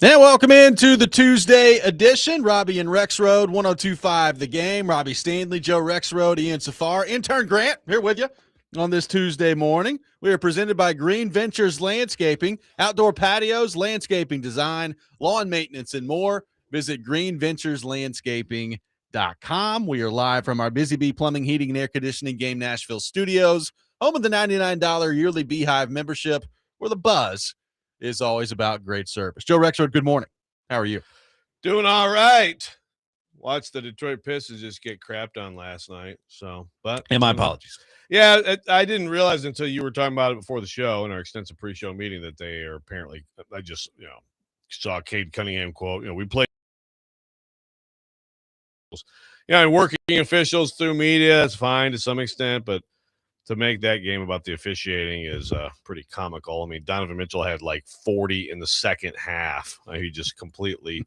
And welcome into the Tuesday edition. Robby and Rexrode, 102.5 The Game. Robbie Stanley, Joe Rexrode, Ian Safar. Intern Grant here with you on this Tuesday morning. We are presented by Green Ventures Landscaping, outdoor patios, landscaping design, lawn maintenance, and more. Visit greenventureslandscaping.com. We are live from our Busy Bee Plumbing, Heating, and Air Conditioning Game Nashville studios, home of the $99 yearly Beehive membership, where the buzz is always about great service. Joe Rexrode, good morning. How are you? Doing all right. Watched the Detroit Pistons just get crapped on last night. And my apologies. Yeah, I didn't realize until you were talking about it before the show in our extensive pre-show meeting that they are apparently. I just saw Cade Cunningham quote. We played. And working officials through media, that's fine to some extent, but to make that game about the officiating is pretty comical. I mean, Donovan Mitchell had like 40 in the second half. He just completely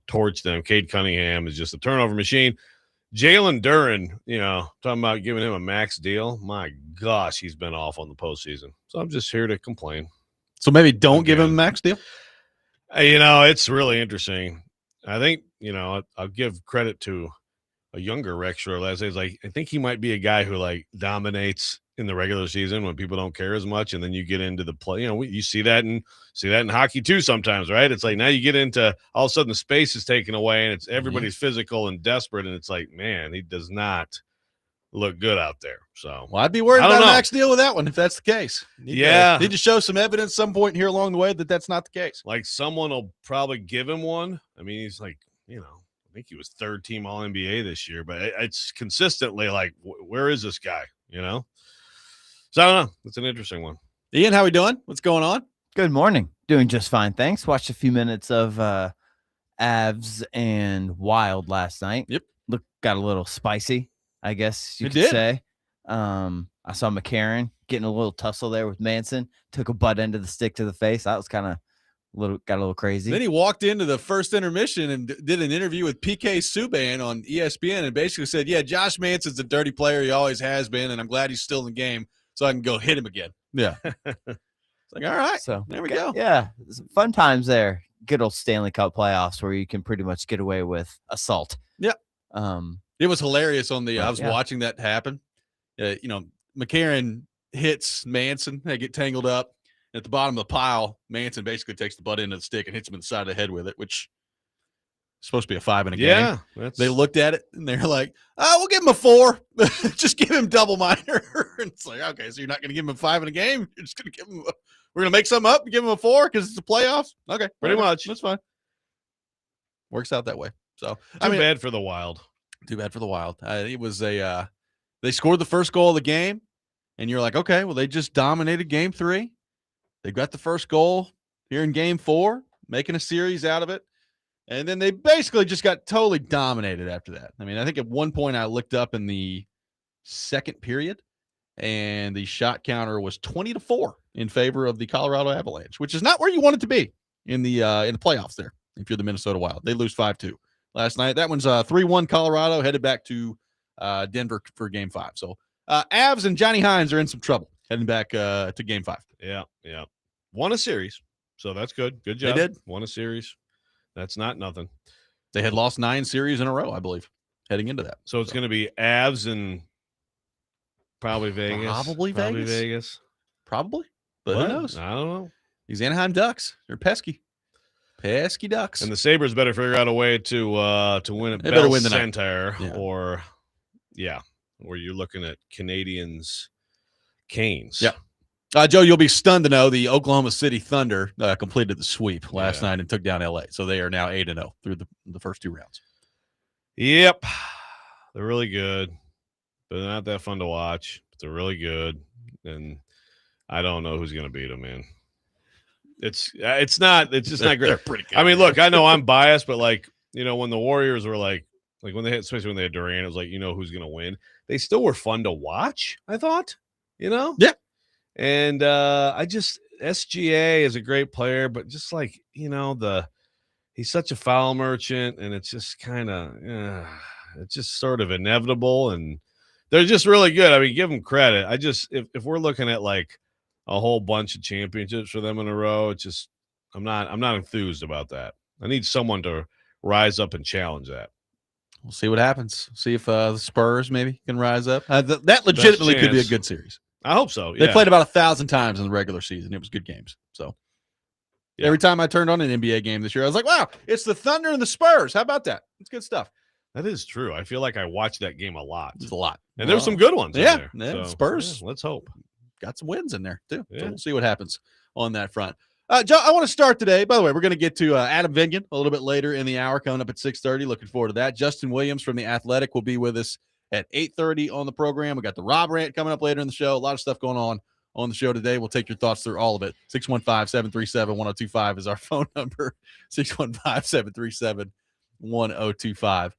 torched them. Cade Cunningham is just a turnover machine. Jalen Duren, talking about giving him a max deal. My gosh, he's been off on the postseason. So I'm just here to complain. So maybe don't give him a max deal? It's really interesting. I think, I'll give credit to a younger Rexrode last day. I think he might be a guy who dominates in the regular season when people don't care as much, and then you get into the play. You see that in hockey too sometimes, right? It's like now you get into all of a sudden the space is taken away, and it's everybody's physical and desperate, and it's like, man, he does not look good out there. So, well, I'd be worried about a max deal with that one if that's the case. Need to show some evidence some point here along the way that that's not the case. Like someone will probably give him one. I mean, he's like, I think he was third team All NBA this year, but it's consistently like, where is this guy? So I don't know. It's an interesting one. Ian, how we doing? What's going on? Good morning. Doing just fine, thanks. Watched a few minutes of Avs and Wild last night. Yep. Got a little spicy, I guess you could say. I saw McCarron getting a little tussle there with Manson. Took a butt end of the stick to the face. That was kind of got a little crazy. Then he walked into the first intermission and did an interview with PK Subban on ESPN and basically said, yeah, Josh Manson's a dirty player. He always has been, and I'm glad he's still in the game so I can go hit him again. Yeah. It's like, all right, so there we go. Yeah, fun times there. Good old Stanley Cup playoffs where you can pretty much get away with assault. Yeah. It was hilarious on the – I was watching that happen. McCarron hits Manson. They get tangled up. At the bottom of the pile, Manson basically takes the butt end of the stick and hits him in the side of the head with it, which is supposed to be a 5 in a game. Yeah. They looked at it, and they're like, oh, we'll give him a 4. Just give him double minor. And it's like, okay, so you're not going to give him a 5 in a game? You're just going to give him we're going to make something up and give him a 4 because it's the playoffs? Okay. Pretty much. That's fine. Works out that way. So Too bad for the Wild. Too bad for the Wild. It was they scored the first goal of the game, and you're like, okay, well, they just dominated game 3. They got the first goal here in game 4, making a series out of it. And then they basically just got totally dominated after that. I mean, I think at one point I looked up in the second period, and the shot counter was 20-4 in favor of the Colorado Avalanche, which is not where you want it to be in the playoffs there if you're the Minnesota Wild. They lose 5-2 last night. That one's 3-1 Colorado, headed back to Denver for game 5. So Avs and Johnny Hines are in some trouble heading back to game 5. Yeah. Won a series, so that's good. Good job. They did. Won a series. That's not nothing. They had lost 9 series in a row, I believe, heading into that. So it's going to be Avs and probably Vegas. Probably Vegas. Probably. But what? Who knows? I don't know. These Anaheim Ducks. They're pesky. Pesky Ducks. And the Sabres better figure out a way to win at Bell Center or you're looking at Canadians Canes. Yeah. Joe, you'll be stunned to know the Oklahoma City Thunder completed the sweep last night and took down LA. So they are now 8-0 through the first 2 rounds. Yep. They're really good. They're not that fun to watch, but they're really good. And I don't know who's going to beat them, man. It's just not great. They're pretty good. I mean, look, I know I'm biased, but when the Warriors were like when they had, especially when they had Durant, it was like, who's going to win. They still were fun to watch, I thought, Yeah. And SGA is a great player, but just he's such a foul merchant, and it's just kind of it's just sort of inevitable, and they're just really good. I mean, give them credit. if we're looking at a whole bunch of championships for them in a row, it's just I'm not enthused about that. I need someone to rise up and challenge that. We'll see what happens. See if the Spurs maybe can rise up. That legitimately could be a good series. I hope so. They Yeah. played about 1,000 times in the regular season. It was good games. So every time I turned on an NBA game this year, I was like, wow, it's the Thunder and the Spurs. How about that? It's good stuff. That is true. I feel like I watched that game a lot. It's a lot. And there's some good ones in there. Yeah, So, Spurs. let's hope. Got some wins in there, too. Yeah. So we'll see what happens on that front. Joe, I want to start today. By the way, we're going to get to Adam Vingan a little bit later in the hour, coming up at 6:30. Looking forward to that. Justin Williams from The Athletic will be with us at 8:30 on the program. We got the Rob rant coming up later in the show. A lot of stuff going on the show today. We'll take your thoughts through all of it. 615-737-1025 is our phone number. 615-737-1025.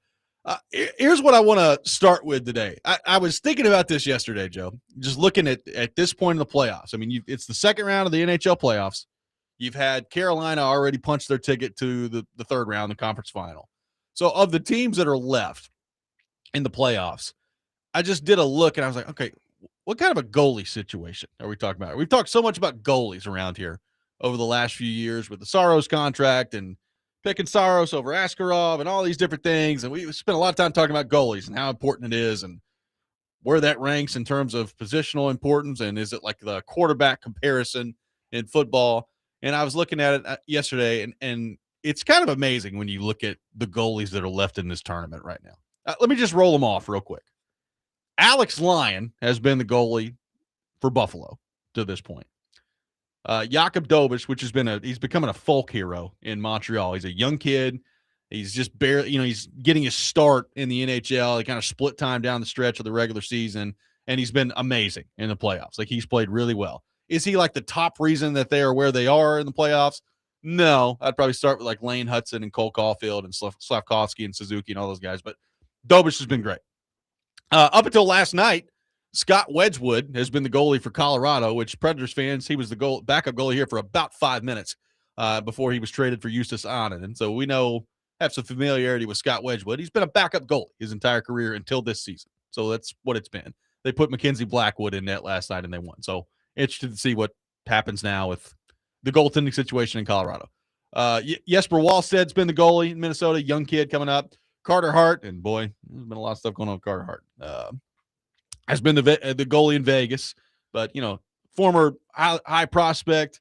Here's what I want to start with today. I was thinking about this yesterday, Joe, just looking at this point in the playoffs. I mean, it's the second round of the NHL playoffs. You've had Carolina already punch their ticket to the third round, the conference final. So of the teams that are left in the playoffs, I just did a look and I was like, okay, what kind of a goalie situation are we talking about? We've talked so much about goalies around here over the last few years with the Saros contract and picking Saros over Askarov and all these different things. And we spent a lot of time talking about goalies and how important it is and where that ranks in terms of positional importance. And is it like the quarterback comparison in football? And I was looking at it yesterday, and it's kind of amazing when you look at the goalies that are left in this tournament right now. Let me just roll them off real quick. Alex Lyon has been the goalie for Buffalo to this point. Jakub Dobeš, he's becoming a folk hero in Montreal. He's a young kid. He's just barely, he's getting his start in the NHL. He kind of split time down the stretch of the regular season, and he's been amazing in the playoffs. Like, he's played really well. Is he like the top reason that they are where they are in the playoffs? No. I'd probably start with like Lane Hudson and Cole Caulfield and Slavkovsky and Suzuki and all those guys. But Dobeš has been great. Up until last night, Scott Wedgwood has been the goalie for Colorado, which Predators fans, he was the backup goalie here for about 5 minutes before he was traded for Justus Annunen. And so we have some familiarity with Scott Wedgwood. He's been a backup goalie his entire career until this season. So that's what it's been. They put Mackenzie Blackwood in net last night and they won. So interested to see what happens now with the goaltending situation in Colorado. Jesper Wallsted's been the goalie in Minnesota, young kid coming up. Carter Hart, and boy, there's been a lot of stuff going on with Carter Hart. Has been the goalie in Vegas, but former high prospect,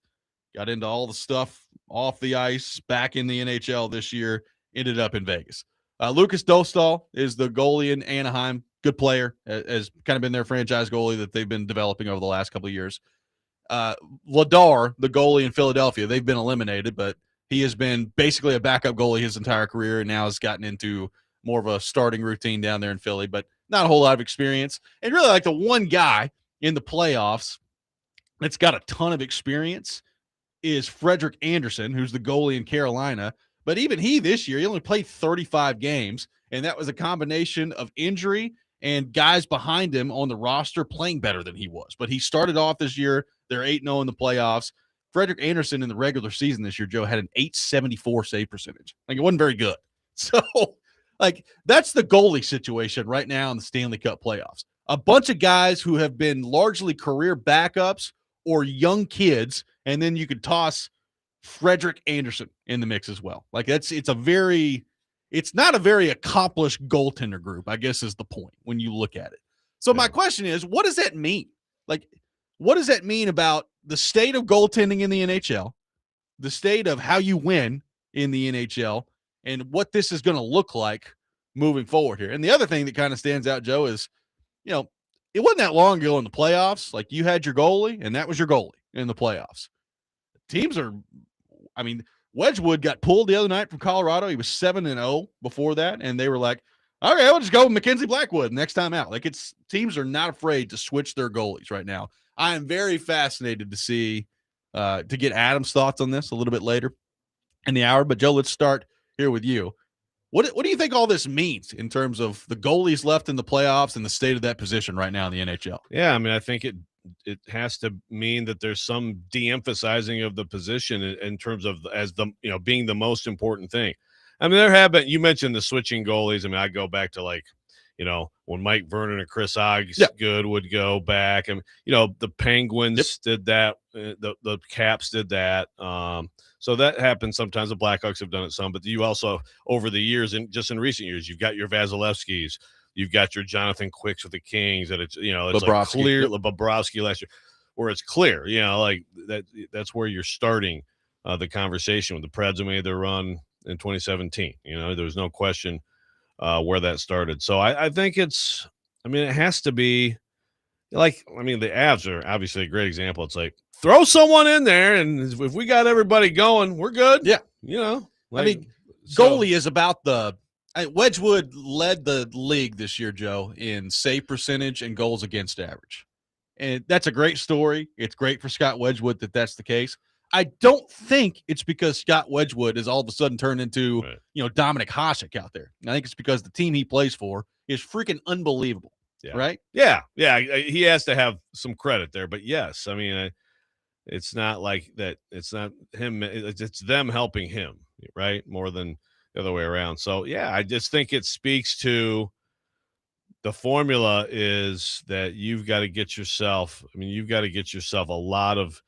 got into all the stuff off the ice, back in the NHL this year, ended up in Vegas. Lucas Dostal is the goalie in Anaheim, good player, has kind of been their franchise goalie that they've been developing over the last couple of years. Vladar, the goalie in Philadelphia, they've been eliminated, but he has been basically a backup goalie his entire career and now has gotten into more of a starting routine down there in Philly, but not a whole lot of experience. And really, like, the one guy in the playoffs that's got a ton of experience is Frederik Andersen, who's the goalie in Carolina. But even he this year, he only played 35 games, and that was a combination of injury and guys behind him on the roster playing better than he was. But he started off this year. They're 8-0 in the playoffs. Frederik Andersen in the regular season this year, Joe, had an .874 save percentage. Like, it wasn't very good. So, like, that's the goalie situation right now in the Stanley Cup playoffs. A bunch of guys who have been largely career backups or young kids, and then you could toss Frederik Andersen in the mix as well. Like, it's not a very accomplished goaltender group, I guess is the point when you look at it. So my question is, what does that mean? Like, what does that mean about the state of goaltending in the NHL, the state of how you win in the NHL, and what this is going to look like moving forward here? And the other thing that kind of stands out, Joe, is, it wasn't that long ago in the playoffs. Like, you had your goalie, and that was your goalie in the playoffs. Teams are, Wedgwood got pulled the other night from Colorado. He was 7-0 before that, and they were like, okay, we'll just go with Mackenzie Blackwood next time out. Like, teams are not afraid to switch their goalies right now. I am very fascinated to see, to get Adam's thoughts on this a little bit later in the hour. But, Joe, let's start here with you. What do you think all this means in terms of the goalies left in the playoffs and the state of that position right now in the NHL? Yeah, I think it has to mean that there's some de-emphasizing of the position in terms of as the being the most important thing. There have been, you mentioned the switching goalies. I go back to when Mike Vernon and Chris Osgood would go back, and the Penguins did that, the Caps did that. So that happens sometimes. The Blackhawks have done it some, but you also over the years, and just in recent years, you've got your Vasilevskis, you've got your Jonathan Quicks with the Kings, that it's it's like clear, Bobrovsky last year, where it's clear, like that's where you're starting the conversation. When the Preds made their run in 2017, there was no question where that started. So I think it has to be the Avs are obviously a great example. It's like, throw someone in there, and if we got everybody going, we're good. Yeah. Goalie is about Wedgwood led the league this year, Joe, in save percentage and goals against average. And that's a great story. It's great for Scott Wedgwood that that's the case. I don't think it's because Scott Wedgwood is all of a sudden turned into, Dominic Hasek out there. I think it's because the team he plays for is freaking unbelievable. Yeah. Right? Yeah. Yeah. He has to have some credit there. But yes, it's not like that. It's not him. It's them helping him, right? More than the other way around. So, yeah, I just think it speaks to the formula is that you've got to get yourself a lot of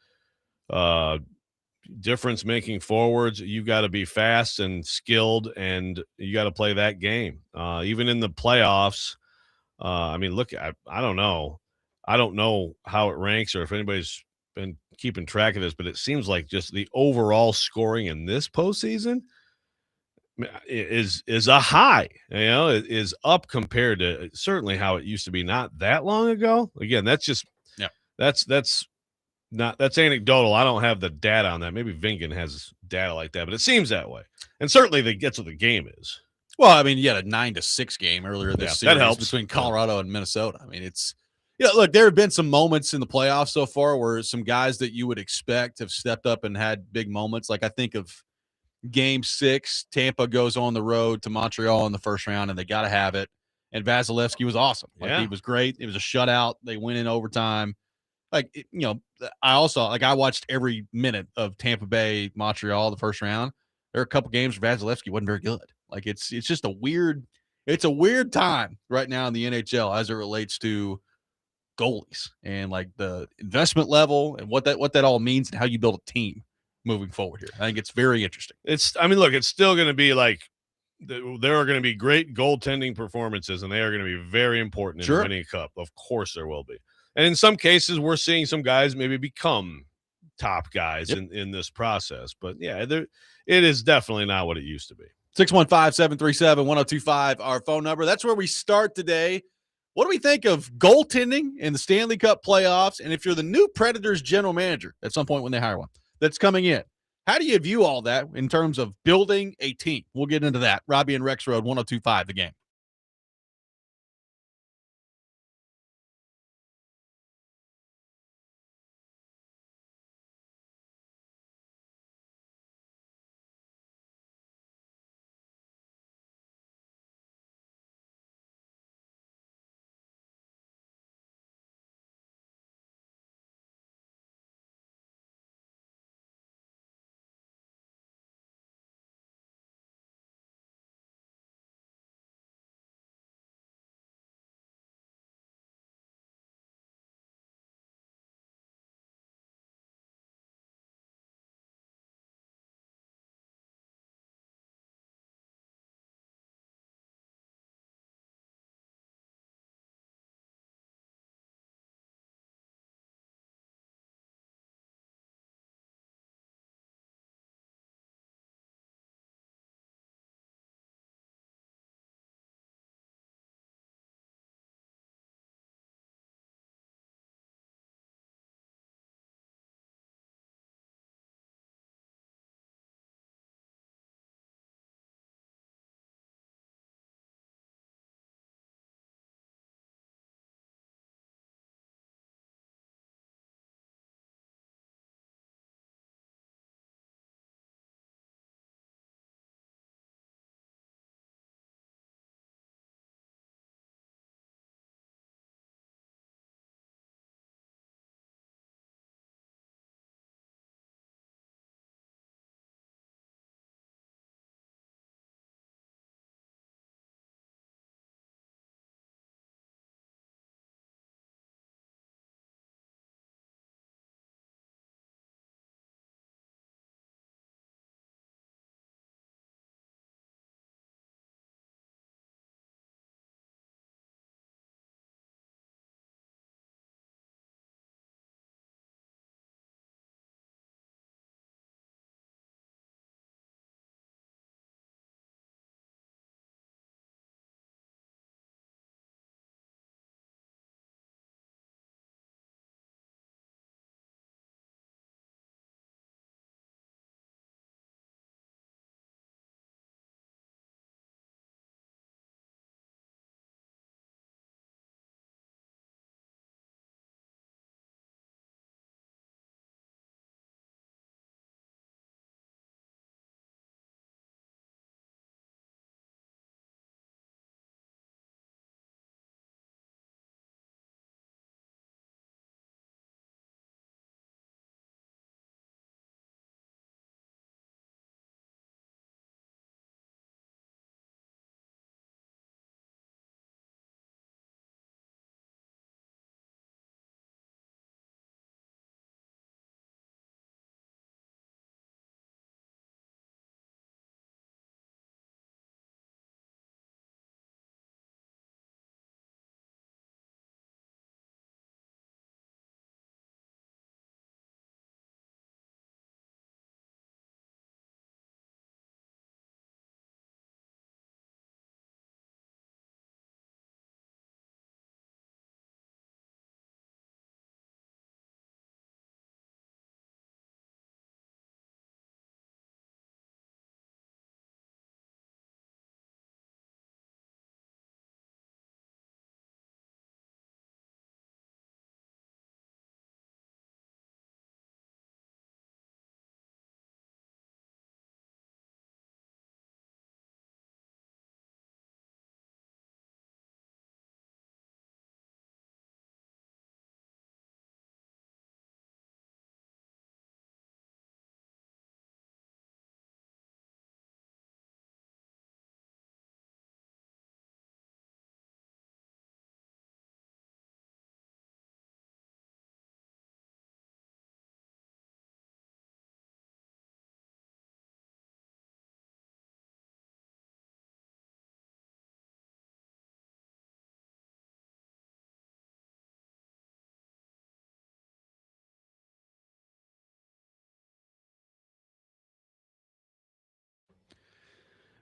difference making forwards. You've got to be fast and skilled, and you got to play that game. Even in the playoffs, look, I don't know. I don't know how it ranks or if anybody's been keeping track of this, but it seems like just the overall scoring in this postseason is a high. It is up compared to certainly how it used to be not that long ago. Again, that's just that's anecdotal. I don't have the data on that. Maybe Vingan has data like that, but it seems that way. And certainly that's what the game is. Well, you had a 9-6 game earlier this series that helps. Between Colorado and Minnesota. It's look, there have been some moments in the playoffs so far where some guys that you would expect have stepped up and had big moments. Like I think of Game 6, Tampa goes on the road to Montreal in the first round, and they got to have it. And Vasilevsky was awesome. He was great. It was a shutout. They went in overtime. I watched every minute of Tampa Bay Montreal the first round. There are a couple games where Vasilevsky wasn't very good. It's just a weird time right now in the NHL as it relates to goalies and the investment level and what that all means and how you build a team moving forward here. I think it's very interesting. It's still going to be there are going to be great goaltending performances, and they are going to be very important in winning a cup. Of course there will be. And in some cases, we're seeing some guys maybe become top guys in this process. But, yeah, it is definitely not what it used to be. 615-737-1025, our phone number. That's where we start today. What do we think of goaltending in the Stanley Cup playoffs? And if you're the new Predators general manager at some point when they hire one that's coming in, how do you view all that in terms of building a team? We'll get into that. Robby and Rexrode, 1025 The Game.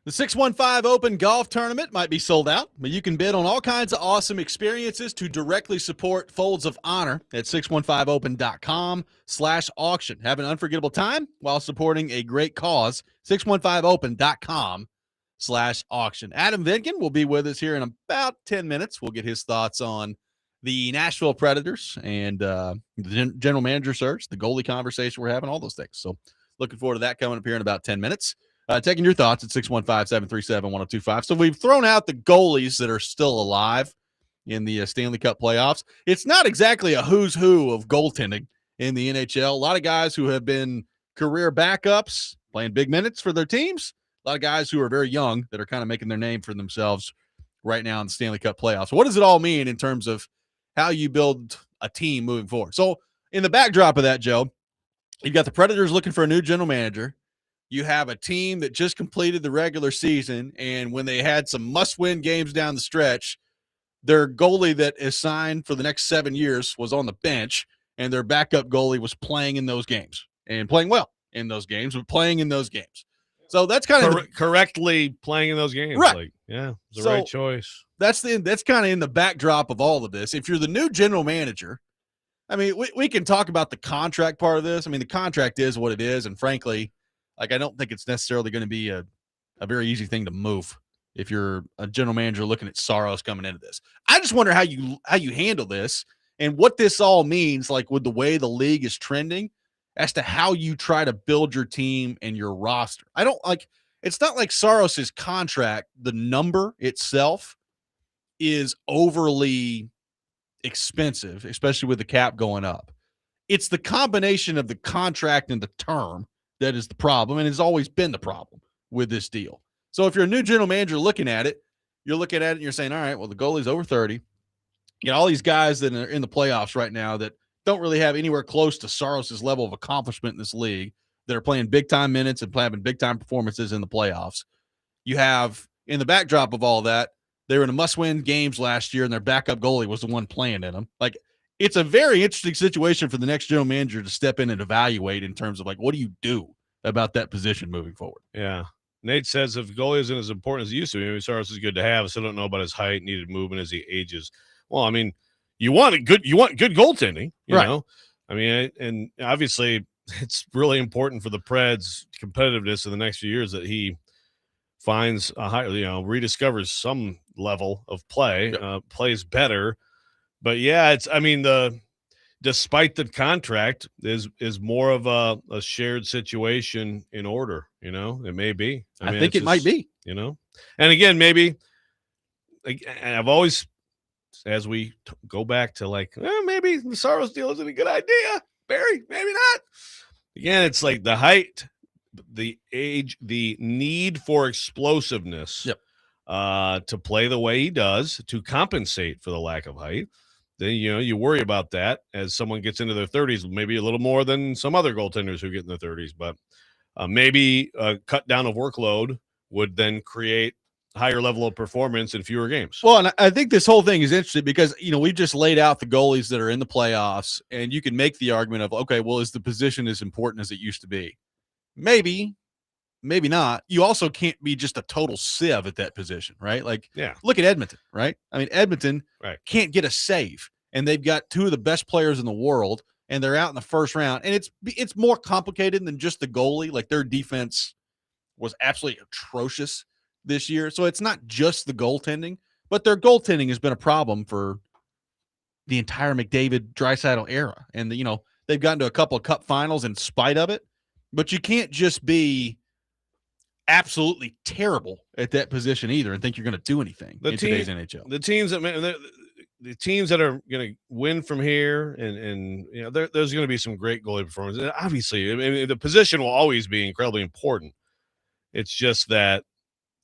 The 615 Open Golf Tournament might be sold out, but you can bid on all kinds of awesome experiences to directly support Folds of Honor at 615open.com/auction. Have an unforgettable time while supporting a great cause. 615open.com/auction. Adam Vingan will be with us here in about 10 minutes. We'll get his thoughts on the Nashville Predators and the general manager search, the goalie conversation we're having, all those things. So looking forward to that coming up here in about 10 minutes. Taking your thoughts at 615-737-1025. So we've thrown out the goalies that are still alive in the Stanley Cup playoffs. It's not exactly a who's who of goaltending in the NHL. A lot of guys who have been career backups, playing big minutes for their teams. A lot of guys who are very young that are kind of making their name for themselves right now in the Stanley Cup playoffs. So what does it all mean in terms of how you build a team moving forward? So in the backdrop of that, Joe, you've got the Predators looking for a new general manager. You have a team that just completed the regular season, and when they had some must-win games down the stretch, their goalie that is signed for the next 7 years was on the bench, and their backup goalie was playing in those games and playing well in those games, but playing in those games. So that's kind of correctly playing in those games. Right. Like, yeah, it's the right choice. That's kind of in the backdrop of all of this. If you're the new general manager, I mean, we can talk about the contract part of this. I mean, the contract is what it is, and frankly, like, I don't think it's necessarily going to be a very easy thing to move if you're a general manager looking at Saros coming into this. I just wonder how you handle this and what this all means, like with the way the league is trending, as to how you try to build your team and your roster. I don't like. It's not like Saros's contract, the number itself, is overly expensive, especially with the cap going up. It's the combination of the contract and the term that is the problem, and has always been the problem with this deal. So if you're a new general manager looking at it, you're looking at it and you're saying, all right, well, the goalie's over 30. You got all these guys that are in the playoffs right now that don't really have anywhere close to Saros's level of accomplishment in this league, that are playing big-time minutes and having big-time performances in the playoffs. You have, in the backdrop of all that, they were in a must-win games last year, and their backup goalie was the one playing in them. Like, it's a very interesting situation for the next general manager to step in and evaluate in terms of, like, what do you do about that position moving forward? Yeah. Nate says if goalie isn't as important as he used to be, maybe Saros is good to have. I still don't know about his height, needed movement as he ages. Well, I mean, you want good goaltending, you right. know? I mean, and obviously it's really important for the Preds' competitiveness in the next few years that he finds a high, rediscovers some level of play, plays better. But yeah, despite the contract is more of a shared situation in order, it may be. I think it might be, and again, maybe I've always, as we go back to maybe the Saros deal isn't a good idea, Barry, maybe not. Again, it's like the height, the age, the need for explosiveness, to play the way he does, to compensate for the lack of height. Then, you worry about that as someone gets into their 30s, maybe a little more than some other goaltenders who get in their 30s. But maybe a cut down of workload would then create higher level of performance in fewer games. Well, and I think this whole thing is interesting because, we've just laid out the goalies that are in the playoffs, and you can make the argument of, okay, well, is the position as important as it used to be? Maybe not. You also can't be just a total sieve at that position, right? Like, look at Edmonton, right? I mean, Edmonton can't get a save, and they've got two of the best players in the world, and they're out in the first round. And it's more complicated than just the goalie. Like, their defense was absolutely atrocious this year. So it's not just the goaltending, but their goaltending has been a problem for the entire McDavid-Draisaitl era. And, they've gotten to a couple of cup finals in spite of it. But you can't just be absolutely terrible at that position either and think you're going to do anything in today's NHL. The teams that are going to win from here, and there's going to be some great goalie performances. And obviously, I mean, the position will always be incredibly important. It's just that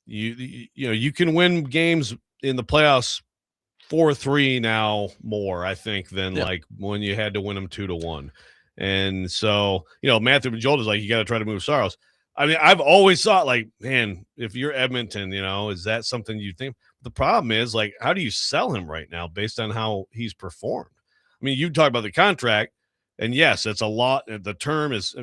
you can win games in the playoffs 4-3 now more, I think, than like when you had to win them 2-1. And so, Matthew Majolda is like, you got to try to move Saros. I mean, I've always thought, like, man, if you're Edmonton, is that something you think? The problem is, like, how do you sell him right now based on how he's performed? I mean, you talk about the contract, and yes, it's a lot. The term is,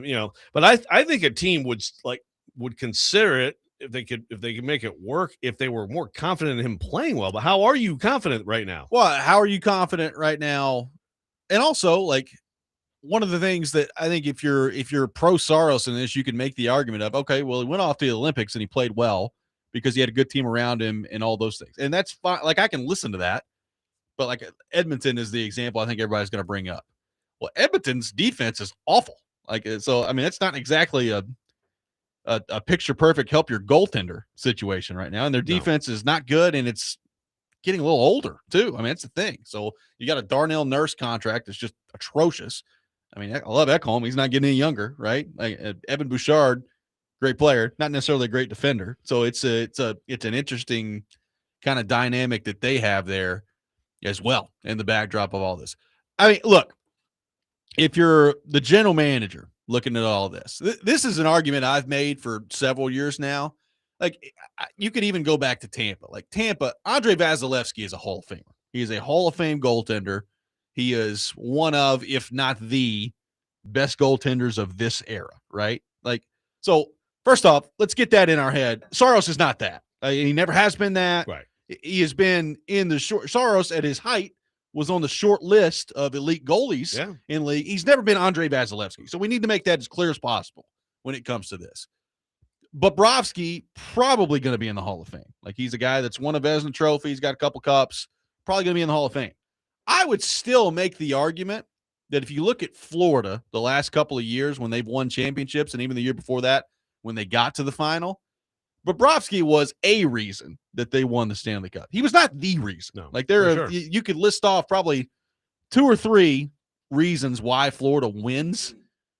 but I think a team would consider it if they could make it work, if they were more confident in him playing well. But how are you confident right now? Well, how are you confident right now? And also, like, one of the things that I think if you're pro Saros in this, you can make the argument of, okay, well, he went off to the Olympics and he played well because he had a good team around him and all those things. And that's fine. Like, I can listen to that. But like Edmonton is the example I think everybody's going to bring up. Well, Edmonton's defense is awful. Like, so I mean, it's not exactly a picture perfect help your goaltender situation right now. And their defense is not good, and it's getting a little older too. I mean, that's the thing. So you got a Darnell Nurse contract that's just atrocious. I mean, I love Ekholm. He's not getting any younger, right? Like Evan Bouchard, great player, not necessarily a great defender. So it's an interesting kind of dynamic that they have there as well in the backdrop of all this. I mean, look, if you're the general manager looking at all this, this is an argument I've made for several years now. Like, you could even go back to Tampa. Like, Tampa, Andre Vasilevsky is a Hall of Famer. He is a Hall of Fame goaltender. He is one of, if not the best goaltenders of this era, right? Like, so first off, let's get that in our head. Saros is not that. He never has been that. Right. He has been in the short. Saros at his height was on the short list of elite goalies in league. He's never been Andre Vasilevsky. So we need to make that as clear as possible when it comes to this. Bobrovsky probably going to be in the Hall of Fame. Like, he's a guy that's won a Vezina trophy. He's got a couple cups, probably going to be in the Hall of Fame. I would still make the argument that if you look at Florida the last couple of years when they've won championships, and even the year before that when they got to the final, Bobrovsky was a reason that they won the Stanley Cup. He was not the reason. No, like, sure. You could list off probably 2 or 3 reasons why Florida wins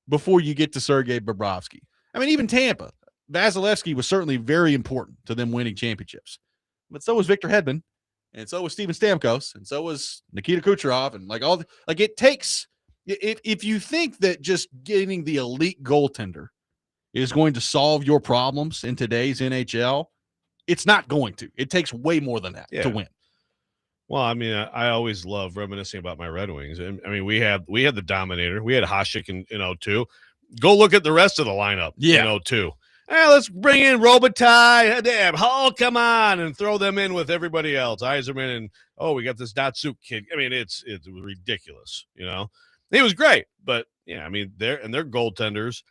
before you get to Sergei Bobrovsky. I mean, even Tampa, Vasilevsky was certainly very important to them winning championships. But so was Victor Hedman, and so was Steven Stamkos, and so was Nikita Kucherov, and it takes if you think that just getting the elite goaltender is going to solve your problems in today's NHL, it's not going to. It takes way more than that to win. Well, I mean, I always love reminiscing about my Red Wings. And I mean, we had the Dominator. We had Hasek in 02. Go look at the rest of the lineup in 02. Hey, let's bring in Robitaille, damn, Hall, come on, and throw them in with everybody else. Yzerman, and we got this Datsuk kid. I mean, it's ridiculous, He was great, but I mean, their goaltenders.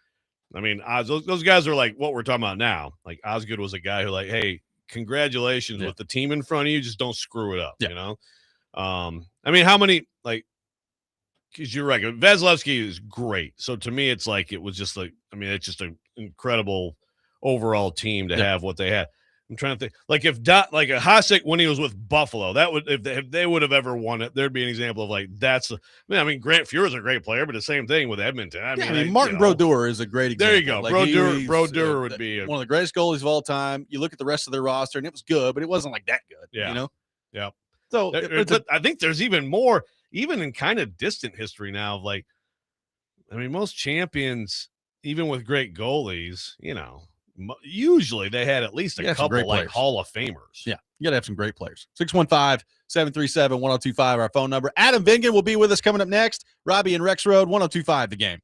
I mean, those guys are like what we're talking about now. Like, Osgood was a guy who, like, hey, congratulations with the team in front of you. Just don't screw it up, I mean, how many, like, because you're right. Vasilevsky is great. So to me, it's like, it was just like, I mean, it's just an incredible overall team to have what they had. I'm trying to think, like, if like a Hasek when he was with Buffalo, that would, if they would have ever won it, there'd be an example of, like, I mean, Grant Fuhr's a great player, but the same thing with Edmonton. I mean, Martin Brodeur is a great example. There you go. Like, Brodeur would be one of the greatest goalies of all time. You look at the rest of their roster, and it was good, but it wasn't like that good. Yeah. Yeah. So I think there's even more, even in kind of distant history now, of, like, I mean, most champions, even with great goalies, usually they had at least a couple, like, Hall of Famers. Yeah, you got to have some great players. 615-737-1025, our phone number. Adam Vingan will be with us coming up next. Robby and Rexrode, 1025 The Game.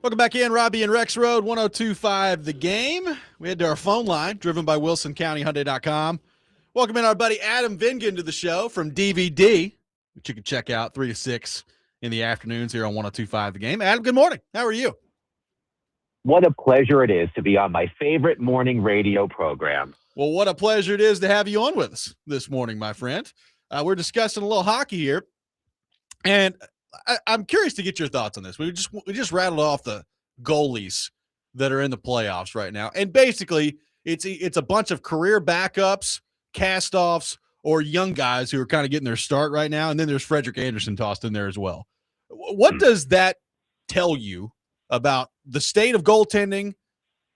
Welcome back in, Robby and Rexrode, 102.5 The Game. We head to our phone line, driven by WilsonCountyHyundai.com. Welcome in our buddy Adam Vingan to the show from DVD, which you can check out 3 to 6 in the afternoons here on 102.5 The Game. Adam, good morning. How are you? What a pleasure it is to be on my favorite morning radio program. Well, what a pleasure it is to have you on with us this morning, my friend. We're discussing a little hockey here, and I'm curious to get your thoughts on this. We just rattled off the goalies that are in the playoffs right now, and basically it's a bunch of career backups, cast-offs, or young guys who are kind of getting their start right now, and then there's Frederik Andersen tossed in there as well. What does that tell you about the state of goaltending,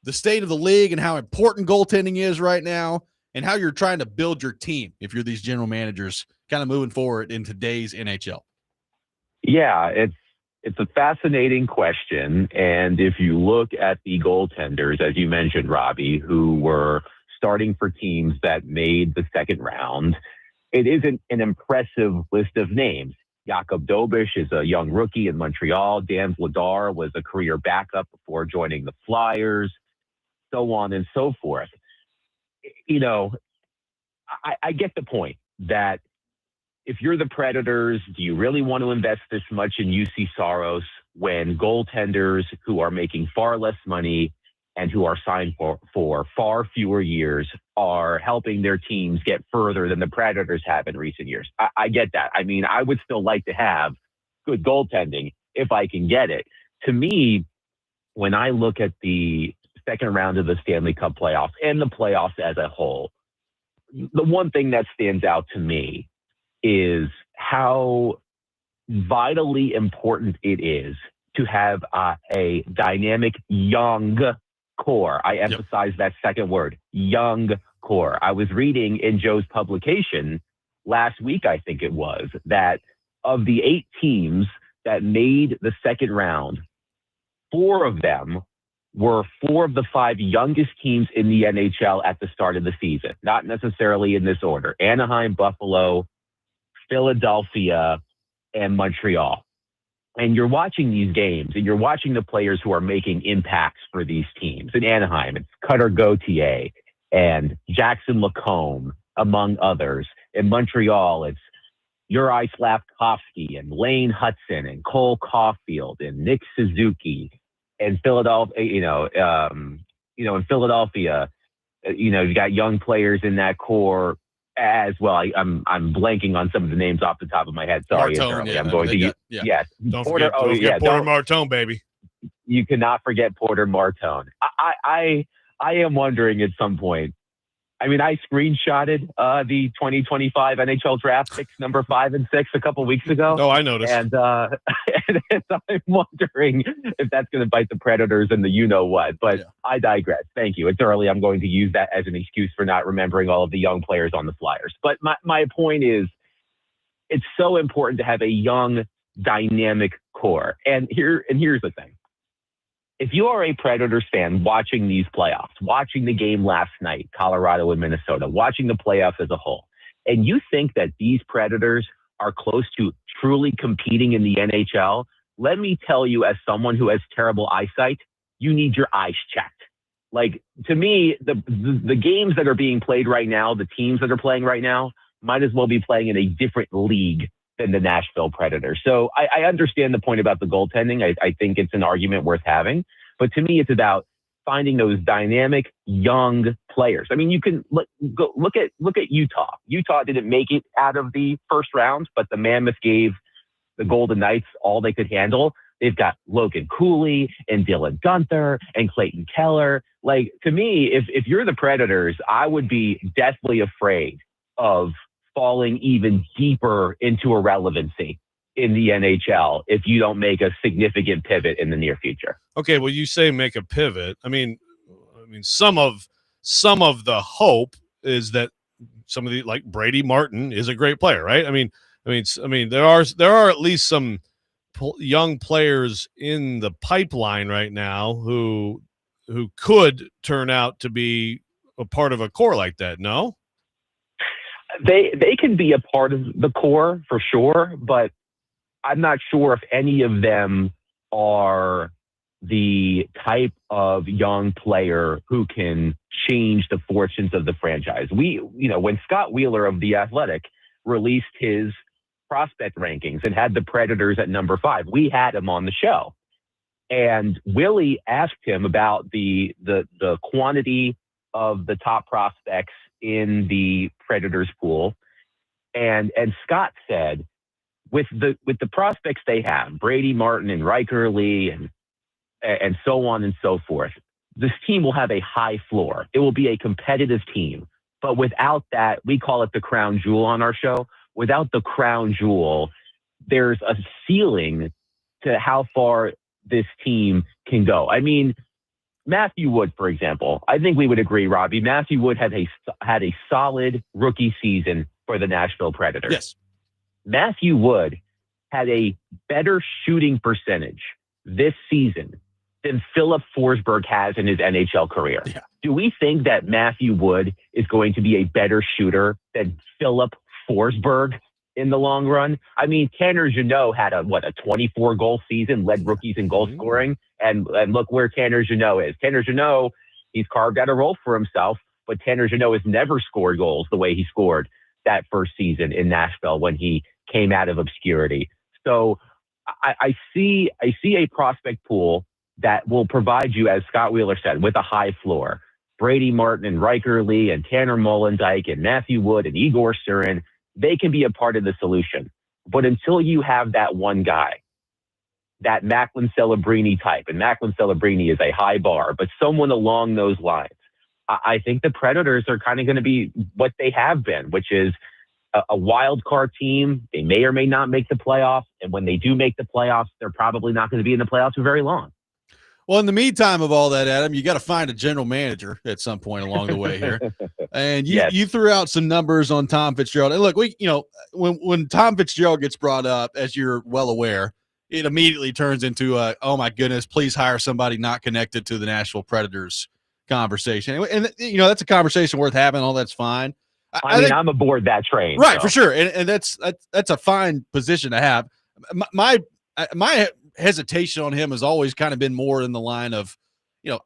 the state of the league, and how important goaltending is right now, and how you're trying to build your team if you're these general managers kind of moving forward in today's NHL? Yeah, it's a fascinating question. And if you look at the goaltenders, as you mentioned, Robby, who were starting for teams that made the second round, it isn't an impressive list of names. Jakob Dobish is a young rookie in Montreal. Dan Vladar was a career backup before joining the Flyers, so on and so forth. You know, I get the point that if you're the Predators, do you really want to invest this much in UC Saros when goaltenders who are making far less money and who are signed for far fewer years are helping their teams get further than the Predators have in recent years? I get that. I mean, I would still like to have good goaltending if I can get it. To me, when I look at the second round of the Stanley Cup playoffs and the playoffs as a whole, the one thing that stands out to me is how vitally important it is to have a dynamic young core. I emphasize that second word, young core. I was reading in Joe's publication last week, I think it was, that of the 8 teams that made the second round, 4 of them were 4 of the 5 youngest teams in the NHL at the start of the season. Not necessarily in this order: Anaheim, Buffalo, Philadelphia, and Montreal. And you're watching these games, and you're watching the players who are making impacts for these teams. In Anaheim, it's Cutter Gauthier and Jackson Lacombe, among others. In Montreal, it's Uri Slavkovsky and Lane Hudson and Cole Caulfield and Nick Suzuki. And Philadelphia, in Philadelphia, you got young players in that core as well. I'm blanking on some of the names off the top of my head. Sorry, Martone, I'm going to use. Yeah. Yes, Don't forget Porter Martone, baby. You cannot forget Porter Martone. I am wondering at some point. I mean, I screenshotted the 2025 NHL draft picks number 5 and 6 a couple weeks ago. Oh, I noticed. And I'm wondering if that's going to bite the Predators and the you-know-what. But yeah. I digress. Thank you. It's early. I'm going to use that as an excuse for not remembering all of the young players on the Flyers. But my point is, it's so important to have a young, dynamic core. And here's the thing. If you are a Predators fan watching these playoffs, watching the game last night, Colorado and Minnesota, watching the playoffs as a whole, and you think that these Predators are close to truly competing in the NHL, let me tell you, as someone who has terrible eyesight, you need your eyes checked. Like, to me, the games that are being played right now, the teams that are playing right now, might as well be playing in a different league than the Nashville Predators. So I understand the point about the goaltending. I think it's an argument worth having. But to me, it's about finding those dynamic young players. I mean, you can look at Utah. Utah didn't make it out of the first round, but the Mammoth gave the Golden Knights all they could handle. They've got Logan Cooley and Dylan Guenther and Clayton Keller. Like, to me, if you're the Predators, I would be deathly afraid of falling even deeper into irrelevancy in the NHL if you don't make a significant pivot in the near future. Okay, well, you say make a pivot. I mean, some of the hope is that some of the, like Brady Martin, is a great player, right? I mean, there are at least some young players in the pipeline right now who could turn out to be a part of a core like that. No. They can be a part of the core for sure, but I'm not sure if any of them are the type of young player who can change the fortunes of the franchise. When Scott Wheeler of The Athletic released his prospect rankings and had the Predators at number 5, we had him on the show. And Willie asked him about the quantity of the top prospects in the Predators pool. And Scott said, with the prospects they have, Brady Martin and Riker Lee and so on and so forth, this team will have a high floor. It will be a competitive team. But without that, we call it the crown jewel on our show. Without the crown jewel, there's a ceiling to how far this team can go. I mean, Matthew Wood, for example, I think we would agree, Robbie. Matthew Wood had a solid rookie season for the Nashville Predators. Yes. Matthew Wood had a better shooting percentage this season than Philip Forsberg has in his NHL career. Yeah. Do we think that Matthew Wood is going to be a better shooter than Philip Forsberg in the long run? I mean, Tanner Jeannot had a 24-goal season, led rookies in goal scoring, and look where Tanner Jeannot is. Tanner Jeannot, he's carved out a role for himself, but Tanner Jeannot has never scored goals the way he scored that first season in Nashville when he came out of obscurity. So I see a prospect pool that will provide you, as Scott Wheeler said, with a high floor. Brady Martin and Riker Lee and Tanner Molendyke and Matthew Wood and Igor Surin, they can be a part of the solution. But until you have that one guy, that Macklin Celebrini type, and Macklin Celebrini is a high bar, but someone along those lines, I think the Predators are kind of going to be what they have been, which is a wild card team. They may or may not make the playoffs. And when they do make the playoffs, they're probably not going to be in the playoffs for very long. Well, in the meantime of all that, Adam, you got to find a general manager at some point along the way here. And you threw out some numbers on Tom Fitzgerald. And look, when Tom Fitzgerald gets brought up, as you're well aware, it immediately turns into oh my goodness, please hire somebody not connected to the Nashville Predators conversation. And that's a conversation worth having. All that's fine. I mean, I'm aboard that train. Right, so. For sure. And that's a fine position to have. My hesitation on him has always kind of been more in the line of,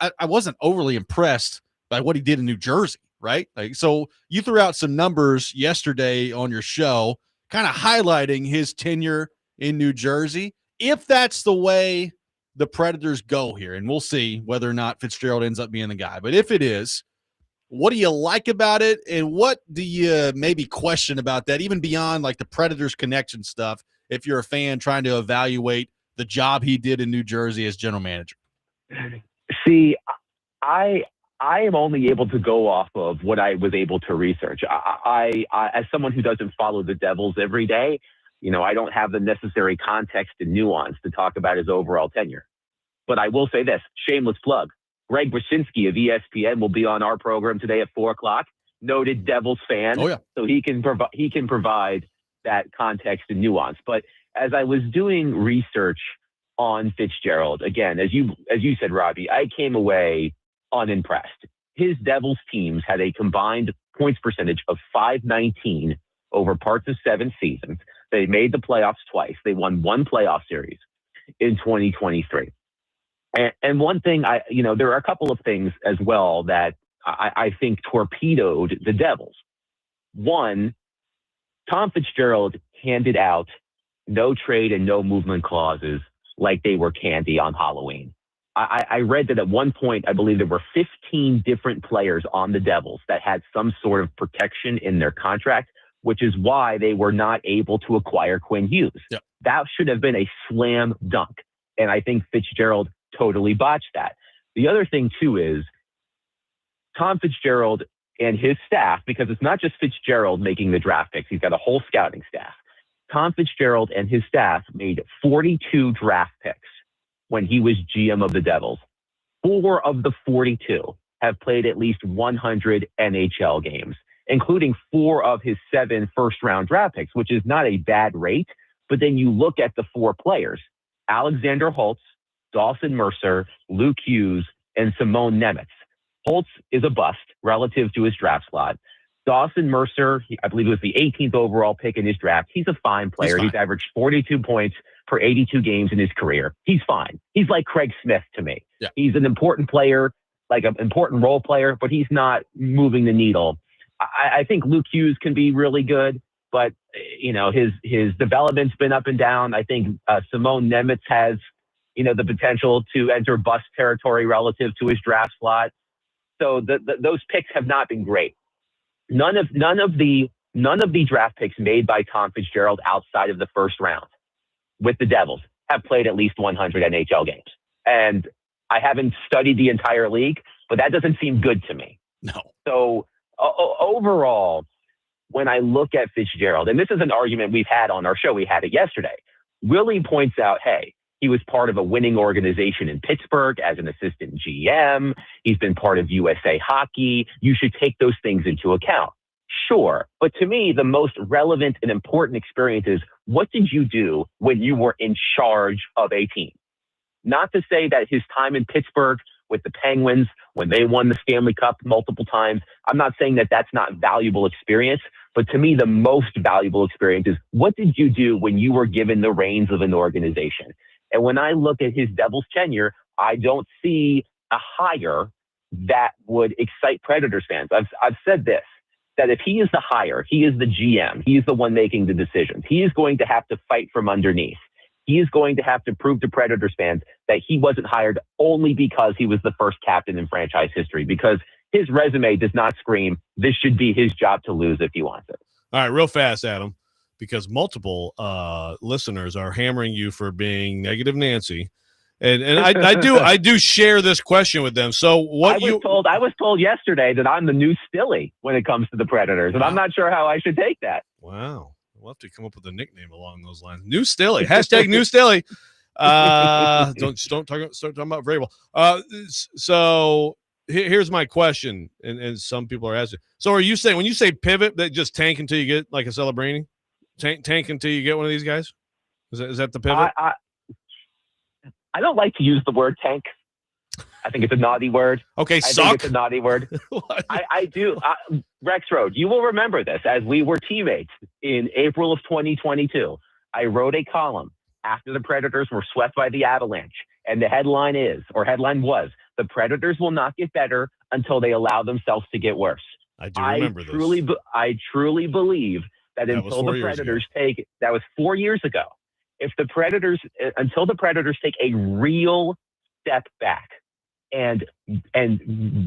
I wasn't overly impressed by what he did in New Jersey, right? Like, so you threw out some numbers yesterday on your show, kind of highlighting his tenure in New Jersey. If that's the way the Predators go here, and we'll see whether or not Fitzgerald ends up being the guy, but if it is, what do you like about it, and what do you maybe question about that, even beyond like the Predators connection stuff, if you're a fan trying to evaluate the job he did in New Jersey as general manager? See, I am only able to go off of what I was able to research. I as someone who doesn't follow the Devils every day, I don't have the necessary context and nuance to talk about his overall tenure. But I will say this, shameless plug. Greg Wyshynski of ESPN will be on our program today at 4:00. Noted Devils fan. Oh, yeah. So he can provide that context and nuance. But as I was doing research on Fitzgerald, again, as you said, Robbie, I came away unimpressed. His Devils teams had a combined points percentage of .519 over parts of 7 seasons. They made the playoffs twice. They won 1 playoff series in 2023. And one thing, there are a couple of things as well that I think torpedoed the Devils. One, Tom Fitzgerald handed out no trade and no movement clauses like they were candy on Halloween. I read that at one point, I believe there were 15 different players on the Devils that had some sort of protection in their contract, which is why they were not able to acquire Quinn Hughes. Yep. That should have been a slam dunk. And I think Fitzgerald totally botched that. The other thing, too, is Tom Fitzgerald and his staff, because it's not just Fitzgerald making the draft picks. He's got a whole scouting staff. Tom Fitzgerald and his staff made 42 draft picks when he was GM of the Devils. 4 of the 42 have played at least 100 NHL games, including 4 of his 7 first-round draft picks, which is not a bad rate. But then you look at the 4 players, Alexander Holtz, Dawson Mercer, Luke Hughes, and Simone Nemitz. Holtz is a bust relative to his draft slot. Dawson Mercer, I believe it was the 18th overall pick in his draft. He's a fine player. He's averaged 42 points per 82 games in his career. He's fine. He's like Craig Smith to me. Yeah. He's an important player, like an important role player, but he's not moving the needle. I think Luke Hughes can be really good, but his development's been up and down. I think Simone Nemeth has, the potential to enter bust territory relative to his draft slot. So those picks have not been great. None of the draft picks made by Tom Fitzgerald outside of the first round with the Devils have played at least 100 NHL games. And I haven't studied the entire league, but that doesn't seem good to me. No. So overall, when I look at Fitzgerald, and this is an argument we've had on our show, we had it yesterday. Willie points out, hey, he was part of a winning organization in Pittsburgh as an assistant GM. He's been part of USA Hockey. You should take those things into account. Sure. But to me, the most relevant and important experience is, what did you do when you were in charge of a team? Not to say that his time in Pittsburgh with the Penguins, when they won the Stanley Cup multiple times, I'm not saying that that's not valuable experience. But to me, the most valuable experience is, what did you do when you were given the reins of an organization? And when I look at his Devils tenure, I don't see a hire that would excite Predators fans. I've said this, that if he is the hire, he is the GM, he is the one making the decisions. He is going to have to fight from underneath. He is going to have to prove to Predators fans that he wasn't hired only because he was the first captain in franchise history, because his resume does not scream, this should be his job to lose if he wants it. All right, real fast, Adam, because multiple listeners are hammering you for being negative Nancy. And I do share this question with them. So I was told yesterday that I'm the new Stilly when it comes to the Predators, and I'm not sure how I should take that. Wow. We'll have to come up with a nickname along those lines. New Stilly. Hashtag New Stilly. Start talking about Vrabel. So here's my question, and some people are asking. So are you saying, when you say pivot, that just tank until you get like a Celebrini? Tank until you get one of these guys? Is that the pivot? I don't like to use the word tank. I think it's a naughty word. Okay, I think it's a naughty word. I do. Rexrode, you will remember this, as we were teammates in April of 2022. I wrote a column after the Predators were swept by the Avalanche. And the headline was, the Predators will not get better until they allow themselves to get worse. I do remember this. I truly believe that until the Predators that was 4 years ago. Until the Predators take a real step back and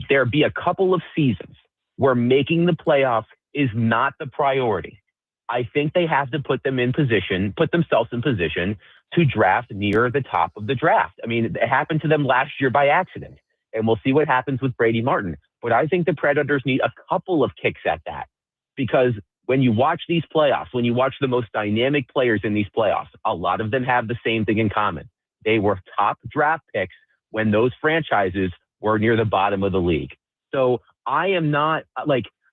there be a couple of seasons where making the playoffs is not the priority, I think they have to put themselves in position to draft near the top of the draft. I mean, it happened to them last year by accident, and we'll see what happens with Brady Martin. But I think the Predators need a couple of kicks at that, because when you watch these playoffs, when you watch the most dynamic players in these playoffs, a lot of them have the same thing in common. They were top draft picks when those franchises were near the bottom of the league. So I am not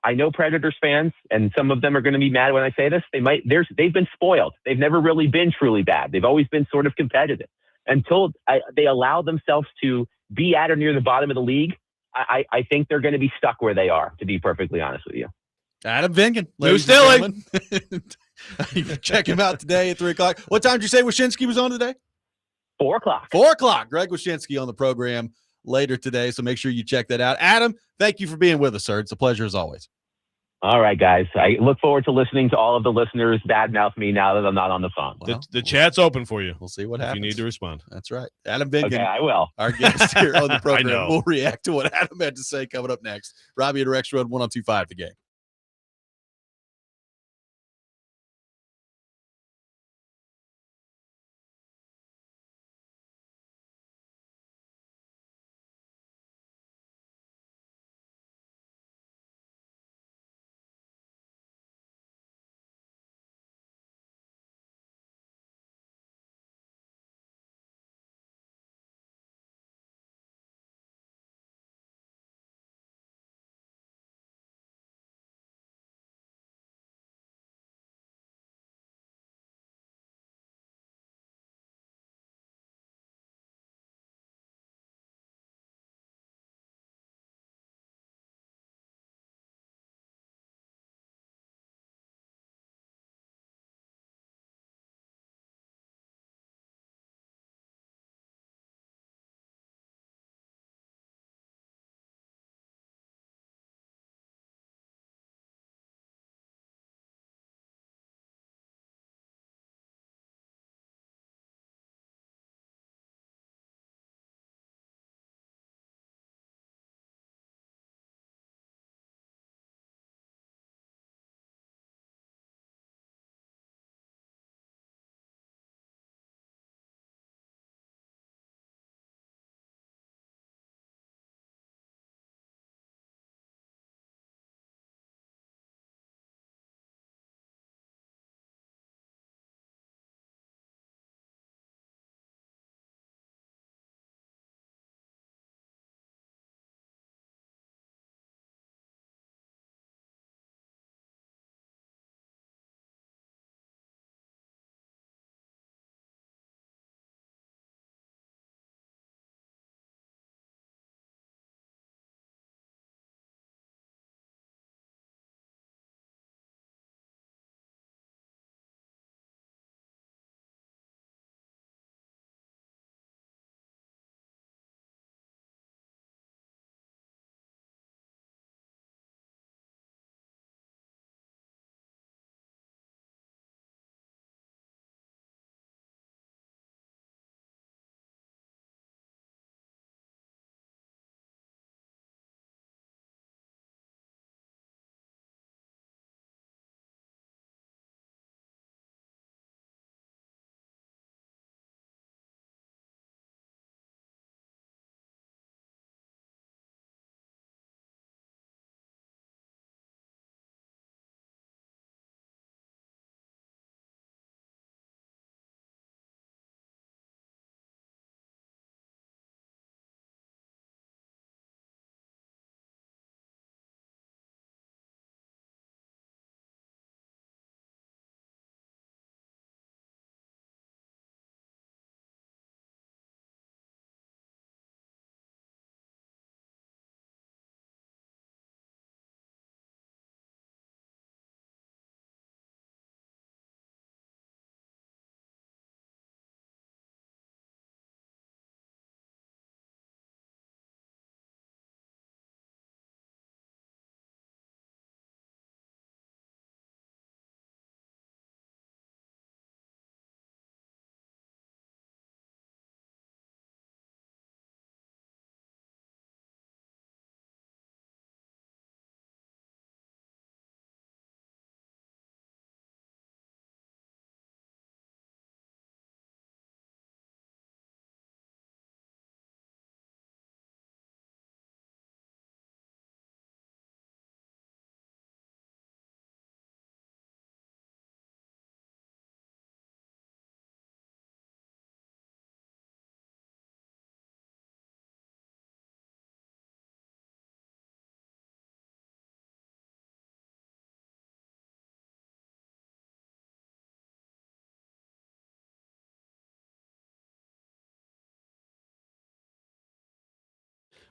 I know Predators fans, and some of them are going to be mad when I say this. They've been spoiled. They've never really been truly bad. They've always been sort of competitive until they allow themselves to be at or near the bottom of the league. I think they're going to be stuck where they are, to be perfectly honest with you. Adam Vingan. New Stilly. You can check him out today at 3 o'clock. What time did you say Wyshynski was on today? 4 o'clock. 4 o'clock. Greg Wyshynski on the program later today, so make sure you check that out. Adam, thank you for being with us, sir. It's a pleasure as always. All right, guys. I look forward to listening to all of the listeners badmouth me now that I'm not on the phone. Well, the chat's open for you. We'll see what happens. If you need to respond. That's right. Adam Vingan. Okay, I will. Our guest here on the program. I know. We'll react to what Adam had to say coming up next. Robby and Rexrode 102.5 The Game.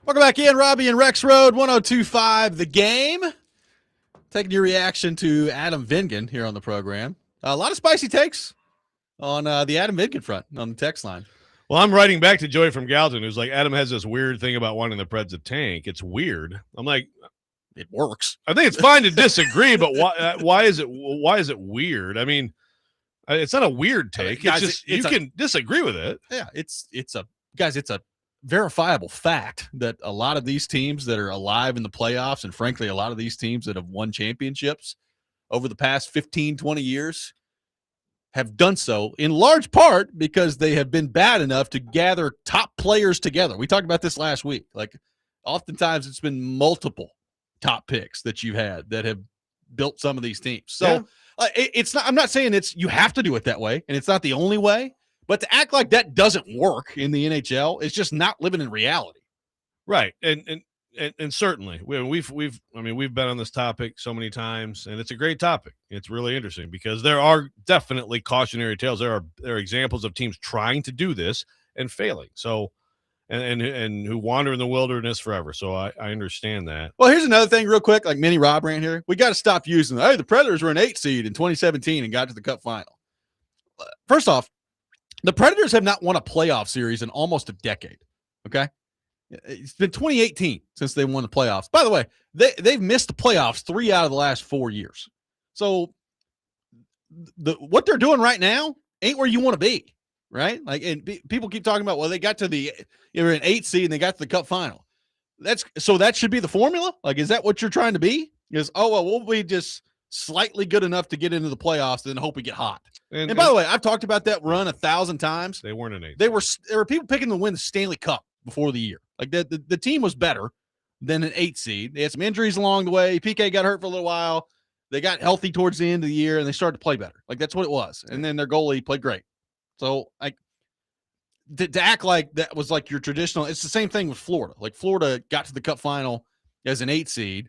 Welcome back in, Robby and Rexrode, 102.5 The Game. Taking your reaction to Adam Vingan here on the program. A lot of spicy takes on the Adam Vingan front on the text line. Well, I'm writing back to Joey from Gallatin, who's like, Adam has this weird thing about wanting the Preds to tank. It's weird. I'm like, it works. I think it's fine to disagree, but why is it weird? I mean, it's not a weird take. Guys, it's just you can disagree with it. Yeah, it's a verifiable fact that a lot of these teams that are alive in the playoffs, and frankly, a lot of these teams that have won championships over the past 15, 20 years have done so in large part because they have been bad enough to gather top players together. We talked about this last week. Like, oftentimes it's been multiple top picks that you've had that have built some of these teams. So it's not, I'm not saying you have to do it that way, and it's not the only way. But to act like that doesn't work in the NHL is just not living in reality. Right. And certainly we've been on this topic so many times, and it's a great topic. It's really interesting because there are definitely cautionary tales. There are examples of teams trying to do this and failing. So and who wander in the wilderness forever. So I understand that. Well, here's another thing real quick, like Mini Rob ran here. We got to stop using the Predators were an 8 seed in 2017 and got to the Cup final. First off, the Predators have not won a playoff series in almost a decade, okay? It's been 2018 since they won the playoffs. By the way, they've missed the playoffs 3 out of the last 4 years. So what they're doing right now ain't where you want to be, right? Like, and people keep talking about, well, they got to an 8 seed and they got to the Cup final. So that should be the formula? Like, is that what you're trying to be? Is, we'll be just slightly good enough to get into the playoffs and then hope we get hot. And by the way, I've talked about that run 1,000 times. They weren't an 8. There were people picking to win the Stanley Cup before the year. Like the team was better than an 8 seed. They had some injuries along the way. PK got hurt for a little while. They got healthy towards the end of the year and they started to play better. Like, that's what it was. And then their goalie played great. So to act like that was like your traditional, it's the same thing with Florida. Like, Florida got to the Cup final as an 8 seed.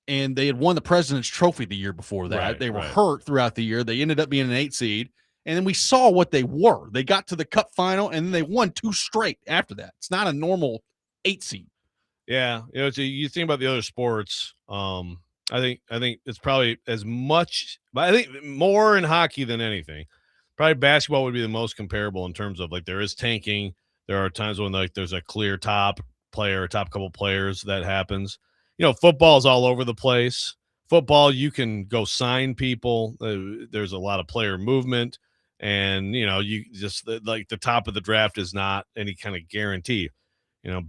And they had won the President's Trophy the year before that. Right, they were hurt throughout the year. They ended up being an 8 seed. And then we saw what they were. They got to the Cup final, and then they won 2 straight after that. It's not a normal 8 seed. Yeah. You think about the other sports. I think it's probably as much, but I think more in hockey than anything. Probably basketball would be the most comparable in terms of, like, there is tanking. There are times when, like, there's a clear top player, top couple players that happens. Football is all over the place. Football, you can go sign people. There's a lot of player movement, and you just like the top of the draft is not any kind of guarantee.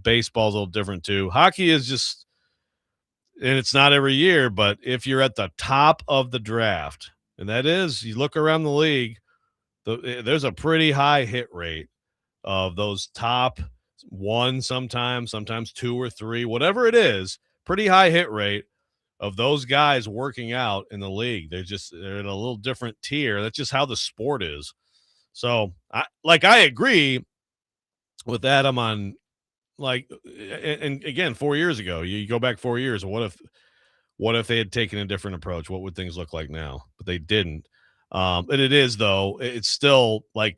Baseball's a little different too. Hockey is just, and it's not every year, but if you're at the top of the draft, and that is, you look around the league, there's a pretty high hit rate of those top 1, sometimes 2 or 3, whatever it is. Pretty high hit rate of those guys working out in the league. They're at a little different tier. That's just how the sport is. So I agree with Adam on, like, and again, 4 years ago, you go back 4 years. What if they had taken a different approach? What would things look like now? But they didn't. And it is, though, it's still like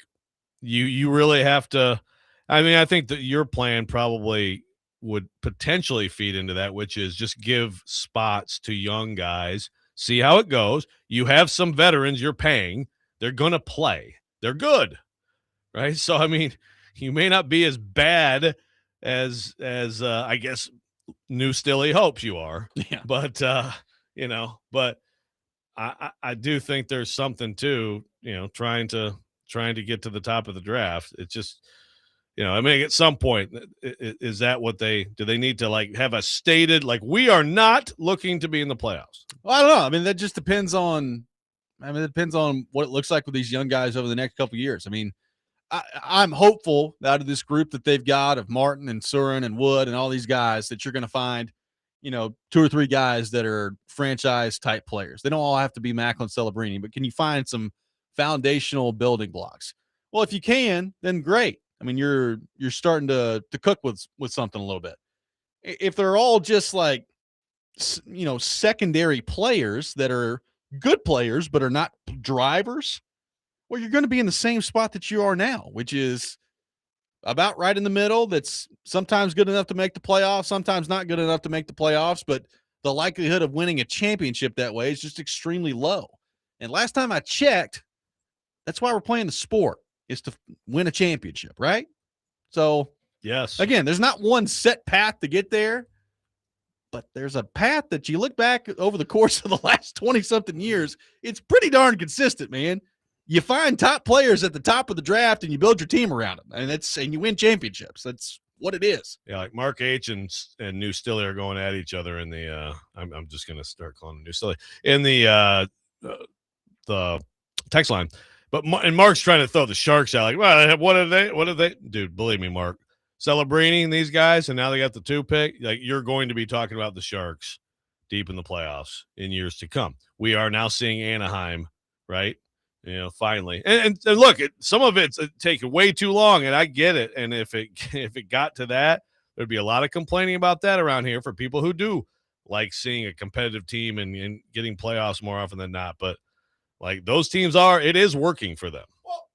you really have to, I think that your plan probably would potentially feed into that, which is just give spots to young guys, see how it goes. You have some veterans you're paying. They're going to play. They're good, right? So, you may not be as bad as I guess New Stilly hopes you are. Yeah. But, but I do think there's something to, trying to get to the top of the draft. It's just, at some point, is that what do they need to, like, have a stated, like, we are not looking to be in the playoffs? Well, I don't know. That just depends on, it depends on what it looks like with these young guys over the next couple of years. I'm hopeful out of this group that they've got of Martin and Surin and Wood and all these guys that you're going to find, 2 or 3 guys that are franchise type players. They don't all have to be Macklin Celebrini, but can you find some foundational building blocks? Well, if you can, then great. You're starting to cook with something a little bit. If they're all just like, secondary players that are good players but are not drivers, well, you're going to be in the same spot that you are now, which is about right in the middle that's sometimes good enough to make the playoffs, sometimes not good enough to make the playoffs, but the likelihood of winning a championship that way is just extremely low. And last time I checked, that's why we're playing the sport, is to win a championship, right? So, yes, again, there's not one set path to get there, but there's a path that you look back over the course of the last 20-something years, it's pretty darn consistent, man. You find top players at the top of the draft and you build your team around them, and you win championships. That's what it is. Yeah, like Mark H and New Stilly are going at each other in the. I'm just gonna start calling him New Stilly in the text line, but Mark's trying to throw the Sharks out. Like, well, what are they? What are they? Dude, believe me, Mark. Celebrini and these guys, and now they got the 2 pick. Like, you're going to be talking about the Sharks deep in the playoffs in years to come. We are now seeing Anaheim, right? Finally, and look, some of it's taking way too long, and I get it. And if it got to that, there'd be a lot of complaining about that around here for people who do like seeing a competitive team and getting playoffs more often than not. But like those teams it is working for them. Well,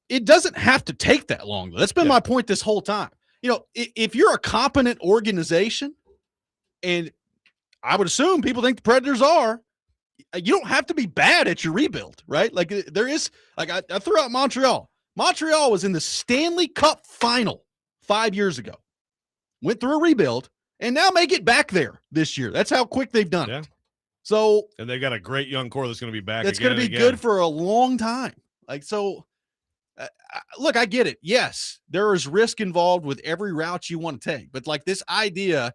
it doesn't have to take that long, though. That's been my point this whole time. If you're a competent organization, and I would assume people think the Predators are, you don't have to be bad at your rebuild, right? Like there is, like I threw out Montreal. Montreal was in the Stanley Cup final 5 years ago, went through a rebuild, and now may get back there this year. That's how quick they've done it. So, and they got a great young core that's going to be back. That's going to be good for a long time. Like, so look, I get it. Yes, there is risk involved with every route you want to take, but like this idea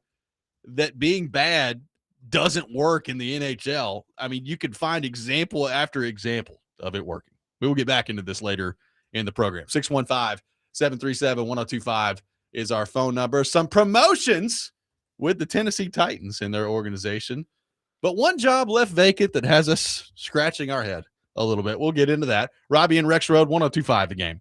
that being bad doesn't work in the NHL. I mean, you could find example after example of it working. We will get back into this later in the program. 615-737-1025 is our phone number. Some promotions with the Tennessee Titans in their organization, but one job left vacant that has us scratching our head a little bit. We'll get into that. Robby and Rexrode, 1025 The Game.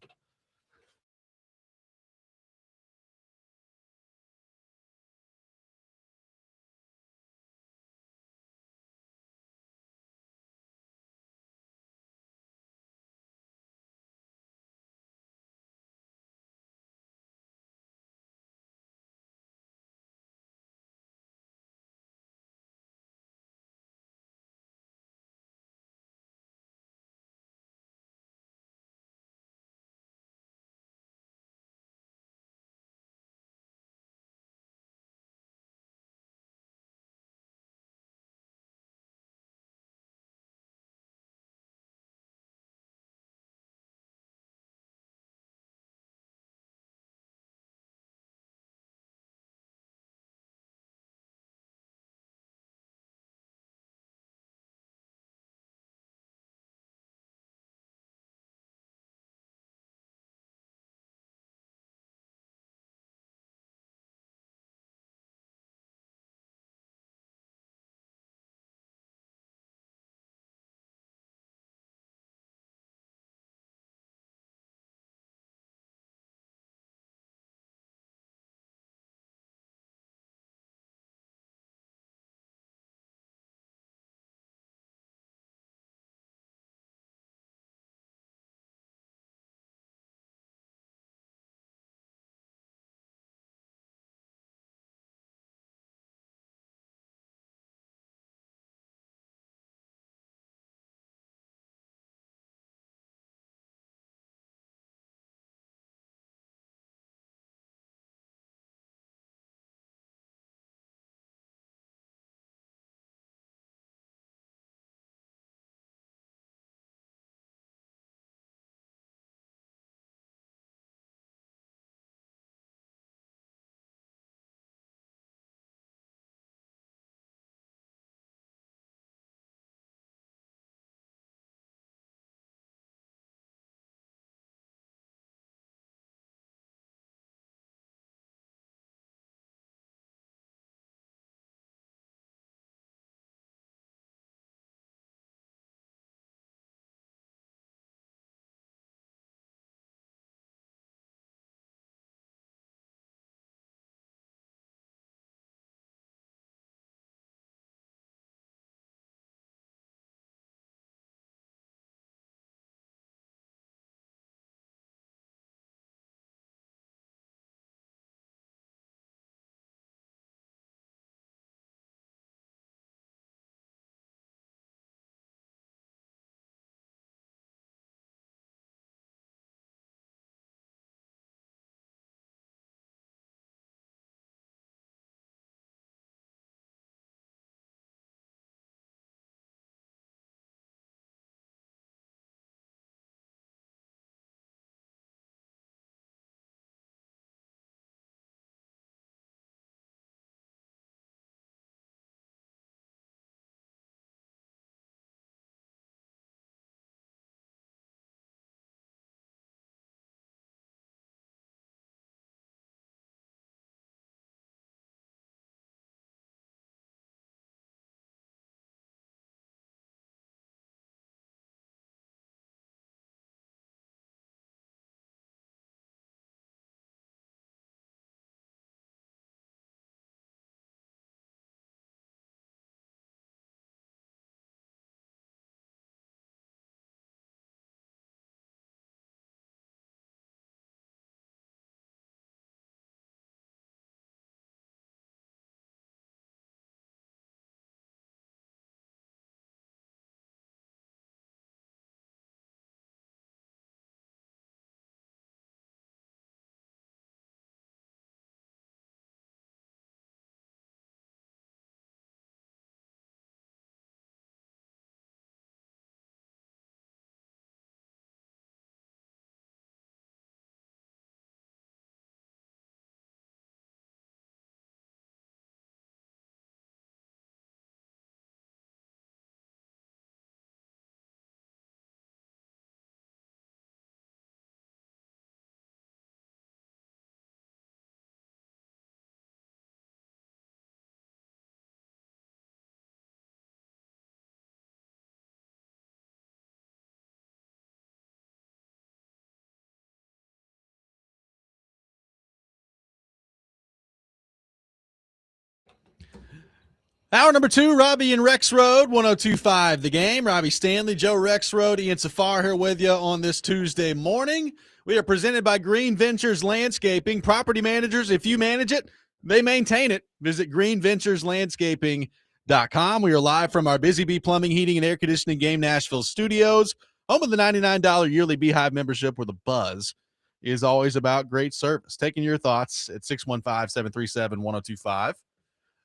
Hour number 2, Robby and Rexrode, 102.5 The Game. Robby Stanley, Joe Rexrode, Ian Safar here with you on this Tuesday morning. We are presented by Green Ventures Landscaping. Property managers, if you manage it, they maintain it. Visit greenventureslandscaping.com. We are live from our Busy Bee Plumbing, Heating, and Air Conditioning Game Nashville studios, home of the $99 yearly Beehive membership where the buzz is always about great service. Taking your thoughts at 615-737-1025.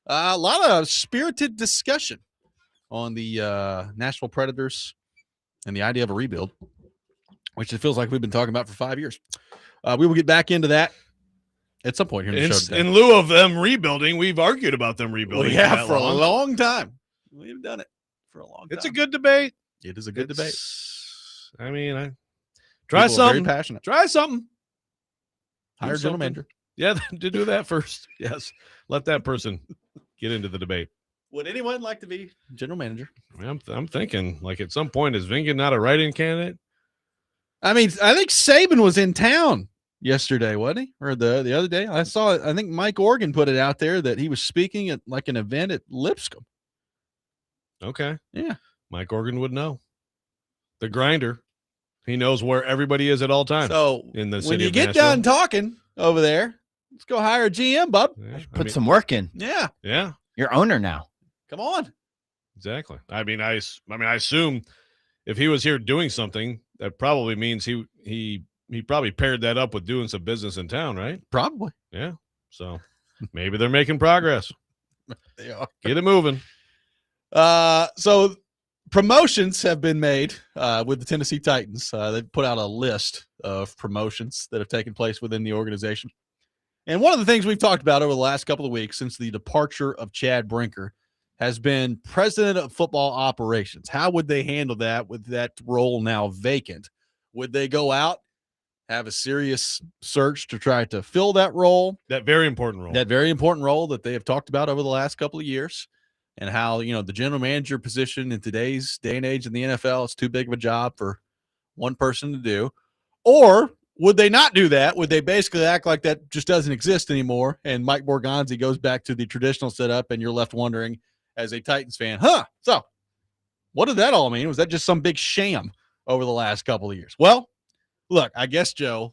A lot of spirited discussion on the Nashville Predators and the idea of a rebuild, which it feels like we've been talking about for 5 years. We will get back into that at some point here in the show today. In lieu of them rebuilding, we've argued about them rebuilding. We have for a long time. We've done it for a long time. It's a good debate. It is a good debate. I mean, try People are something. very passionate. Try something. Hire general manager. Yeah, to do that first. Yes. Let that person get into the debate. Would anyone like to be general manager? I mean, I'm thinking, like, at some point, is Vingan not a write-in candidate? I mean, I think Saban was in town yesterday, wasn't he? Or the other day? I think Mike Organ put it out there that he was speaking at like an event at Lipscomb. Okay. Yeah. Mike Organ would know. The grinder. He knows where everybody is at all times. So in the when city you of get Nashville. done talking over there, let's go hire a GM, bub. Yeah, Put some work in. Yeah. Yeah. You're owner now. Come on. Exactly. I mean, I assume if he was here doing something, that probably means he probably paired that up with doing some business in town, right? Probably. Yeah. So maybe they're making progress. They are. Get it moving. So promotions have been made with the Tennessee Titans. They've put out a list of promotions that have taken place within the organization. And one of the things we've talked about over the last couple of weeks since the departure of Chad Brinker has been president of football operations. How would they handle that with that role now vacant? Would they go out, have a serious search to try to fill that role? That very important role. That very important role that they have talked about over the last couple of years, and how, the general manager position in today's day and age in the NFL is too big of a job for one person to do. Or would they not do that? Would they basically act like that just doesn't exist anymore, and Mike Borgonzi goes back to the traditional setup, and you're left wondering as a Titans fan, so what did that all mean? Was that just some big sham over the last couple of years? Well, look, I guess, Joe,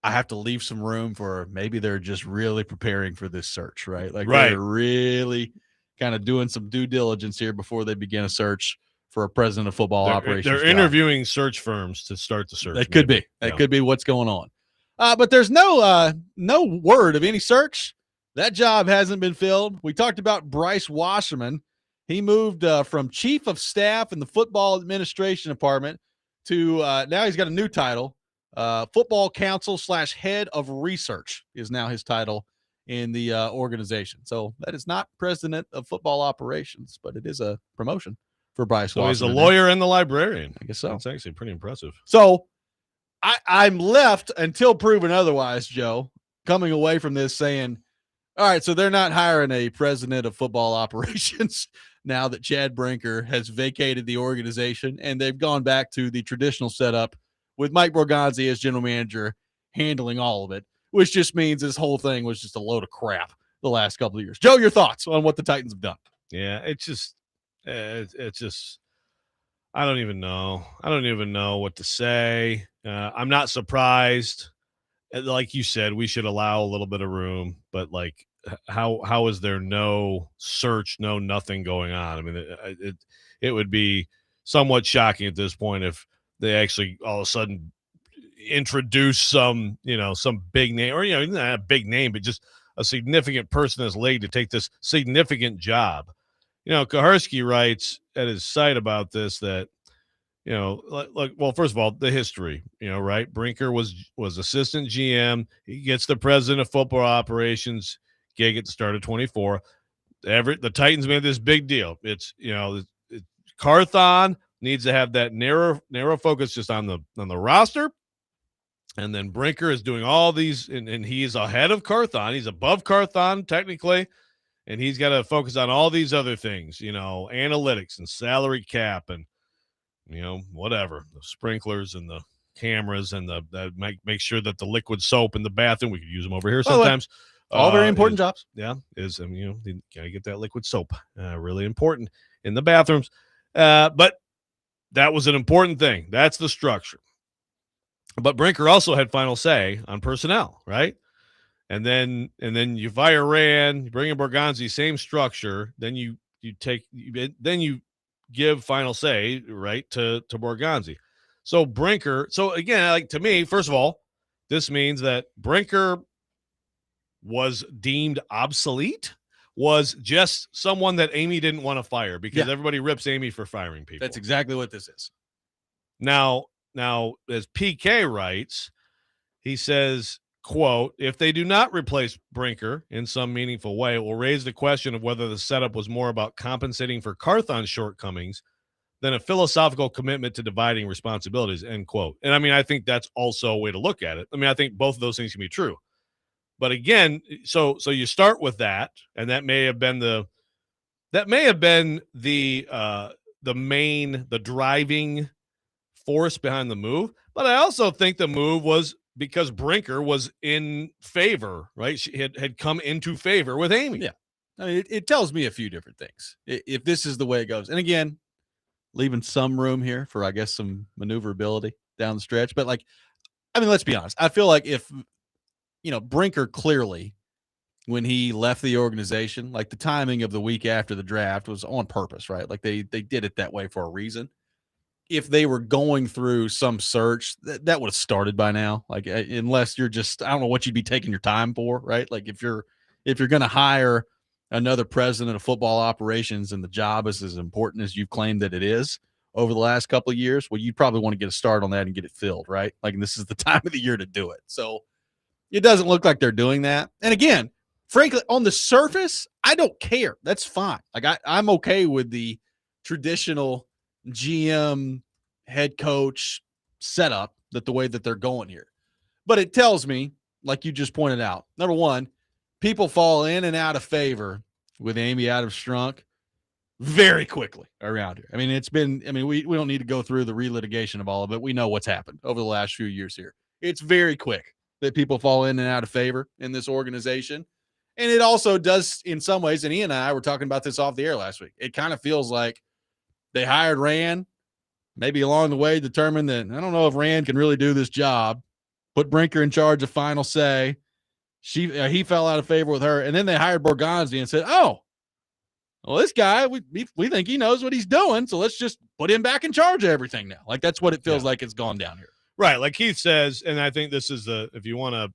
I have to leave some room for maybe they're just really preparing for this search, right? Like they're really kind of doing some due diligence here before they begin a search for a president of football operations. They're job. Interviewing search firms to start the search. That could be. That could be what's going on. But there's no word of any search. That job hasn't been filled. We talked about Bryce Wasserman. He moved from chief of staff in the football administration department to now he's got a new title. Football counsel / head of research is now his title in the organization. So that is not president of football operations, but it is a promotion for Bryce Wasserman. He's a lawyer and the librarian. I guess so. That's actually pretty impressive. So I'm left until proven otherwise, Joe, coming away from this saying, all right, so they're not hiring a president of football operations now that Chad Brinker has vacated the organization, and they've gone back to the traditional setup with Mike Borgonzi as general manager handling all of it, which just means this whole thing was just a load of crap the last couple of years. Joe, your thoughts on what the Titans have done? Yeah, it's just I don't even know. I don't even know what to say. I'm not surprised. Like you said, we should allow a little bit of room, but like, how is there no search, no nothing going on? I mean, it would be somewhat shocking at this point if they actually all of a sudden introduce some big name, or not a big name, but just a significant person that's laid to take this significant job. Kaharski writes at his site about this that, well, first of all, the history, right? Brinker was assistant GM. He gets the president of football operations gig at the start of 24. The Titans made this big deal. It's, Carthon needs to have that narrow focus just on the roster. And then Brinker is doing all these, and he's ahead of Carthon. He's above Carthon technically. And he's got to focus on all these other things, analytics and salary cap and, whatever, the sprinklers and the cameras and make sure that the liquid soap in the bathroom, we could use them over here sometimes. All very important jobs. Yeah, is you gotta get that liquid soap. Really important in the bathrooms. But that was an important thing. That's the structure. But Brinker also had final say on personnel, right? And then you fire Rand, you bring in Borgonzi, same structure. Then you give final say, right, to Borgonzi. So Brinker. So again, like, to me, first of all, this means that Brinker was deemed obsolete, was just someone that Amy didn't want to fire because everybody rips Amy for firing people. That's exactly what this is. Now, as PK writes, he says, quote, if they do not replace Brinker in some meaningful way, it will raise the question of whether the setup was more about compensating for Carthon's shortcomings than a philosophical commitment to dividing responsibilities, end quote. And I mean, I think that's also a way to look at it. I mean, I think both of those things can be true. But again, so you start with that, and that may have been the driving force behind the move. But I also think the move was because Brinker was in favor, right? She had come into favor with Amy. Yeah. I mean, it tells me a few different things. If this is the way it goes, and again, leaving some room here for, I guess, some maneuverability down the stretch. But, like, I mean, let's be honest. I feel like if, Brinker clearly, when he left the organization, like, the timing of the week after the draft was on purpose, right? Like, they did it that way for a reason. If they were going through some search, that would have started by now. Like, unless you're just, I don't know what you'd be taking your time for, right? Like, if you're going to hire another president of football operations and the job is as important as you've claimed that it is over the last couple of years, well, you'd probably want to get a start on that and get it filled, right? Like, and this is the time of the year to do it. So it doesn't look like they're doing that. And again, frankly, on the surface, I don't care. That's fine. Like, I'm okay with the traditional GM head coach setup, that the way that they're going here. But it tells me, like you just pointed out, number one, people fall in and out of favor with Amy Adams Strunk very quickly around here. I mean, we don't need to go through the relitigation of all of it. We know what's happened over the last few years here. It's very quick that people fall in and out of favor in this organization. And it also does, in some ways, and Ian and I were talking about this off the air last week, it kind of feels like they hired Rand, maybe along the way determined that, I don't know if Rand can really do this job, put Brinker in charge of final say. He fell out of favor with her, and then they hired Borgonzi and said, oh, well, this guy, we think he knows what he's doing, so let's just put him back in charge of everything now. Like, that's what it feels like it's gone down here. Right, like Keith says, and I think this is if you want to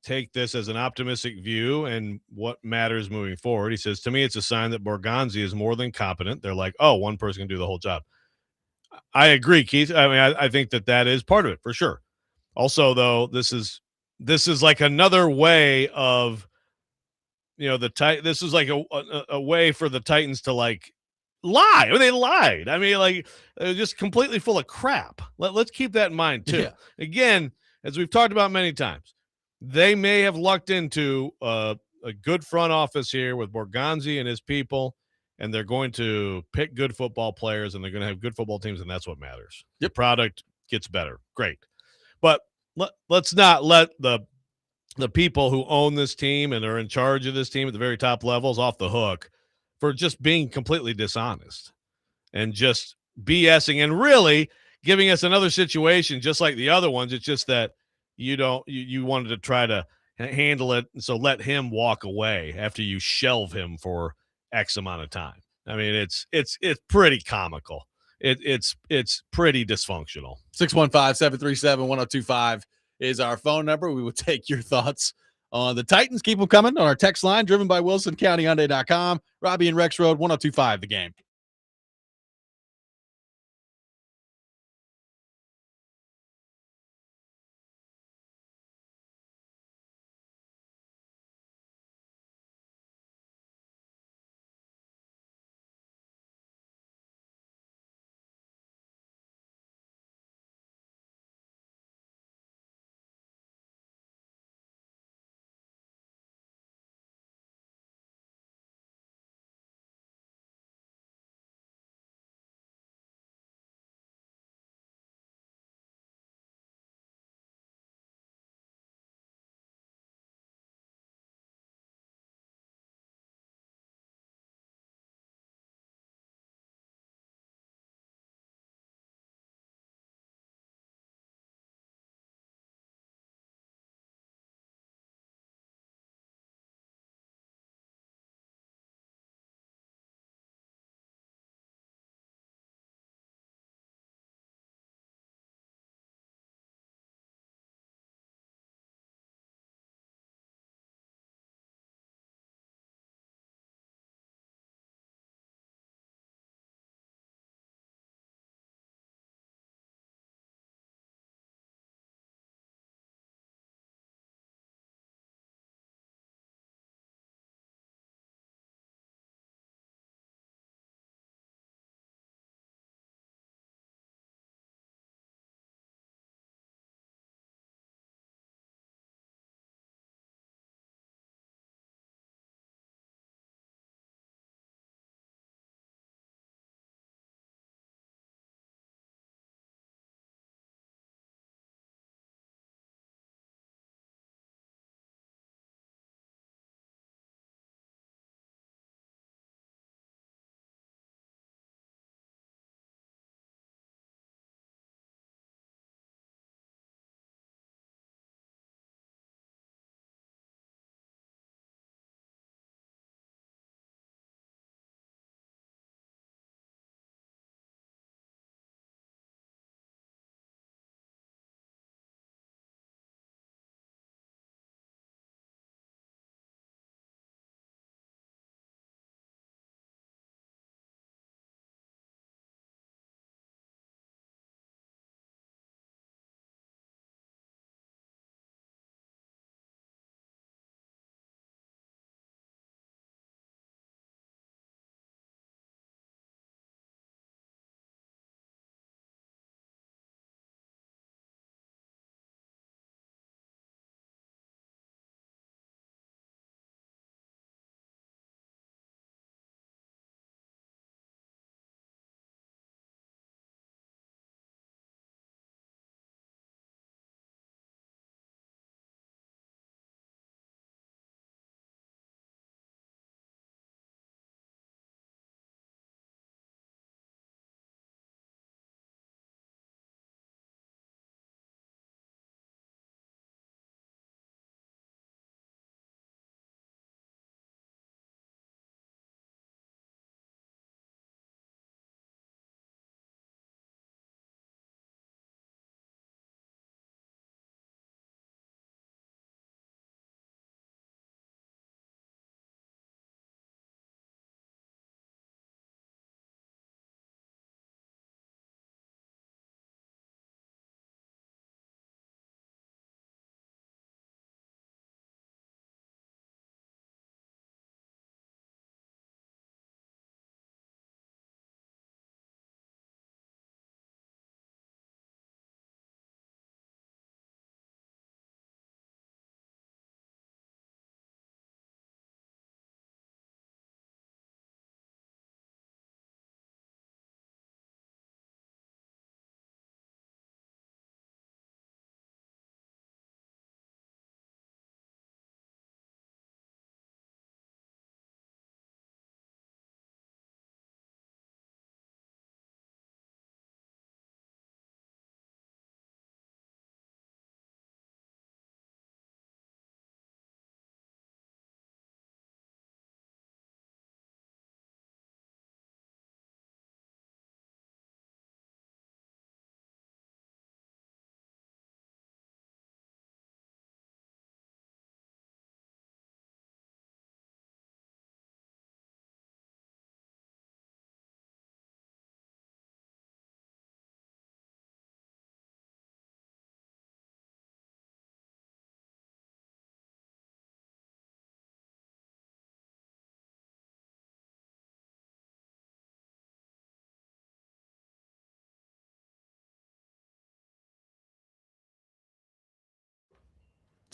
take this as an optimistic view and what matters moving forward, he says, to me, it's a sign that Borgonzi is more than competent. They're like, oh, one person can do the whole job. I agree, Keith. I mean, I think that is part of it for sure. Also, though, this is like another way of, this is like a way for the Titans to, like, lie. I mean, they lied. I mean, like, they're just completely full of crap. Let's keep that in mind too. Yeah. Again, as we've talked about many times, they may have lucked into a good front office here with Borgonzi and his people, and they're going to pick good football players, and they're going to have good football teams, and that's what matters. Yep. The product gets better. Great. But let's not let the people who own this team and are in charge of this team at the very top levels off the hook for just being completely dishonest and just BSing and really giving us another situation just like the other ones. It's just that you wanted to try to handle it, so let him walk away after you shelve him for X amount of time. I mean, it's pretty comical. It's pretty dysfunctional. 615-737-1025 is our phone number. We will take your thoughts on the Titans. Keep them coming on our text line, driven by WilsonCountyHyundai.com. Robby and Rexrode, 1025 The Game.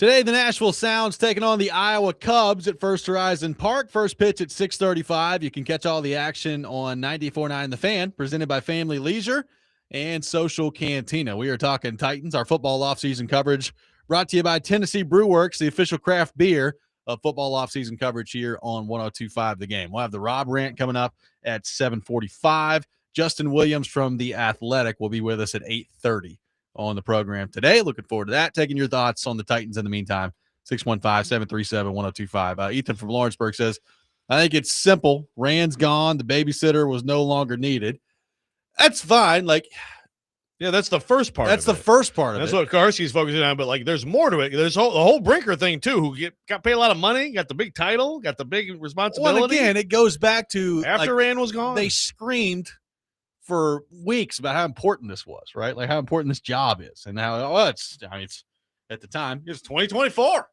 Today, the Nashville Sounds taking on the Iowa Cubs at First Horizon Park. First pitch at 6:35. You can catch all the action on 94.9 The Fan, presented by Family Leisure and Social Cantina. We are talking Titans, our football offseason coverage brought to you by Tennessee Brew Works, the official craft beer of football offseason coverage here on 102.5 The Game. We'll have the Rob Rant coming up at 7:45. Justin Williams from The Athletic will be with us at 8:30 on the program today. Looking forward to that. Taking your thoughts on the Titans in the meantime. 615-737-1025. Ethan from Lawrenceburg says, I think it's simple. Rand's gone. The babysitter was no longer needed. That's fine. Yeah, that's the first part. That's the first part of That's it. what Karski's focusing on. But there's more to it. There's the whole Brinker thing too. Who got paid a lot of money, got the big title, got the big responsibility. Well, again, it goes back to after Rand was gone. They screamed for weeks about how important this was, right? Like how important this job is, and how it's at the time it's 2024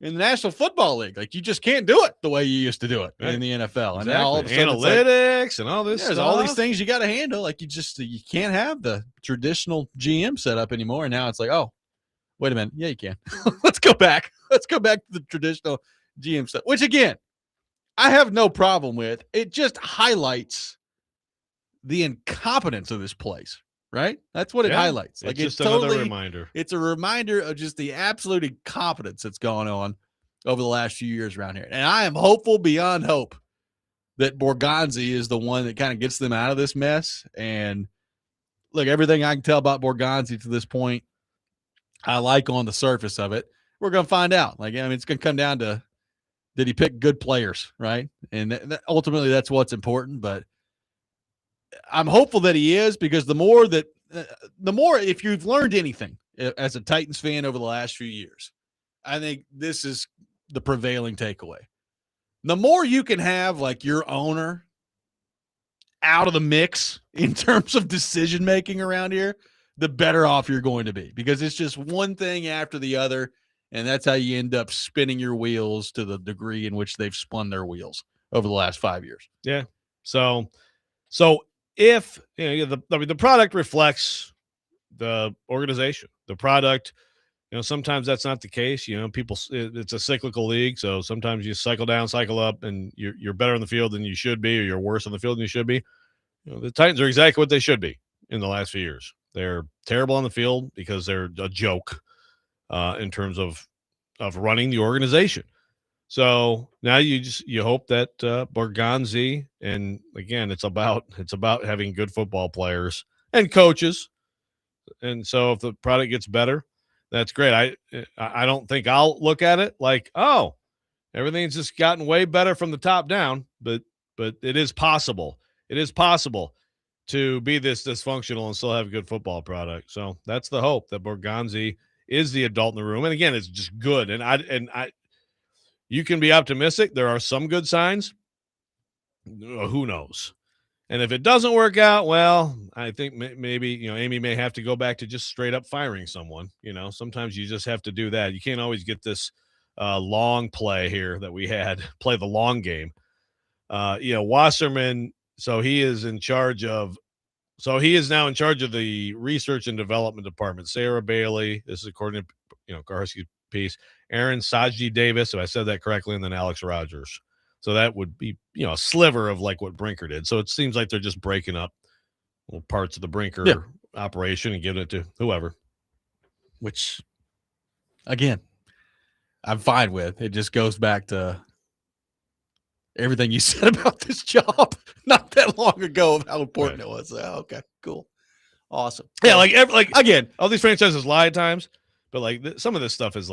in the National Football League. Like you just can't do it the way you used to do it in the NFL. And now all of a sudden analytics and all this. There's all these things you got to handle. Like you can't have the traditional GM setup anymore. And now it's like, oh, wait a minute, yeah, you can. Let's go back. Let's go back to the traditional GM setup, which again, I have no problem with. It just highlights the incompetence of this place, right? That's what it highlights. Like it's just another reminder. It's a reminder of just the absolute incompetence that's gone on over the last few years around here. And I am hopeful beyond hope that Borgonzi is the one that kind of gets them out of this mess. And look, everything I can tell about Borgonzi to this point, I like on the surface of it. We're going to find out. It's going to come down to, did he pick good players, right? And ultimately that's what's important. But I'm hopeful that he is, because the more, if you've learned anything as a Titans fan over the last few years, I think this is the prevailing takeaway. The more you can have your owner out of the mix in terms of decision-making around here, the better off you're going to be, because it's just one thing after the other. And that's how you end up spinning your wheels to the degree in which they've spun their wheels over the last 5 years. Yeah. So if the product reflects the organization, the product, sometimes that's not the case. People, it's a cyclical league, so sometimes you cycle down, cycle up, and you're better on the field than you should be, or you're worse on the field than you should be. The Titans are exactly what they should be in the last few years. They're terrible on the field because they're a joke in terms of running the organization. So now you hope that Borgonzi, and again, it's about having good football players and coaches. And so if the product gets better, that's great. I don't think I'll look at it like, oh, everything's just gotten way better from the top down, but it is possible. It is possible to be this dysfunctional and still have a good football product. So that's the hope, that Borgonzi is the adult in the room. And again, it's just good. And I you can be optimistic. There are some good signs. Who knows? And if it doesn't work out, well, I think maybe, Amy may have to go back to just straight up firing someone. Sometimes you just have to do that. You can't always get this long play here that we had, play the long game. Wasserman, he is now in charge of the research and development department. Sarah Bailey, this is according to, Karski's piece, Aaron Sajdi Davis, if I said that correctly, and then Alex Rogers. So that would be, a sliver of what Brinker did. So it seems like they're just breaking up little parts of the Brinker operation and giving it to whoever. Which, again, I'm fine with. It just goes back to everything you said about this job not that long ago of how important it was. Okay, cool. Awesome. Yeah, again, all these franchises lie at times, but some of this stuff is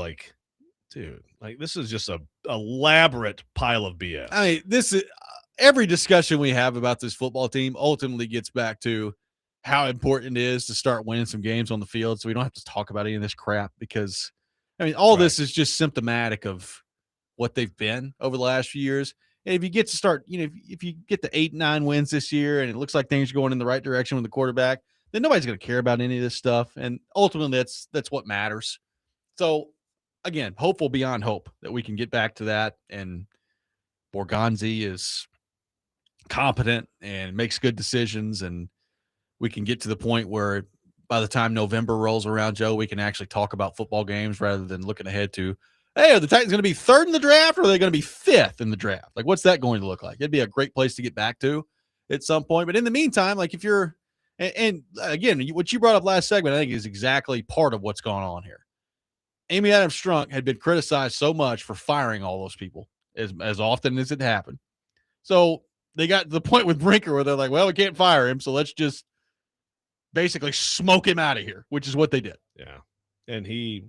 dude, this is just a elaborate pile of BS. I mean, this is every discussion we have about this football team ultimately gets back to how important it is to start winning some games on the field, so we don't have to talk about any of this crap, because all this is just symptomatic of what they've been over the last few years. And if you get to start, if you get to 8-9 wins this year and it looks like things are going in the right direction with the quarterback, then nobody's going to care about any of this stuff. And ultimately that's what matters. So again, hopeful beyond hope that we can get back to that, and Borgonzi is competent and makes good decisions, and we can get to the point where by the time November rolls around, Joe, we can actually talk about football games rather than looking ahead to, hey, are the Titans going to be third in the draft or are they going to be fifth in the draft? Like, what's that going to look like? It'd be a great place to get back to at some point. But in the meantime, like if you're, and again, what you brought up last segment, I think is exactly part of what's going on here. Amy Adams Strunk had been criticized so much for firing all those people as often as it happened. So they got to the point with Brinker where they're like, well, we can't fire him, so let's just basically smoke him out of here, which is what they did. Yeah. And he,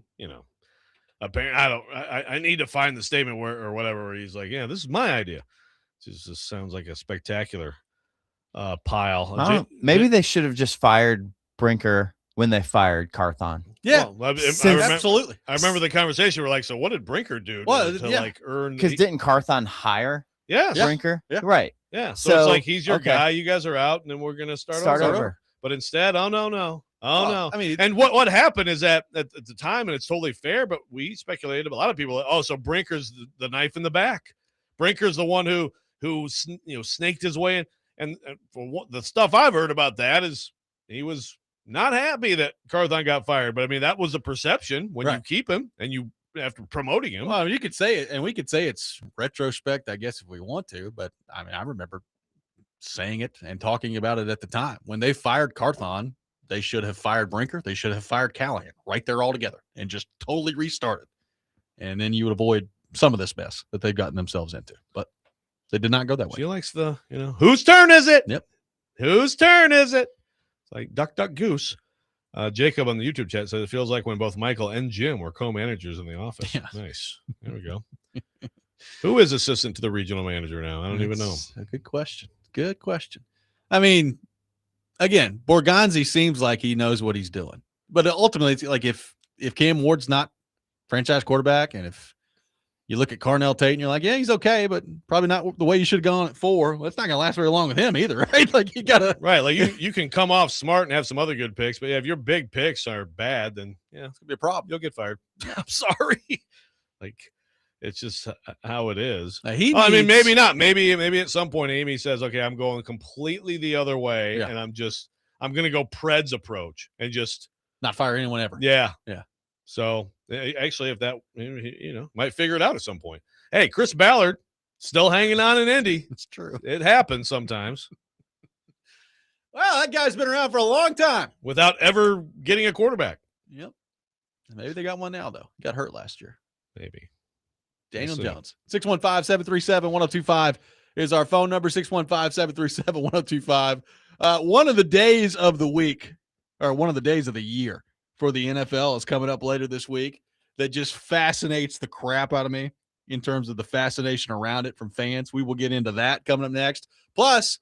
apparently I need to find the statement where he's like, yeah, this is my idea. Just sounds like a spectacular pile. Maybe they should have just fired Brinker when they fired Carthon. Yeah, well, absolutely. I remember the conversation. We're like, so what did Brinker do to earn? Because didn't Carthon hire Brinker? Yeah. Right. Yeah. So it's like he's your guy. You guys are out, and then we're gonna start over. But instead, oh no. I mean, and what happened is that at the time, and it's totally fair, but we speculated. A lot of people, so Brinker's the knife in the back. Brinker's the one who snaked his way in. And for the stuff I've heard about that is he was not happy that Carthon got fired. But I mean, that was the perception when you keep him and you after promoting him. Well, you could say it, and we could say it's retrospect, I guess, if we want to. But I mean, I remember saying it and talking about it at the time. When they fired Carthon, they should have fired Brinker. They should have fired Callahan right there all together and just totally restarted. And then you would avoid some of this mess that they've gotten themselves into. But they did not go that way. She likes the, whose turn is it? Yep. Whose turn is it? It's like duck, duck, goose. Jacob on the YouTube chat says it feels like when both Michael and Jim were co-managers in the office. Yeah. Nice. There we go. Who is assistant to the regional manager now? I don't even know. A good question. Good question. I mean, again, Borgonzi seems like he knows what he's doing. But ultimately, it's like if Cam Ward's not franchise quarterback, and if you look at Carnell Tate and you're like, yeah, he's okay, but probably not the way you should have gone at 4. Well, it's not going to last very long with him either, right? Like you got to. Right. Like you can come off smart and have some other good picks, but if your big picks are bad, then it's going to be a problem. You'll get fired. I'm sorry. Like it's just how it is. I mean, maybe not. Maybe at some point Amy says, okay, I'm going completely the other way. And I'm going to go Pred's approach and just not fire anyone ever. Yeah. Yeah. So actually, if that, might figure it out at some point. Hey, Chris Ballard still hanging on in Indy. It's true. It happens sometimes. Well, that guy's been around for a long time without ever getting a quarterback. Yep. Maybe they got one now, though. He got hurt last year. Maybe. Daniel Jones. 615-737-1025 is our phone number, 615-737-1025. One of the days of the week, or one of the days of the year for the NFL is coming up later this week that just fascinates the crap out of me in terms of the fascination around it from fans. We will get into that coming up next. Plus,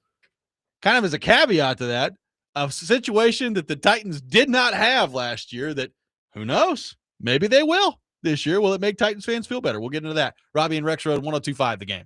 kind of as a caveat to that, a situation that the Titans did not have last year that, who knows, maybe they will this year. Will it make Titans fans feel better? We'll get into that. Robby and Rexrode, 102.5 The Game.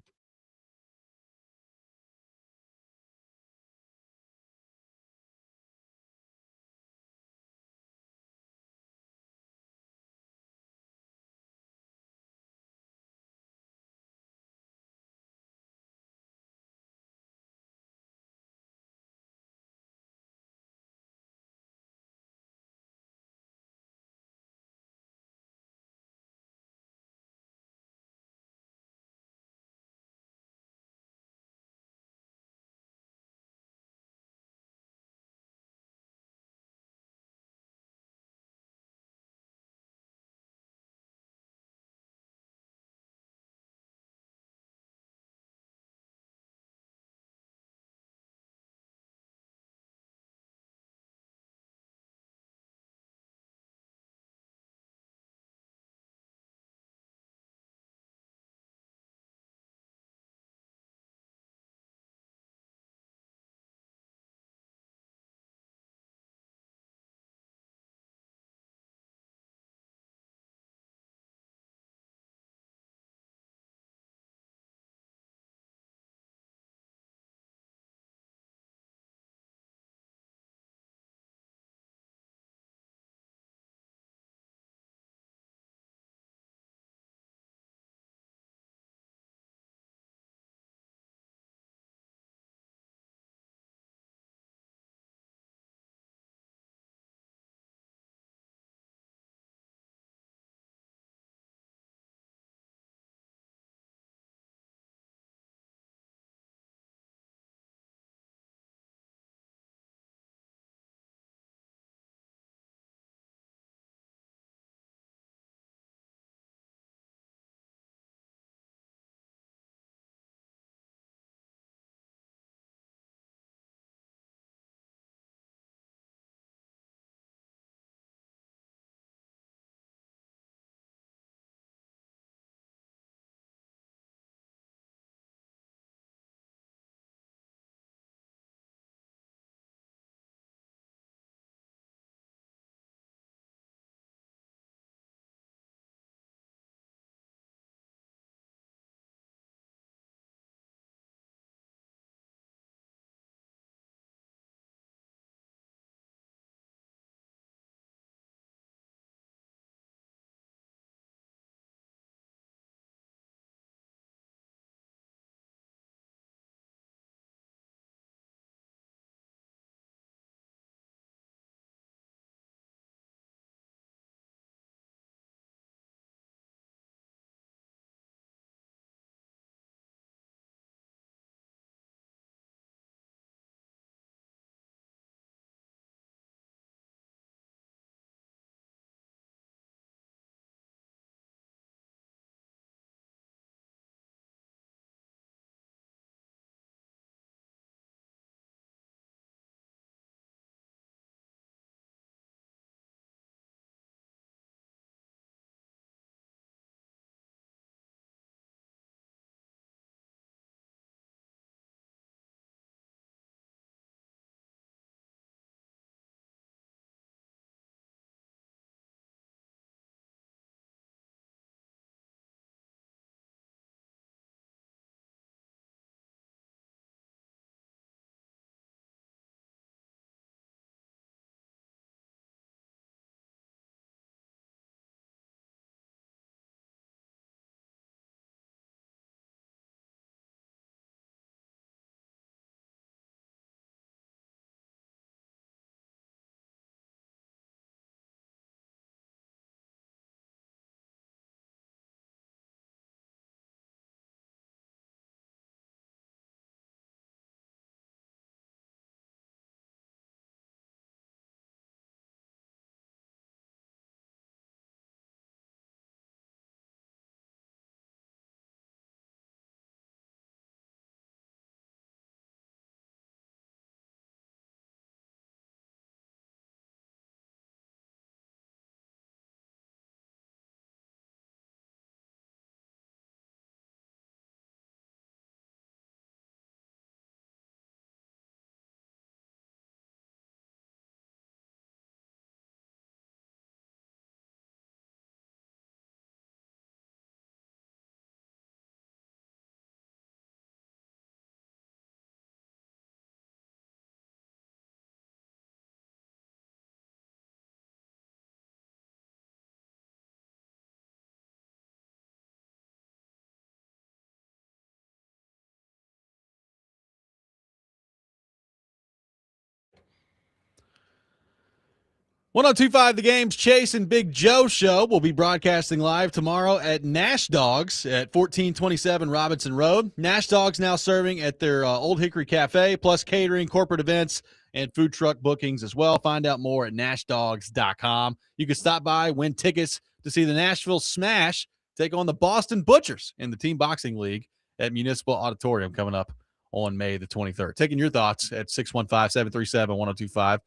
1025 The Game's Chase and Big Joe show will be broadcasting live tomorrow at Nash Dogs at 1427 Robinson Road. Nash Dogs now serving at their Old Hickory Cafe, plus catering, corporate events, and food truck bookings as well. Find out more at nashdogs.com. You can stop by, win tickets to see the Nashville Smash take on the Boston Butchers in the Team Boxing League at Municipal Auditorium coming up on May the 23rd. Taking your thoughts at 615-737-1025.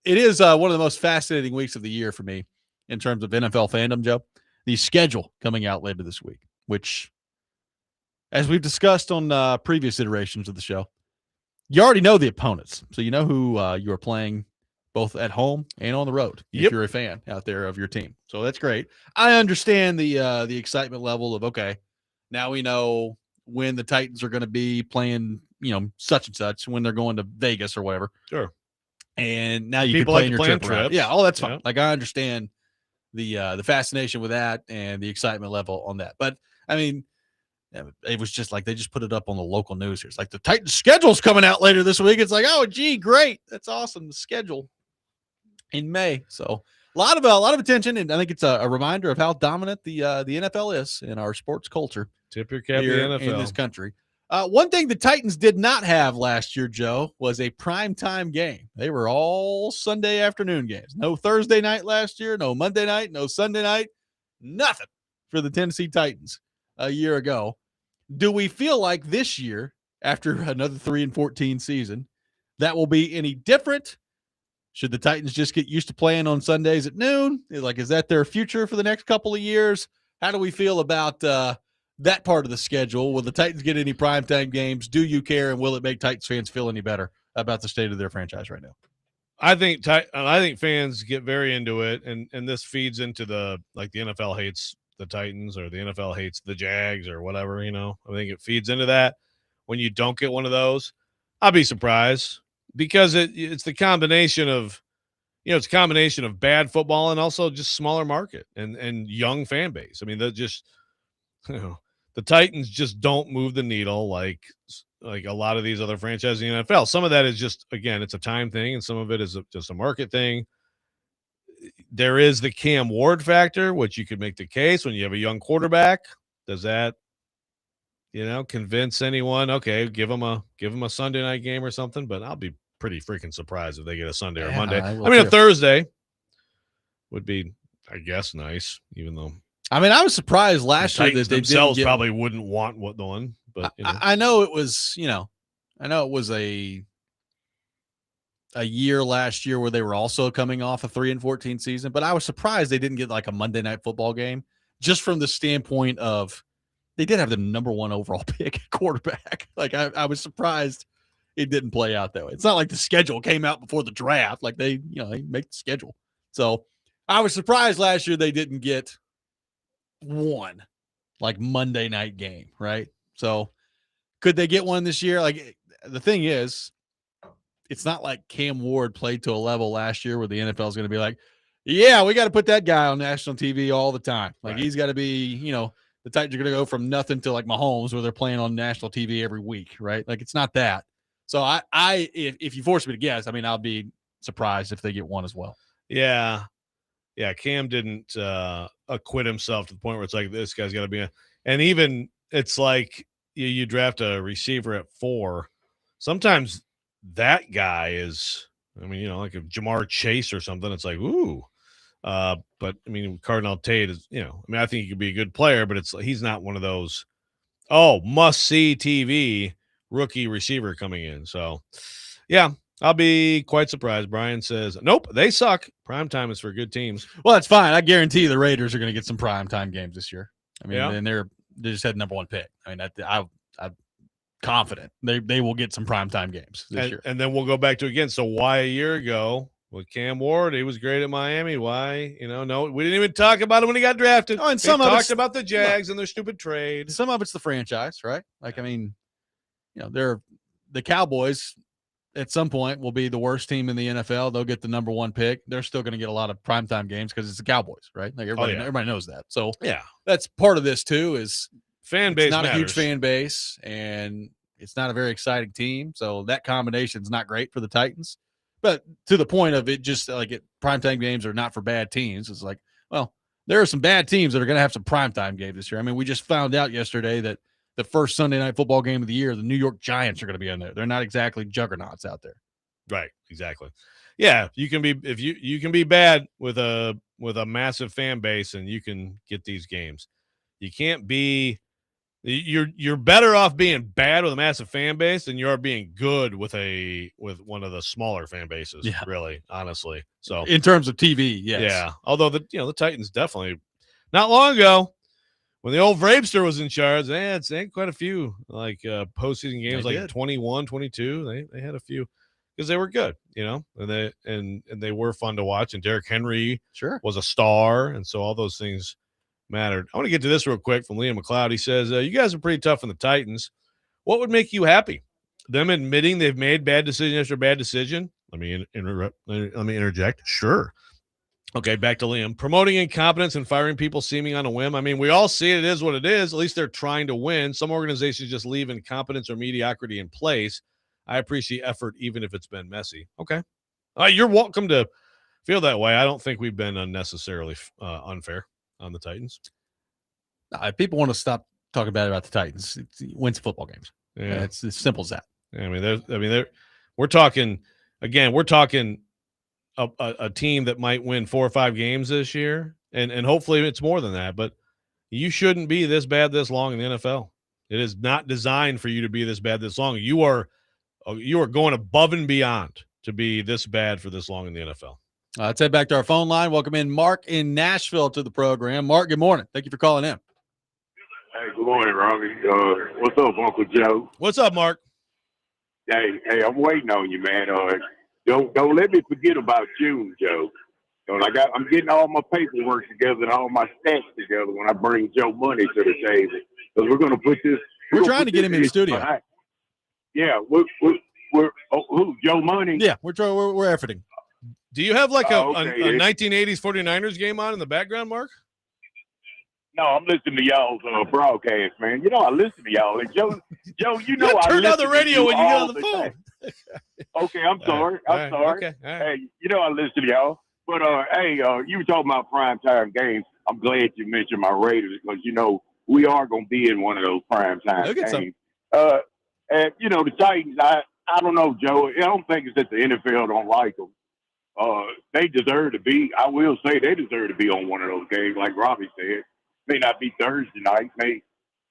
It is one of the most fascinating weeks of the year for me in terms of NFL fandom, Joe. The schedule coming out later this week, which, as we've discussed on previous iterations of the show, you already know the opponents. So you know who you are playing both at home and on the road if you're a fan out there of your team. So that's great. I understand the excitement level of, okay, now we know when the Titans are going to be playing, such and such, when they're going to Vegas or whatever. Sure. And now you can plan your trip around. Yeah, that's fine. Yeah. Like, I understand the fascination with that and the excitement level on that. But I mean, it was just like they just put it up on the local news here. It's like the Titans schedule's coming out later this week. It's like, oh, gee, great, that's awesome. The schedule in May. So a lot of attention, and I think it's a reminder of how dominant the NFL is in our sports culture. Tip your cap here the NFL in this country. One thing the Titans did not have last year, Joe, was a primetime game. They were all Sunday afternoon games. No Thursday night last year, no Monday night, no Sunday night, nothing for the Tennessee Titans a year ago. Do we feel like this year, after another 3-14 season, that will be any different? Should the Titans just get used to playing on Sundays at noon? Is that their future for the next couple of years? How do we feel about that part of the schedule? Will the Titans get any primetime games? Do you care? And will it make Titans fans feel any better about the state of their franchise right now? I think fans get very into it, and this feeds into the NFL hates the Titans, or the NFL hates the Jags, or whatever. I think it feeds into that. When you don't get one of those, I'll be surprised, because it's the combination of it's a combination of bad football and also just smaller market and young fan base. I mean, they're just the Titans just don't move the needle like a lot of these other franchises in the NFL. Some of that is just, again, it's a time thing, and some of it is just a market thing. There is the Cam Ward factor, which you could make the case when you have a young quarterback. Does that, convince anyone? Okay, give them a Sunday night game or something. But I'll be pretty freaking surprised if they get a Sunday or Monday. I mean, a Thursday would be, I guess, nice, even though. I mean, I was surprised last year that they themselves probably wouldn't want one, but I know it was, I know it was a year last year where they were also coming off a 3-14 season, but I was surprised they didn't get like a Monday night football game, just from the standpoint of they did have the number 1 overall pick quarterback. Like, I was surprised it didn't play out that way. It's not like the schedule came out before the draft. Like, they make the schedule. So I was surprised last year they didn't get one Monday night game, right? So could they get one this year? Like, the thing is, it's not like Cam Ward played to a level last year where the NFL is going to be like, yeah, we got to put that guy on national TV all the time. Like, right. He's got to be, the Titans are going to go from nothing to like Mahomes, where they're playing on national TV every week, right? Like, it's not that. So if you force me to guess, I mean, I'll be surprised if they get one as well. Yeah. Yeah, Cam didn't acquit himself to the point where it's like, this guy's got to be and even it's like you draft a receiver at 4. Sometimes that guy is, I mean, like a Jamar Chase or something. It's like, ooh. But I mean, Cardinal Tate is, I think he could be a good player, but he's not one of those, must-see TV rookie receiver coming in. So, yeah. I'll be quite surprised. Brian says, nope, they suck. Primetime is for good teams. Well, that's fine. I guarantee the Raiders are going to get some primetime games this year. I mean, and they just had number 1 pick. I mean, I'm confident they will get some primetime games this year. And then we'll go back to again. So why a year ago with Cam Ward, he was great at Miami. Why? No, we didn't even talk about him when he got drafted. Oh, and some of talked about the Jags and their stupid trade. Some of it's the franchise, right? Like, I mean, they're the Cowboys. At some point, will be the worst team in the NFL. They'll get the number 1 pick. They're still going to get a lot of primetime games because it's the Cowboys, right? Like, everybody knows that. So yeah, that's part of this too. Is fan base? It's not matters. a huge fan base, and it's not a very exciting team. So that combination is not great for the Titans. But to the point of it, just like primetime games are not for bad teams. It's like, well, there are some bad teams that are going to have some primetime games this year. I mean, we just found out yesterday that the first Sunday night football game of the year, the New York Giants are going to be in there. They're not exactly juggernauts out there. Right. Exactly. Yeah. You can be bad with a massive fan base and you can get these games. You can't be, you're better off being bad with a massive fan base than you are being good with one of the smaller fan bases. Yeah. Really, honestly. So in terms of TV, yes. Yeah. Although the Titans definitely not long ago when the old Vrabster was in charge, they had quite a few like postseason games, they like did. 21, 22. They had a few because they were good, and they were fun to watch. And Derrick Henry was a star, and so all those things mattered. I want to get to this real quick from Liam McLeod. He says, you guys are pretty tough on the Titans. What would make you happy? Them admitting they've made bad decision after bad decision? Let me interject. Sure. Okay, back to Liam. Promoting incompetence and firing people seeming on a whim. I mean, we all see it is what it is. At least they're trying to win. Some organizations just leave incompetence or mediocrity in place. I appreciate effort, even if it's been messy. Okay. You're welcome to feel that way. I don't think we've been unnecessarily unfair on the Titans. If people want to stop talking bad about the Titans, wins football games. Yeah, it's as simple as that. Yeah, we're talking a team that might win 4 or 5 games this year, and hopefully it's more than that. But you shouldn't be this bad this long in the NFL. It is not designed for you to be this bad this long. You are going above and beyond to be this bad for this long in the NFL. Let's head back to our phone line. Welcome in Mark in Nashville to the program. Mark, good morning. Thank you for calling in. Hey, good morning, Robby. What's up, Uncle Joe? What's up, Mark? Hey, I'm waiting on you, man. Don't let me forget about June, Joe. I'm getting all my paperwork together and all my stats together when I bring Joe Money to the table. Because we're going to put this. We're trying to get him in the studio. Behind. Yeah, we're who? Joe Money? Yeah, we're efforting. Do you have like a 1980s 49ers game on in the background, Mark? No, I'm listening to y'all's broadcast, man. I listen to y'all. And Joe, you know I turn on the radio when you get on the phone. Okay, I'm sorry. I'm sorry. Okay, all right. Hey, I listen to y'all. But, you were talking about primetime games. I'm glad you mentioned my Raiders because, we are going to be in one of those primetime games. And, the Titans, I don't know, Joe. I don't think it's that the NFL don't like them. They deserve to be. I will say they deserve to be on one of those games, like Robby said. May not be Thursday night.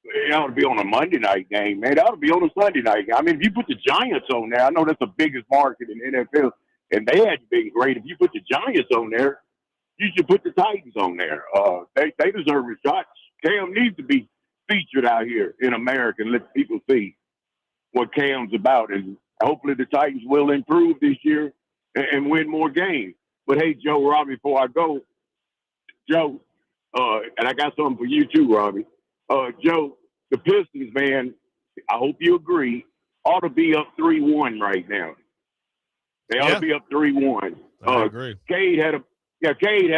It ought to be on a Monday night game, man. It ought to be on a Sunday night game. I mean, if you put the Giants on there, I know that's the biggest market in the NFL, and they had been great. If you put the Giants on there, you should put the Titans on there. They deserve a shot. Cam needs to be featured out here in America and let people see what Cam's about. And hopefully the Titans will improve this year and win more games. But, hey, Joe, Robby, before I go, Joe, and I got something for you too, Robby. Joe, the Pistons, man, I hope you agree, ought to be up 3-1 right now. They ought to be up 3-1. I agree. Cade had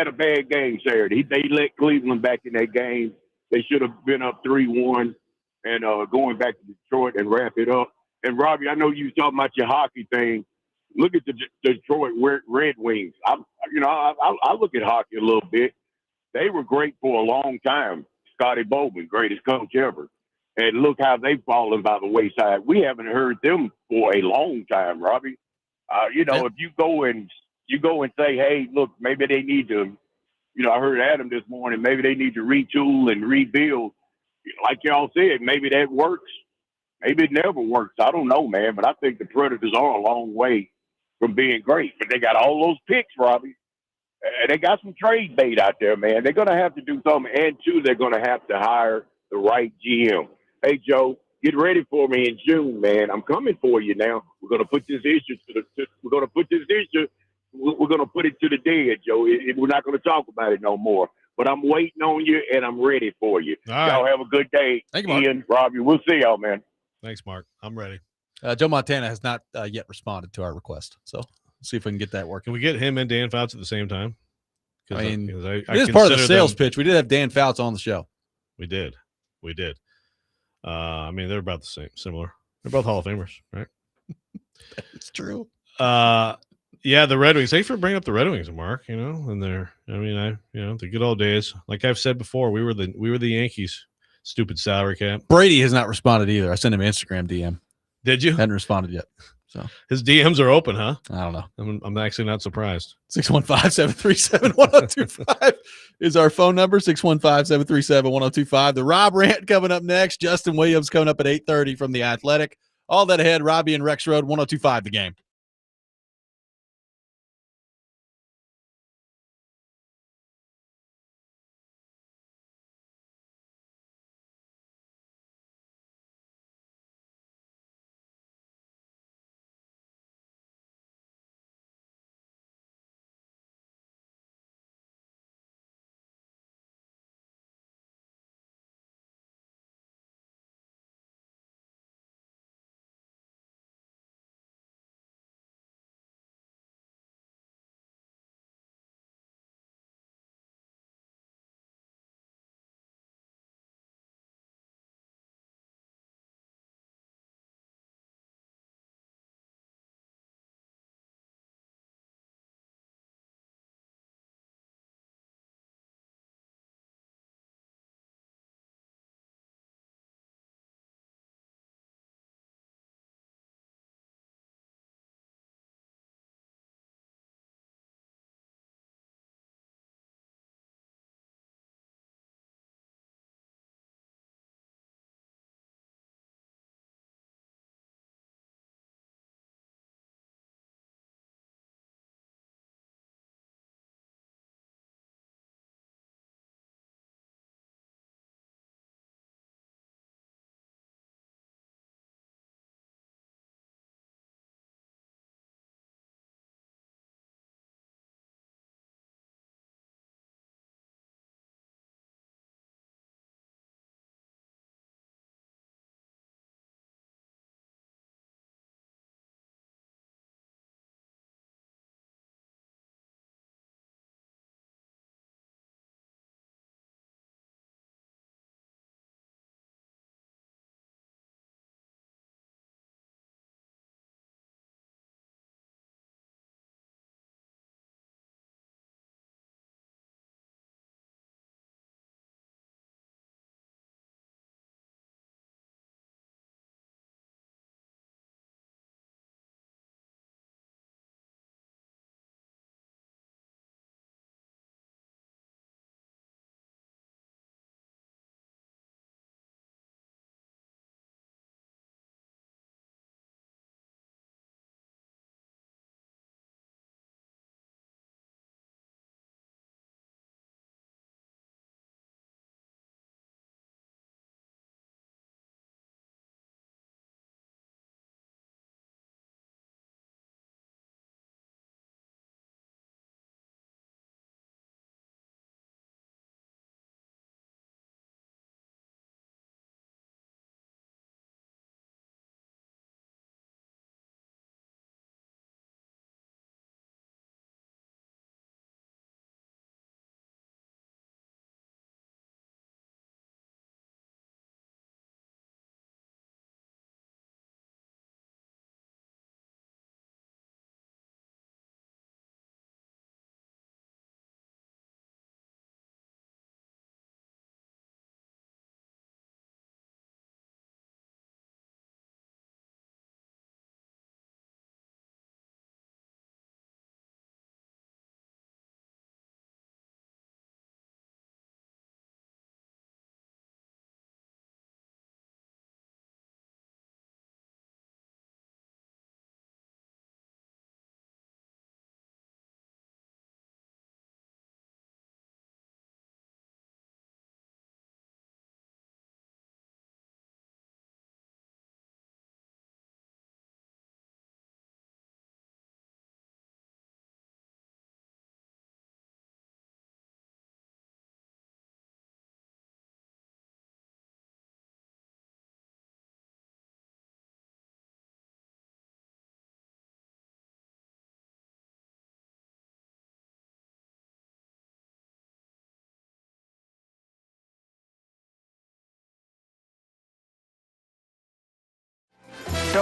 a bad game Saturday. They let Cleveland back in that game. They should have been up 3-1 and going back to Detroit and wrap it up. And Robby, I know you was talking about your hockey thing. Look at the Detroit Red Wings. I look at hockey a little bit. They were great for a long time. Scotty Bowman, greatest coach ever. And look how they've fallen by the wayside. We haven't heard them for a long time, Robby. If you go and say, hey, look, maybe they need to, I heard Adam this morning, maybe they need to retool and rebuild. Like y'all said, maybe that works. Maybe it never works. I don't know, man. But I think the Predators are a long way from being great. But they got all those picks, Robby. And they got some trade bait out there, man. They're going to have to do something. And, two, they're going to have to hire the right GM. Hey, Joe, get ready for me in June, man. I'm coming for you now. We're going to put this issue we're going to put it to the dead, Joe. We're not going to talk about it no more. But I'm waiting on you, and I'm ready for you. All right. Y'all have a good day. Thank you, Mark. Ian, Robby, we'll see y'all, man. Thanks, Mark. I'm ready. Joe Montana has not yet responded to our request. So see if we can get that working. Can we get him and Dan Fouts at the same time? I mean, it is part of the sales pitch. We did have Dan Fouts on the show. We did. They're about the same, similar. They're both Hall of Famers, right? It's true. Yeah, Yeah, the Red Wings. Thanks for bringing up the Red Wings, Mark. And they're, the good old days. Like I've said before, we were the Yankees. Stupid salary cap. Brady has not responded either. I sent him an Instagram DM. Did you? Hadn't responded yet. So his DMs are open, huh? I don't know. I'm actually not surprised. 615-737-1025 is our phone number. 615-737-1025. The Rob rant coming up next. Justin Williams coming up at 8:30 from The Athletic. All that ahead. Robby and Rexrode 1025 The Game.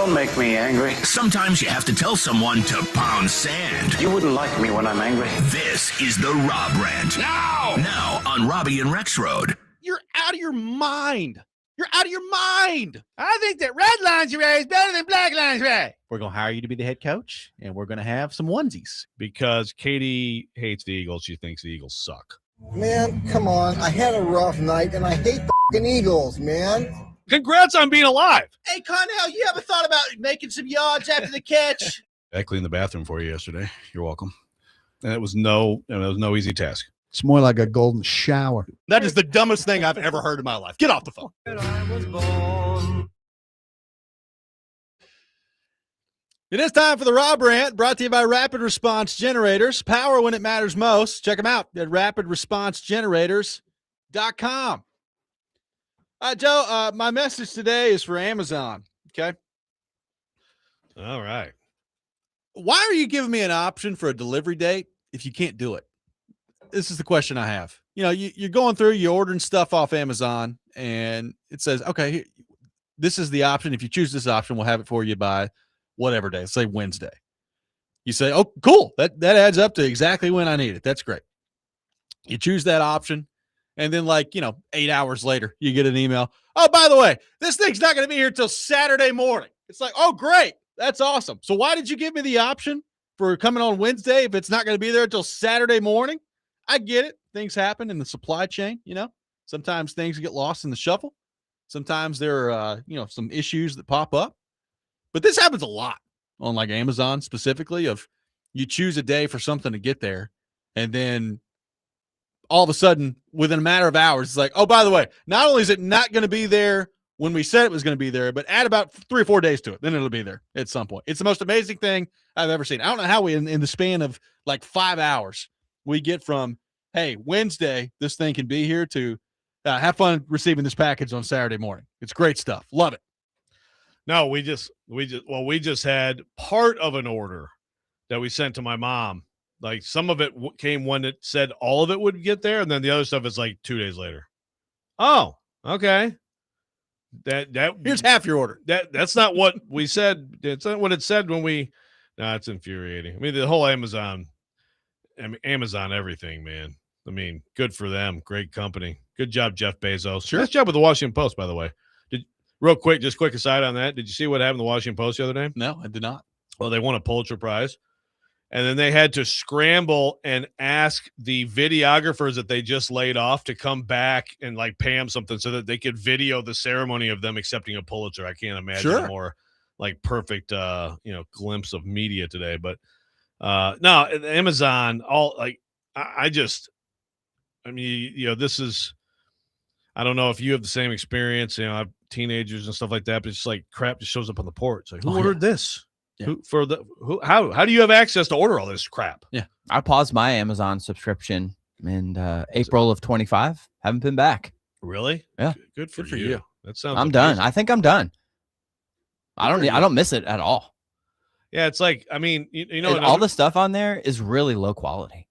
Don't make me angry. Sometimes you have to tell someone to pound sand. You wouldn't like me when I'm angry. This is the Rob Rant. Now on Robby and Rexrode. You're out of your mind. You're out of your mind. I think that red lingerie is better than black lingerie. We're going to hire you to be the head coach, and we're going to have some onesies. Because Katie hates the Eagles. She thinks the Eagles suck. Man, come on. I had a rough night, and I hate the fucking Eagles, man. Congrats on being alive. Hey, Connell, you ever thought about making some yards after the catch? I cleaned the bathroom for you yesterday. You're welcome. And it was no easy task. It's more like a golden shower. That is the dumbest thing I've ever heard in my life. Get off the phone. It is time for the Rob Rant, brought to you by Rapid Response Generators. Power when it matters most. Check them out at rapidresponsegenerators.com. Joe, my message today is for Amazon, okay? All right. Why are you giving me an option for a delivery date if you can't do it? This is the question I have. You know, you're going through, you're ordering stuff off Amazon, and it says, okay, this is the option. If you choose this option, we'll have it for you by whatever day, say Wednesday. You say, oh, cool. That adds up to exactly when I need it. That's great. You choose that option. And then 8 hours later, you get an email. Oh, by the way, this thing's not going to be here until Saturday morning. It's like, oh, great. That's awesome. So why did you give me the option for coming on Wednesday if it's not going to be there until Saturday morning? I get it. Things happen in the supply chain, Sometimes things get lost in the shuffle. Sometimes there are, some issues that pop up. But this happens a lot on Amazon specifically of you choose a day for something to get there, and then all of a sudden, within a matter of hours, it's like, oh, by the way, not only is it not going to be there when we said it was going to be there, but add about 3 or 4 days to it. Then it'll be there at some point. It's the most amazing thing I've ever seen. I don't know how we, in the span of 5 hours, we get from, hey, Wednesday, this thing can be here to have fun receiving this package on Saturday morning. It's great stuff. Love it. No, we just had part of an order that we sent to my mom. Like some of it came when it said all of it would get there, and then the other stuff is 2 days later. Oh, okay. That here's half your order. That's not what we said. It's not what it said when we. No, it's infuriating. I mean, the whole Amazon everything, man. I mean, good for them. Great company. Good job, Jeff Bezos. Sure. Nice job with the Washington Post, by the way. Real quick, just quick aside on that. Did you see what happened in the Washington Post the other day? No, I did not. Well, they won a Pulitzer Prize. And then they had to scramble and ask the videographers that they just laid off to come back and pay them something so that they could video the ceremony of them accepting a Pulitzer. I can't imagine a more perfect, glimpse of media today. But no, Amazon, this is, I don't know if you have the same experience, I have teenagers and stuff like that, but it's crap just shows up on the porch. Who ordered this? Yeah. How do you have access to order all this crap? Yeah, I paused my Amazon subscription in April of 25. Haven't been back. Really? Yeah. Good for you. That sounds. I'm amazing. done. I think I'm done. I don't miss it at all. Yeah, it's all the stuff on there is really low quality.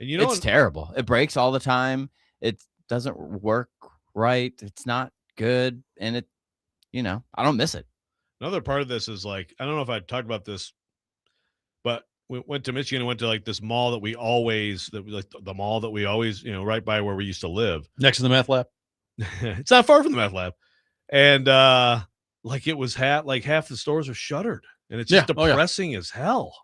And it's terrible. It breaks all the time. It doesn't work right. It's not good, and I don't miss it. Another part of this is I don't know if I talked about this, but we went to Michigan and went to this mall that we always, the mall that we always, right by where we used to live. Next to the meth lab. It's not far from the meth lab. And it was half the stores are shuttered, and it's just depressing as hell.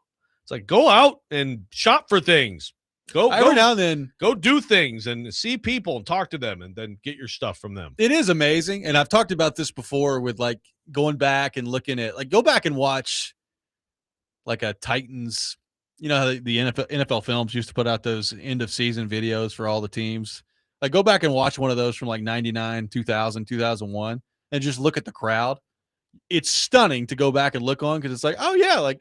It's go out and shop for things. Go now and then. Go do things and see people and talk to them and then get your stuff from them. It is amazing. And I've talked about this before with going back and looking at go back and watch a Titans, how the NFL Films used to put out those end of season videos for all the teams. Go back and watch one of those from 99, 2000, 2001 and just look at the crowd. It's stunning to go back and look on because it's oh yeah,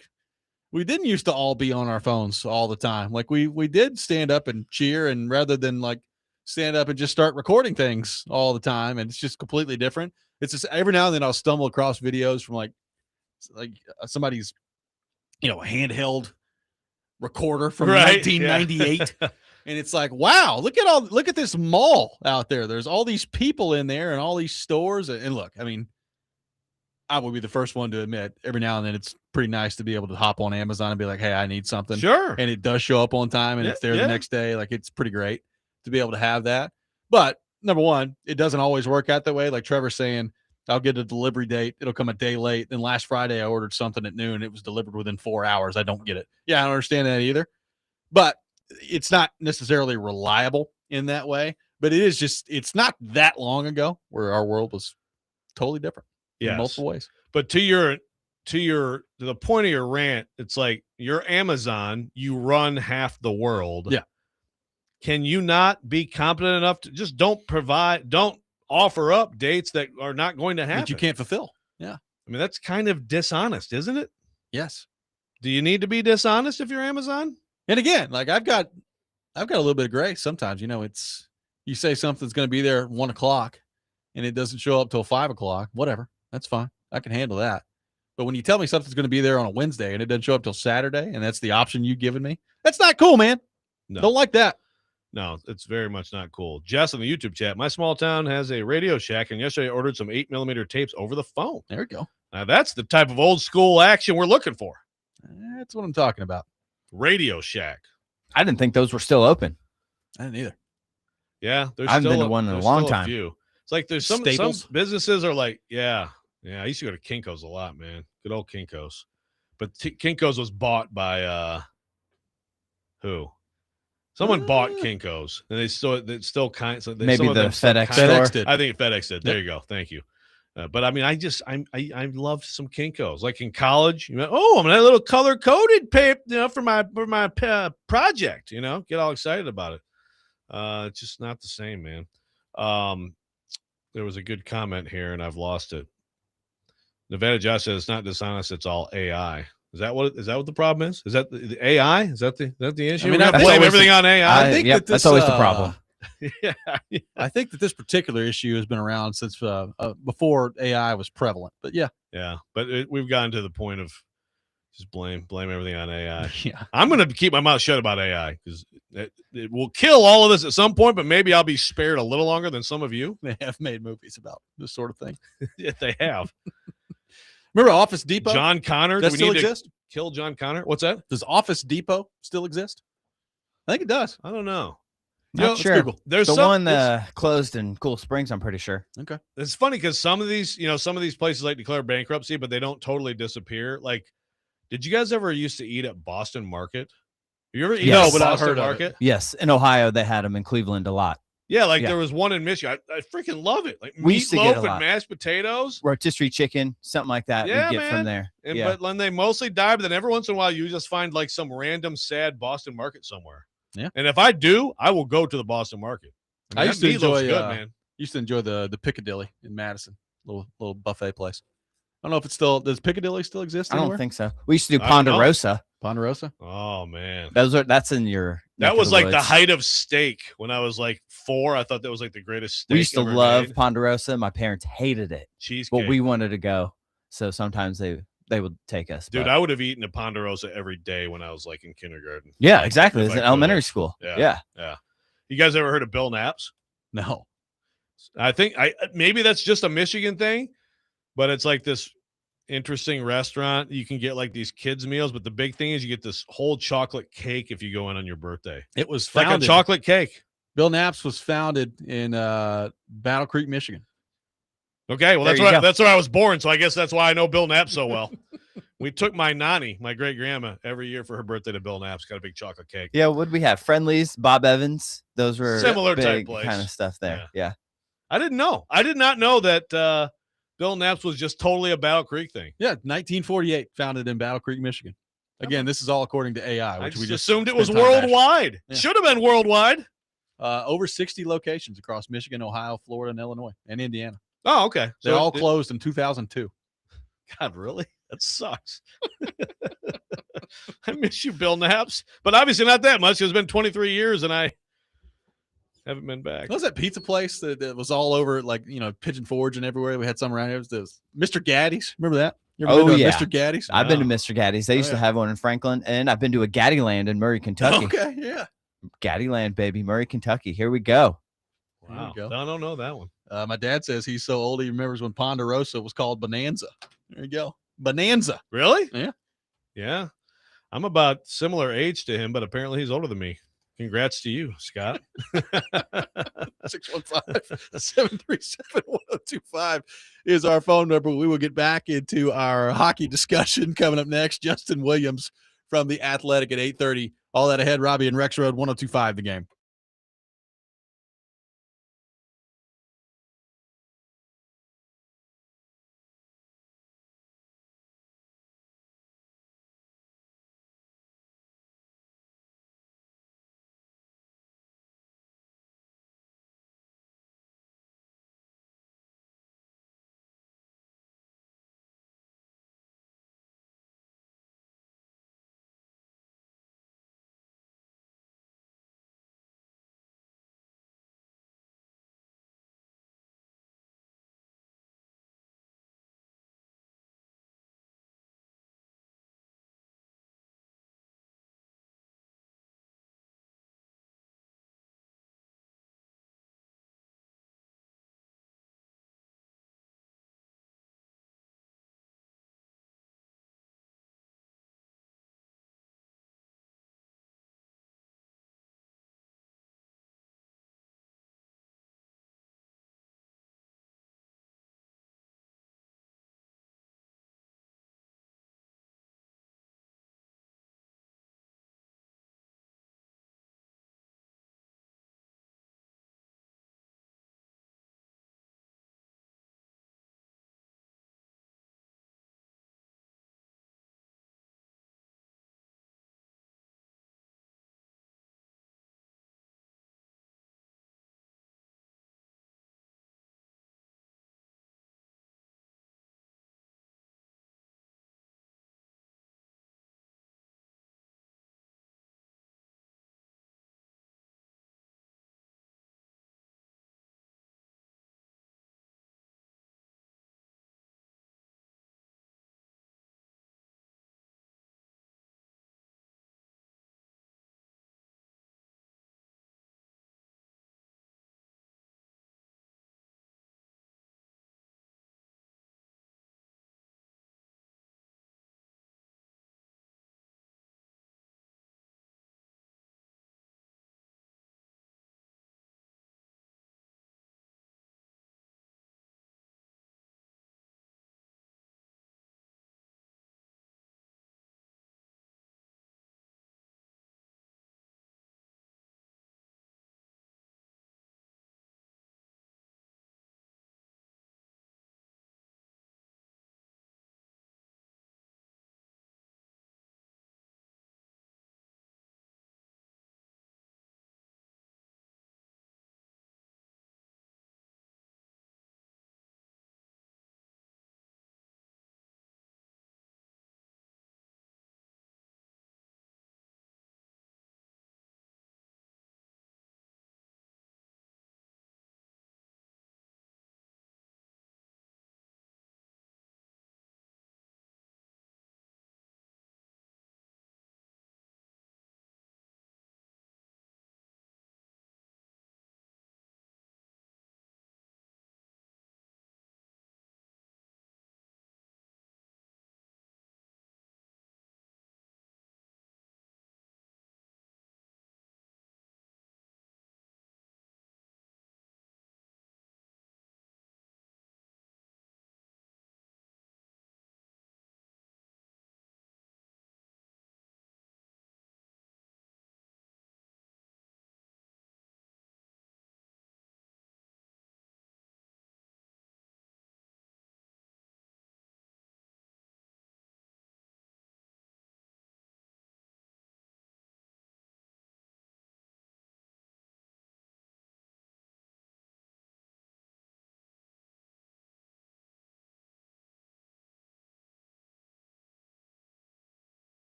we didn't used to all be on our phones all the time. We did stand up and cheer, and rather than stand up and just start recording things all the time, and it's just completely different. It's just every now and then I'll stumble across videos from somebody's handheld recorder from 1998. Yeah. And it's wow, look at this mall out there. There's all these people in there and all these stores. And look, I mean, I will be the first one to admit every now and then it's pretty nice to be able to hop on Amazon and be like, hey, I need something. Sure. And it does show up on time and it's there the next day. Like, it's pretty great to be able to have that. But number one, it doesn't always work out that way. Like Trevor's saying, I'll get a delivery date. It'll come a day late. Then last Friday, I ordered something at noon. It was delivered within 4 hours. I don't get it. Yeah, I don't understand that either. But it's not necessarily reliable in that way. But it is just, it's not that long ago where our world was totally different in multiple ways. But to the point of your rant, it's like you're Amazon, you run half the world. Yeah. Can you not be competent enough to just don't offer up dates that are not going to happen? That you can't fulfill. Yeah. I mean, that's kind of dishonest, isn't it? Yes. Do you need to be dishonest if you're Amazon? And again, like I've got a little bit of grace sometimes. You know, it's, you say something's going to be there at 1 o'clock and it doesn't show up till 5 o'clock, whatever. That's fine. I can handle that. But when you tell me something's going to be there on a Wednesday and it doesn't show up till Saturday, and that's the option you've given me, that's not cool, man. No. Don't like that. No, it's very much not cool. Jess in the YouTube chat, my small town has a Radio Shack, and yesterday I ordered some 8mm tapes over the phone. There we go. Now, that's the type of old school action we're looking for. That's what I'm talking about. Radio Shack. I didn't think those were still open. I didn't either. Yeah, I haven't been to one in a long time. It's like there's some businesses are like, yeah. I used to go to Kinko's a lot, man. Good old Kinko's. But Kinko's was bought by who? Someone bought Kinko's, and it's still kind. So maybe the FedEx FedEx did. I think FedEx did. There you go. Thank you. But I mean, I loved some Kinko's. Like in college, I'm gonna have a little color coded paper, for my project. Get all excited about it. It's just not the same, man. There was a good comment here, and I've lost it. Nevada Josh says it's not dishonest; it's all AI. Is that what the problem is? Is that the AI? Is that the issue? I mean, I blame everything on AI. I think that's always the problem. Yeah. I think that this particular issue has been around since before AI was prevalent. But yeah. But we've gotten to the point of just blame everything on AI. Yeah. I'm going to keep my mouth shut about AI because it will kill all of this at some point. But maybe I'll be spared a little longer than some of you. They have made movies about this sort of thing. Yeah, they have. Remember Office Depot? John Connor. Does still exist? Kill John Connor. What's that? Does Office Depot still exist? I think it does. I don't know. Not sure. There's the one closed in Cool Springs, I'm pretty sure. Okay. It's funny because some of these places like declare bankruptcy, but they don't totally disappear. Like, did you guys ever used to eat at Boston Market? You ever eat at Boston Market? Yes. In Ohio, they had them in Cleveland a lot. Yeah, there was one in Michigan. I freaking love it. Like we used to get meatloaf and mashed potatoes. Rotisserie chicken, something like that. Yeah, we get from there. But when they mostly die, but then every once in a while you just find like some random sad Boston Market somewhere. Yeah. And if I do, I will go to the Boston Market. I used to enjoy the Piccadilly in Madison, little buffet place. I don't know if it's still, does Piccadilly still exist anywhere? I don't think so. We used to do Ponderosa. Ponderosa? Oh man. That's in your That was like the height of steak when I was like 4. I thought that was like the greatest steak. We used to love Ponderosa. My parents hated it. Cheesecake. But we wanted to go. So sometimes they would take us. Dude, I would have eaten a Ponderosa every day when I was like in kindergarten. Yeah, exactly. It's in elementary school. Yeah. You guys ever heard of Bill Knapp's? No. I think maybe that's just a Michigan thing, but it's like this interesting restaurant. You can get like these kids meals, but the big thing is you get this whole chocolate cake if you go in on your birthday. It was like a chocolate cake. Bill Knapp's was founded in Battle Creek, Michigan. Okay, well that's where I was born, so I guess that's why I know Bill Knapp so well. We took my nanny, my great grandma, every year for her birthday to Bill Knapp's. Got a big chocolate cake. Yeah, what did we have? Friendlies, Bob Evans. Those were similar big type place. Kind of stuff there. Yeah. I didn't know. I did not know that Bill Knapp's was just totally a Battle Creek thing. Yeah, 1948, founded in Battle Creek, Michigan. Again, this is all according to AI, which we just assumed it was worldwide. Yeah. Should have been worldwide. Over 60 locations across Michigan, Ohio, Florida, and Illinois, and Indiana. Oh, okay. They all closed in 2002. God, really? That sucks. I miss you, Bill Knapp's, but obviously not that much. It's been 23 years, and I haven't been back. What was that pizza place that was all over, like, Pigeon Forge and everywhere? We had some around here. It was Mr. Gaddy's. Remember that? You ever been to Mr. Gaddy's? I've been to Mr. Gaddy's. They used to have one in Franklin, and I've been to a Gaddyland in Murray, Kentucky. Okay, yeah. Gaddyland, baby. Murray, Kentucky. Here we go. Wow. I don't know that one. My dad says he's so old he remembers when Ponderosa was called Bonanza. There you go. Bonanza. Really? Yeah. Yeah. I'm about similar age to him, but apparently he's older than me. Congrats to you, Scott. 615-737-1025 is our phone number. We will get back into our hockey discussion coming up next. Justin Williams from The Athletic at 8:30. All that ahead. Robby and Rexrode, 1025 The Game.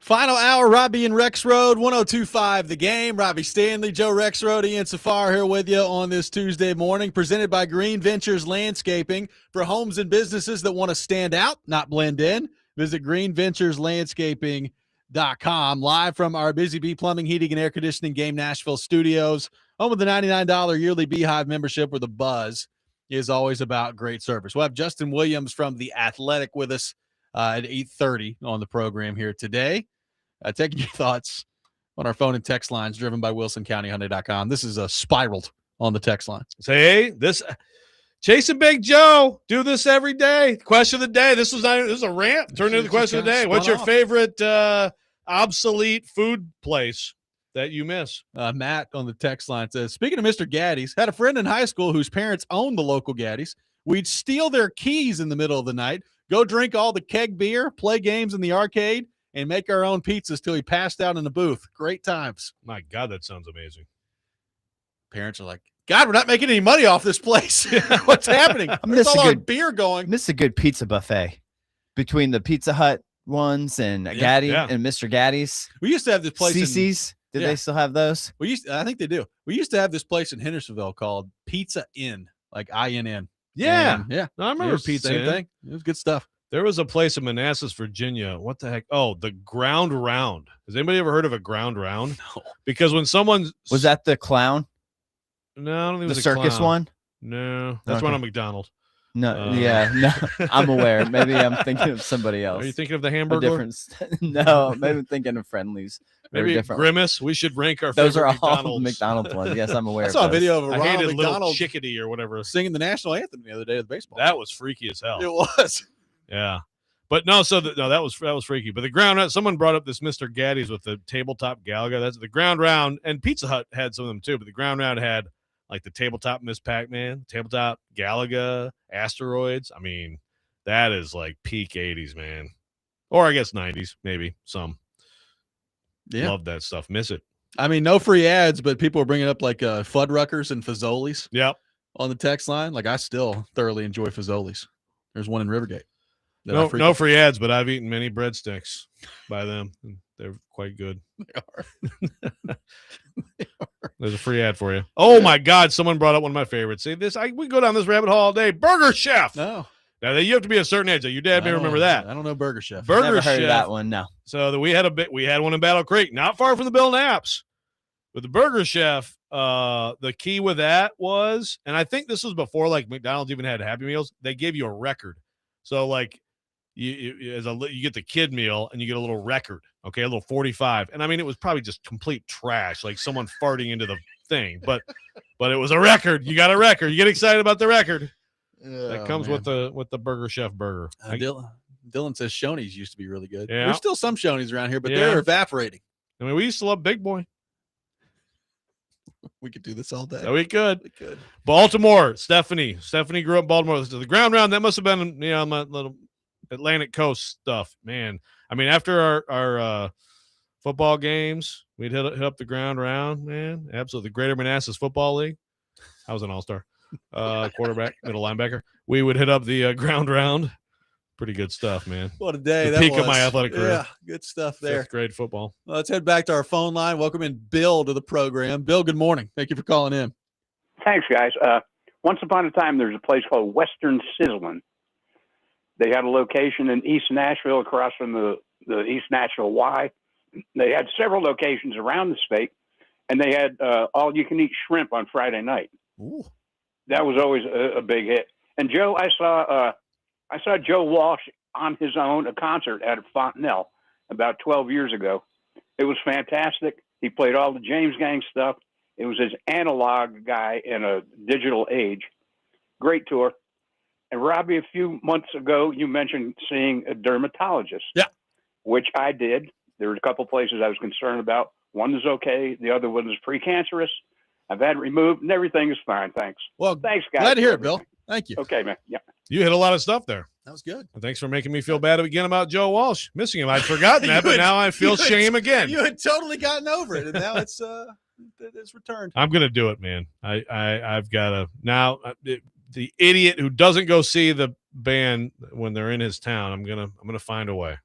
Final hour, Robby and Rexrode, 102.5 The Game. Robbie Stanley, Joe Rexrode, Ian Safar here with you on this Tuesday morning, presented by Green Ventures Landscaping. For homes and businesses that want to stand out, not blend in, visit greenventureslandscaping.com. Live from our Busy Bee Plumbing, Heating, and Air Conditioning Game Nashville studios, home of the $99 yearly Beehive membership, where the buzz is always about great service. We'll have Justin Williams from The Athletic with us at 8:30 on the program here today. Taking your thoughts on our phone and text lines driven by WilsonCountyHyundai.com. This is spiraled on the text line. Say, this Chasing Big Joe, do this every day. Question of the day. This is a rant. Turn into the question of the day. What's your favorite obsolete food place that you miss? Matt on the text line says, speaking of Mr. Gaddy's, had a friend in high school whose parents owned the local Gaddy's. We'd steal their keys in the middle of the night, go drink all the keg beer, play games in the arcade, and make our own pizzas till he passed out in the booth. Great times. My God, that sounds amazing. Parents are like, God, we're not making any money off this place. What's happening? There's all our beer going. Miss a good pizza buffet between the Pizza Hut ones and Gaddy and Mr. Gaddy's. We used to have this place. CC's. Did they still have those? I think they do. We used to have this place in Hendersonville called Pizza Inn, like INN. Yeah. Yeah. I remember Pizza Same Inn. thing. It was good stuff. There was a place in Manassas, Virginia. What the heck? Oh, the Ground Round. Has anybody ever heard of a Ground Round? No. Because when someone was that the clown? No, I don't think it was the circus clown. one. No, that's Ronald McDonald. No, no, I'm aware. Maybe I'm thinking of somebody else. Are you thinking of the Hamburger? No, maybe I'm thinking of Friendlies. Maybe Grimace. We should rank our. Those are all McDonald's. McDonald's ones. Yes, I'm aware. I saw a video of a Ronald little McDonald chickadee or whatever singing the national anthem the other day of baseball. That was freaky as hell. It was. Yeah. But no, that was freaky. But the ground round, someone brought up this Mr. Gaddy's with the tabletop Galaga. That's the ground round, and Pizza Hut had some of them too. But the ground round had like the tabletop Miss Pac-Man, tabletop Galaga, Asteroids. I mean, that is like peak 80s, man. Or I guess 90s, maybe some. Yeah. Love that stuff. Miss it. I mean, no free ads, but people are bringing up like Fuddruckers and Fazoli's. Yep. On the text line. Like, I still thoroughly enjoy Fazoli's. There's one in Rivergate. No free ads, but I've eaten many breadsticks by them. They're quite good. They are. There's a free ad for you. Oh my God! Someone brought up one of my favorites. See this? We go down this rabbit hole all day. Burger Chef. No. Now you have to be a certain age. Your dad may remember that. I don't know Burger Chef. Never heard of that one. No. So we had one in Battle Creek, not far from the Bill Knapp's. But the Burger Chef, the key with that was, and I think this was before like McDonald's even had Happy Meals. They gave you a record. So like. You get the kid meal and you get a little record, okay, a little 45, and I mean it was probably just complete trash, like someone farting into the thing, but it was a record. You got a record. You get excited about the record. That comes with the Burger Chef burger. Dylan says Shoney's used to be really good. Yeah. There's still some Shoney's around here, but they're evaporating. I mean, we used to love Big Boy. We could do this all day. Yeah, we could. Baltimore, Stephanie grew up in Baltimore. The ground round that must have been my little Atlantic Coast stuff, man. I mean, after our football games, we'd hit up the ground round, man. Absolutely. The Greater Manassas Football League. I was an all-star quarterback, middle linebacker. We would hit up the ground round. Pretty good stuff, man. What a day. The peak of my athletic career. Yeah, good stuff there. 5th grade football. Well, let's head back to our phone line. Welcome in Bill to the program. Bill, good morning. Thank you for calling in. Thanks, guys. Once upon a time, there's a place called Western Sizzlin'. They had a location in East Nashville across from the East Nashville Y. They had several locations around the state, and they had all-you-can-eat shrimp on Friday night. Ooh. That was always a big hit. And Joe, I saw Joe Walsh on his own, a concert at Fontenelle about 12 years ago. It was fantastic. He played all the James Gang stuff. It was his analog guy in a digital age. Great tour. And Robbie, a few months ago, you mentioned seeing a dermatologist. Yeah. Which I did. There were a couple places I was concerned about. One is okay. The other one is precancerous. I've had it removed, and everything is fine. Thanks. Well, thanks, guys. Glad to hear it, Bill. Thank you. Okay, man. Yeah. You hit a lot of stuff there. That was good. And thanks for making me feel bad again about Joe Walsh. Missing him. I'd forgotten that, but now I feel shame again. You had totally gotten over it, and now it's returned. I'm going to do it, man. I've got to now. The idiot who doesn't go see the band when they're in his town, I'm gonna find a way.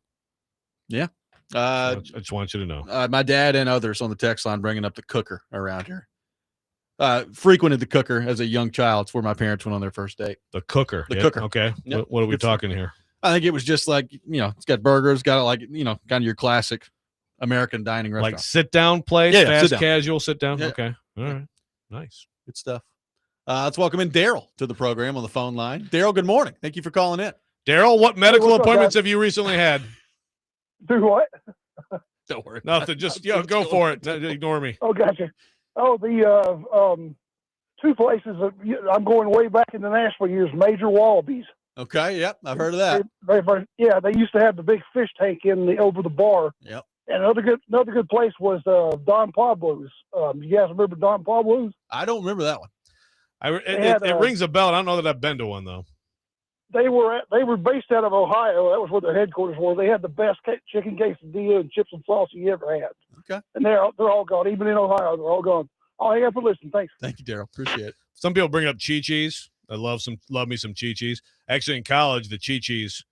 Yeah, I just want you to know. My dad and others on the text line bringing up the cooker around here. Frequented the cooker as a young child. It's where my parents went on their first date. The cooker. The cooker. Okay. Yep. What are we talking here? I think it was just like, it's got burgers, got like, kind of your classic American dining restaurant. Like sit down place, Yeah, fast sit down. casual, sit down. Yeah. Okay. All right. Nice. Good stuff. Let's welcome in Daryl to the program on the phone line. Daryl, good morning. Thank you for calling in. Daryl, what medical what's up, appointments guys? have you recently had? Do what? Don't worry. Nothing. Just go for it. Ignore me. Oh, gotcha. Oh, the two places that I'm going way back in the Nashville years. Major Wallabies. Okay. Yep. I've heard of that. They used to have the big fish tank over the bar. Yep. And another good place was Don Pablo's. You guys remember Don Pablo's? I don't remember that one. It rings a bell. I don't know that I've been to one though. They were based out of Ohio. That was where their headquarters were. They had the best chicken quesadilla and chips and salsa you ever had. Okay. And they're all gone. Even in Ohio, they're all gone. I'll hang up and listen. Thanks. Thank you, Daryl. Appreciate it. Some people bring up Chi-Chi's. I love me some Chi-Chi's. Actually, in college, the Chi-Chi's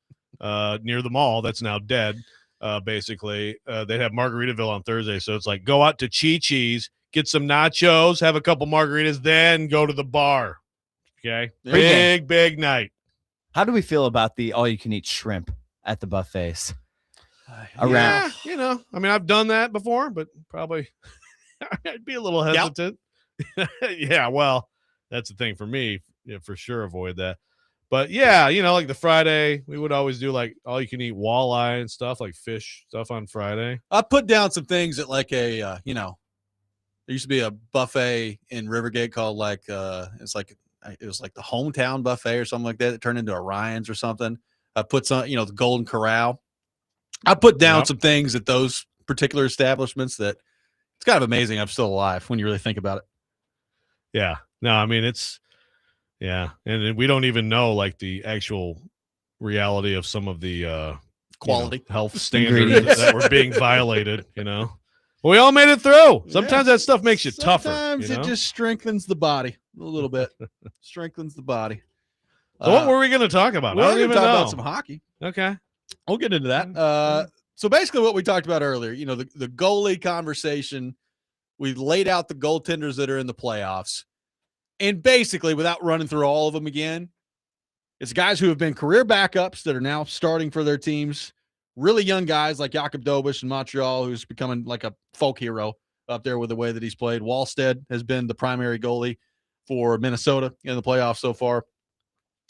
near the mall, that's now dead, basically, they'd have Margaritaville on Thursday. So it's like, go out to Chi-Chi's, get some nachos, have a couple margaritas, then go to the bar. Okay? Big night. How do we feel about the all-you-can-eat shrimp at the buffets? Yeah, I've done that before, but probably I'd be a little hesitant. Yep. Yeah, well, that's the thing for me. Yeah, for sure avoid that. But yeah, like the Friday, we would always do like all-you-can-eat walleye and stuff, like fish stuff on Friday. I put down some things at like a, there used to be a buffet in Rivergate called it was like the hometown buffet or something like that. It turned into Orion's or something. I put some, the Golden Corral. I put down some things at those particular establishments that it's kind of amazing I'm still alive when you really think about it. Yeah. No, I mean, and we don't even know like the actual reality of some of the quality health standards that were being violated, Well, we all made it through. Sometimes that stuff makes you tougher. Sometimes it just strengthens the body a little bit. Strengthens the body. So what were we going to talk about? We're I don't going to even talk know. about some hockey. Okay. We'll get into that. So basically what we talked about earlier, the goalie conversation, we laid out the goaltenders that are in the playoffs. And basically, without running through all of them again, it's guys who have been career backups that are now starting for their teams. Really young guys like Jakob Dobeš in Montreal, who's becoming like a folk hero up there with the way that he's played. Wallstead has been the primary goalie for Minnesota in the playoffs so far.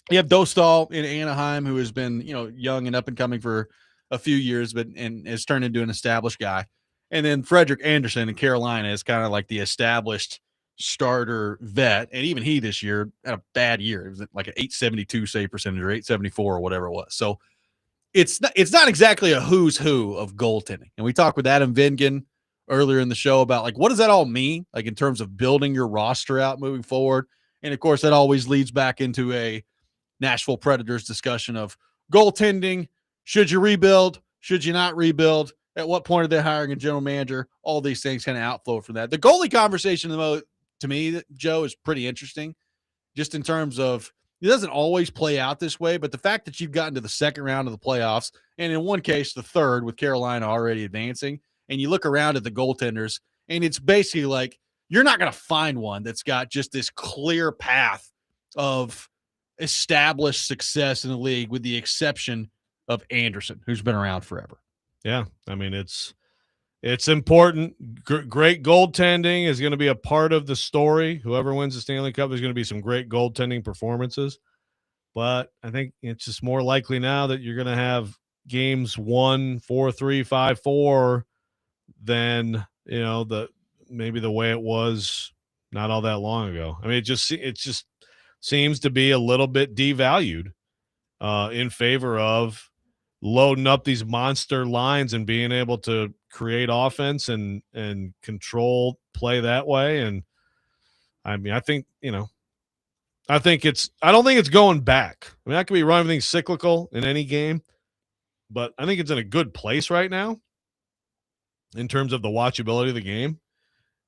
You have Dostal in Anaheim, who has been, young and up and coming for a few years, and has turned into an established guy. And then Frederik Andersen in Carolina is kind of like the established starter vet, and even he this year had a bad year. It was like an 872 save percentage or 874 or whatever it was. So it's not exactly a who's who of goaltending. And we talked with Adam Vingan earlier in the show about like what does that all mean, like in terms of building your roster out moving forward. And of course, that always leads back into a Nashville Predators discussion of goaltending. Should you rebuild? Should you not rebuild? At what point are they hiring a general manager? All these things kind of outflow from that. The goalie conversation, to me, Joe, is pretty interesting just in terms of it doesn't always play out this way, but the fact that you've gotten to the second round of the playoffs, and in one case, the third with Carolina already advancing, and you look around at the goaltenders, and it's basically like you're not going to find one that's got just this clear path of established success in the league with the exception of Andersen, who's been around forever. Yeah, I mean, it's important. Great goaltending is going to be a part of the story. Whoever wins the Stanley Cup, there's going to be some great goaltending performances. But I think it's just more likely now that you're going to have games 1, 4-3, 5-4 than, maybe the way it was not all that long ago. I mean, it just seems to be a little bit devalued in favor of loading up these monster lines and being able to create offense and control play that way. And I mean, I don't think it's going back. I mean, I could be wrong. Everything's cyclical in any game, but I think it's in a good place right now in terms of the watchability of the game.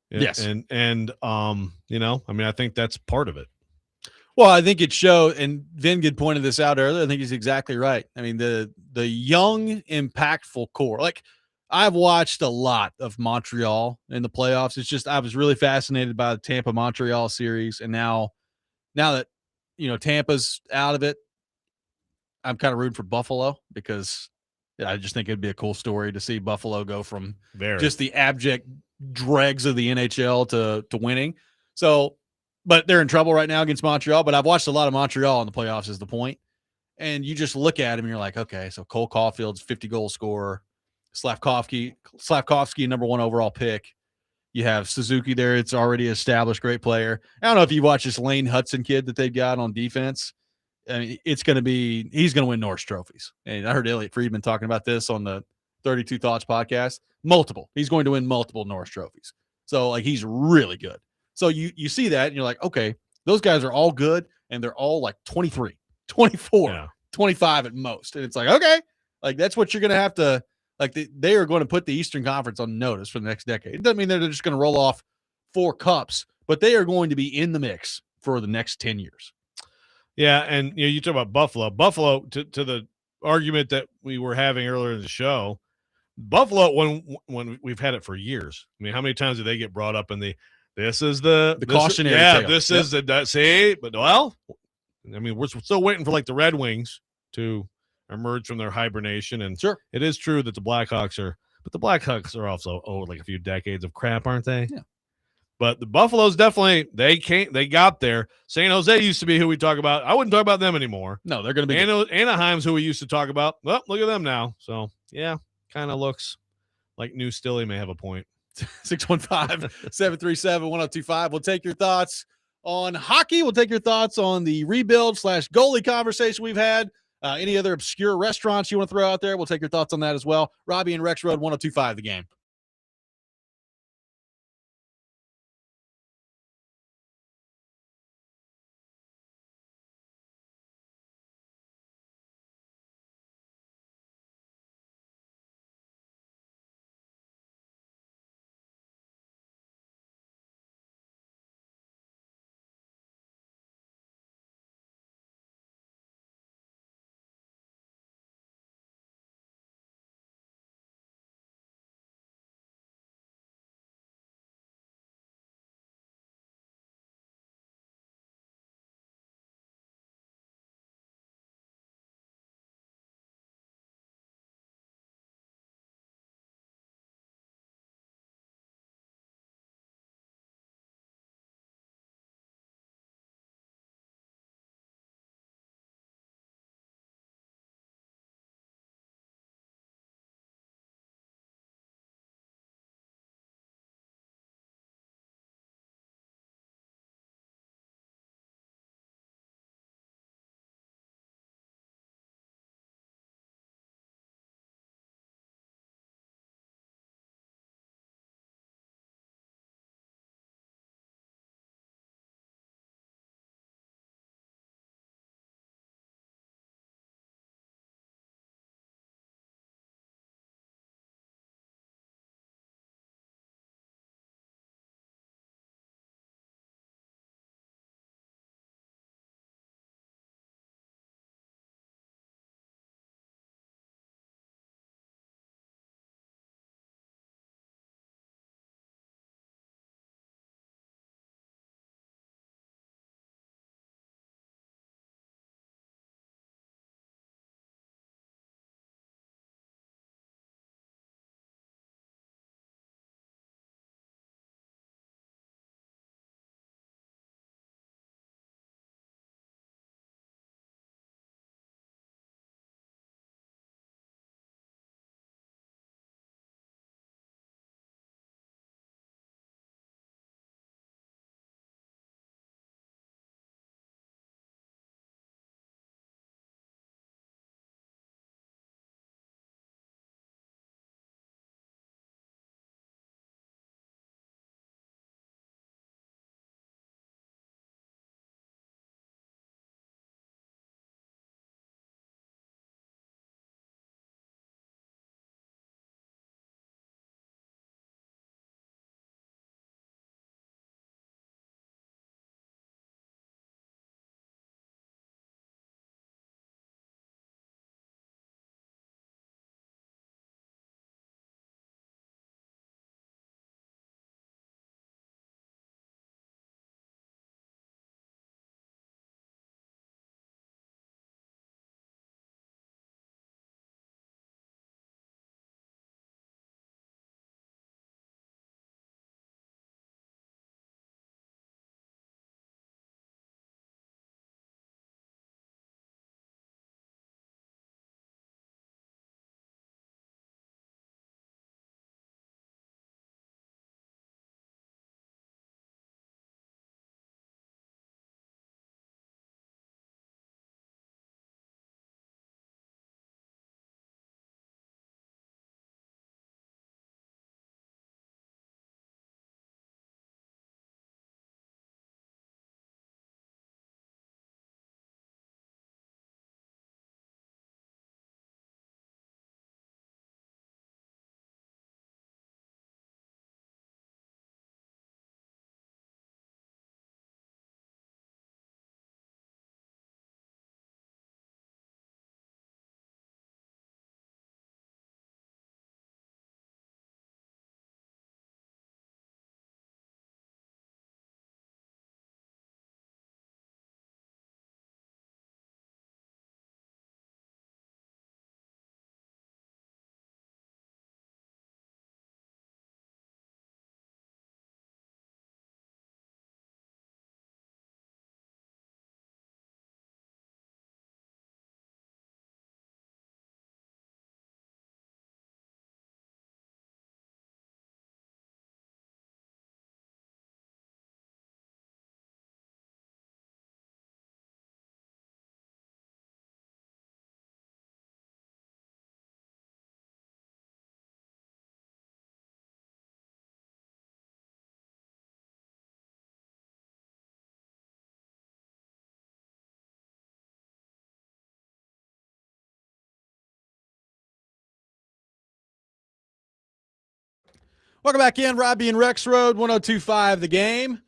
Yes. And I mean, I think that's part of it. Well, I think it showed, and Vingan pointed this out earlier. I think he's exactly right. I mean, the young, impactful core. Like, I've watched a lot of Montreal in the playoffs. It's just I was really fascinated by the Tampa Montreal series, and now that Tampa's out of it, I'm kind of rooting for Buffalo because I just think it'd be a cool story to see Buffalo go from just the abject dregs of the NHL to winning. So, but they're in trouble right now against Montreal. But I've watched a lot of Montreal in the playoffs is the point. And you just look at him and you're like, okay, so Cole Caulfield's 50-goal scorer, Slavkovsky, number 1 overall pick. You have Suzuki there. It's already established great player. I don't know if you watch this Lane Hudson kid that they've got on defense. I mean, he's going to win Norris trophies. And I heard Elliot Friedman talking about this on the 32 Thoughts podcast. He's going to win multiple Norris trophies. So like, he's really good. So you see that and you're like, okay, those guys are all good. And they're all like 23, 24, 25 at most. And it's like, okay, like that's what you're going to have to, like they are going to put the Eastern Conference on notice for the next decade. It doesn't mean they're just going to roll off 4 cups, but they are going to be in the mix for the next 10 years. Yeah, and you talk about Buffalo. Buffalo, to the argument that we were having earlier in the show, Buffalo, when we've had it for years. I mean, how many times did they get brought up in this is the cautionary tale. This is the see, but well, I mean, we're still waiting for like the Red Wings to emerge from their hibernation, and sure, it is true that the Blackhawks are also owed like a few decades of crap, aren't they? Yeah. But the Buffalo's definitely they got there. San Jose used to be who we talk about. I wouldn't talk about them anymore. No, they're going to be Anaheim's who we used to talk about. Well, look at them now. So yeah, kind of looks like New Stilly may have a point. 615-737-1025. We'll take your thoughts on hockey. We'll take your thoughts on the rebuild / goalie conversation we've had. Any other obscure restaurants you want to throw out there? We'll take your thoughts on that as well. Robby and Rexrode 1025 The Game. Welcome back in, Robby and Rexrode, 102.5 The Game.